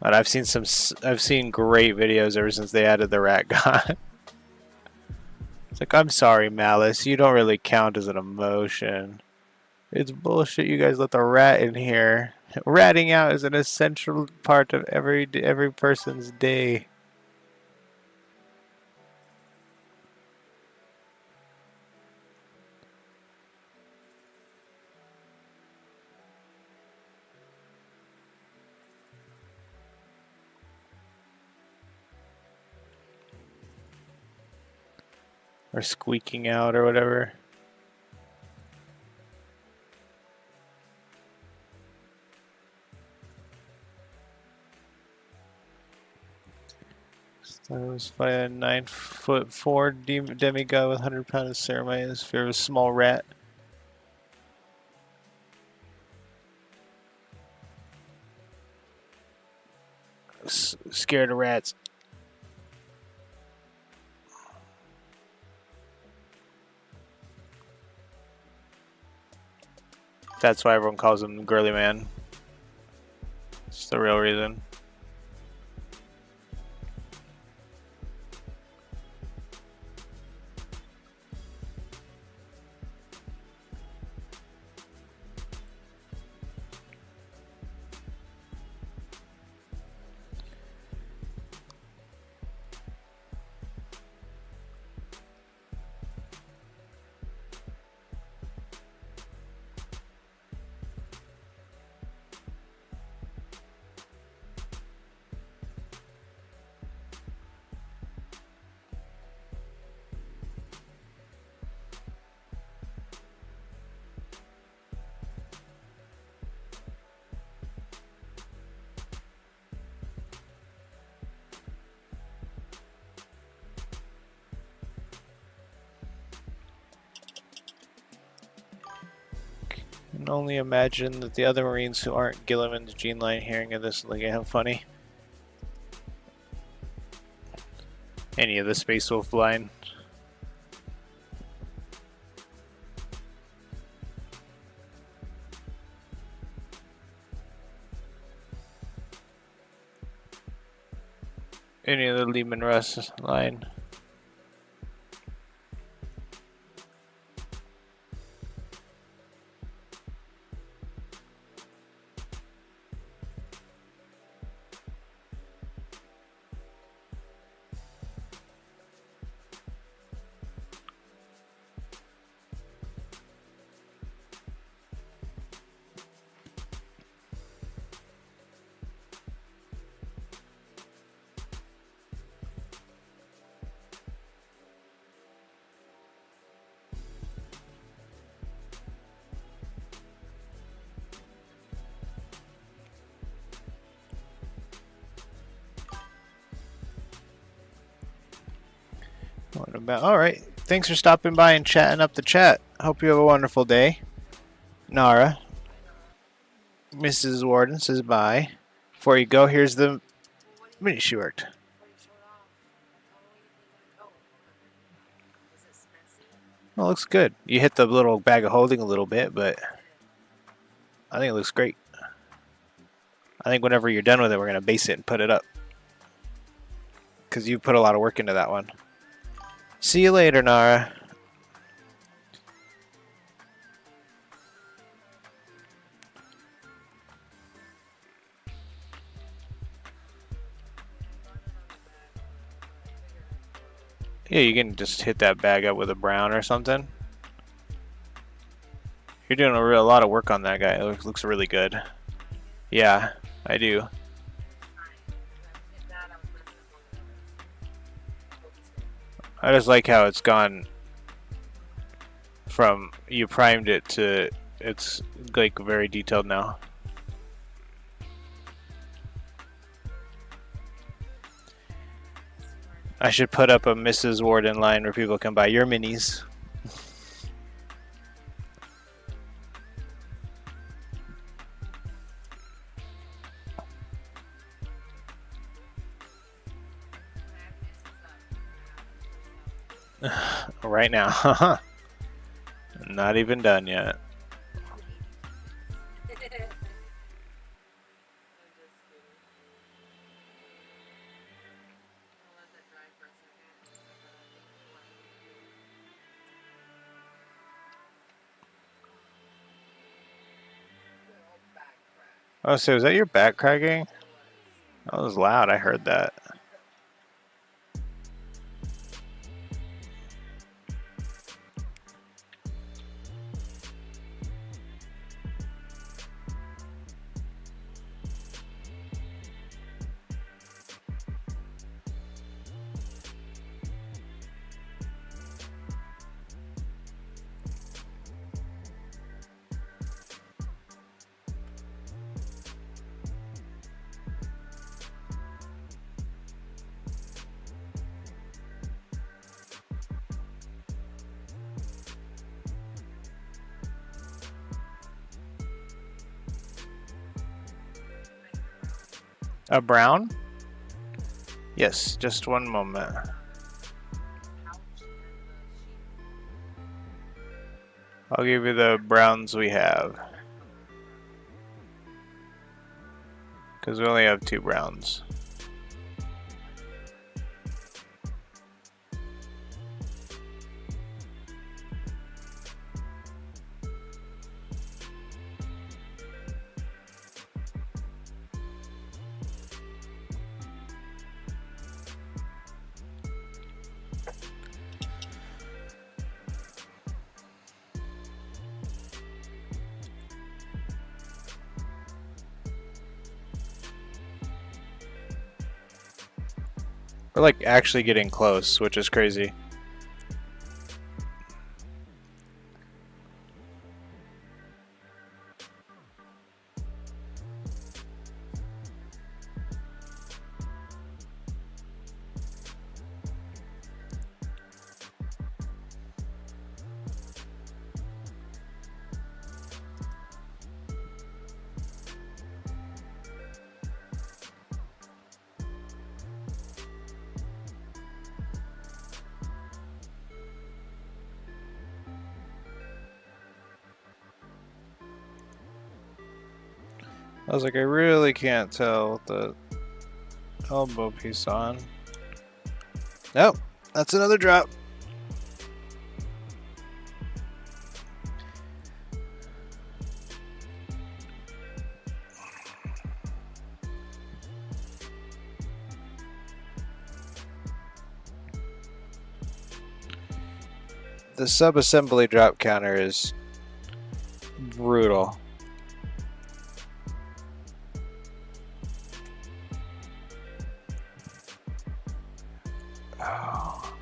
But I've seen great videos ever since they added the rat god. It's like, I'm sorry, Malice, you don't really count as an emotion. It's bullshit you guys let the rat in here. Ratting out is an essential part of every person's day. Or squeaking out or whatever. So it was fighting a 9'4" demigod with 100-pound ceremony. Fear of a small rat. Scared of rats. That's why everyone calls him Girly Man. It's the real reason. I can only imagine that the other Marines who aren't Gilliman's Gene Line hearing of this look at how funny. Any of the Space Wolf line. Any of the Lehman Russ line. What about? All right. Thanks for stopping by and chatting up the chat. Hope you have a wonderful day. Nara. Mrs. Warden says bye. Before you go, here's the mini she worked. Well, it looks good. You hit the little bag of holding a little bit, but I think it looks great. I think whenever you're done with it, we're going to base it and put it up. Because you put a lot of work into that one. See you later, Nara. Yeah, you can just hit that bag up with a brown or something. You're doing a lot of work on that guy. It looks really good. Yeah, I do. I just like how it's gone from you primed it to it's like very detailed now. I should put up a Mrs. Warden line where people can buy your minis. Right now. Not even done yet. Oh, so is that your back cracking? That was loud, I heard that. A brown? Yes, just one moment. Pouch and the sheet. I'll give you the browns we have. Because we only have 2 browns. We're like actually getting close, which is crazy. I was like, I really can't tell with the elbow piece on. Nope, that's another drop. The sub-assembly drop counter is brutal. Oh.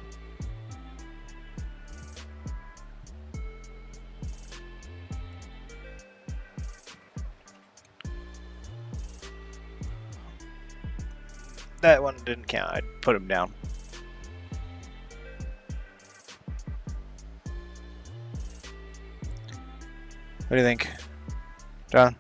That one didn't count. I'd put him down. What do you think, John?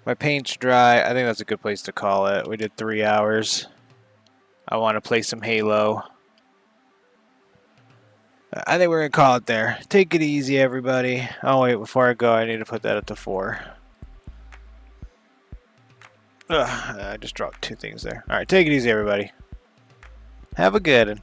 My paint's dry. I think that's a good place to call it. We did 3 hours. I want to play some Halo. I think we're going to call it there. Take it easy, everybody. Oh, wait, before I go, I need to put that at the 4. Ugh, I just dropped 2 things there. All right, take it easy, everybody. Have a good one.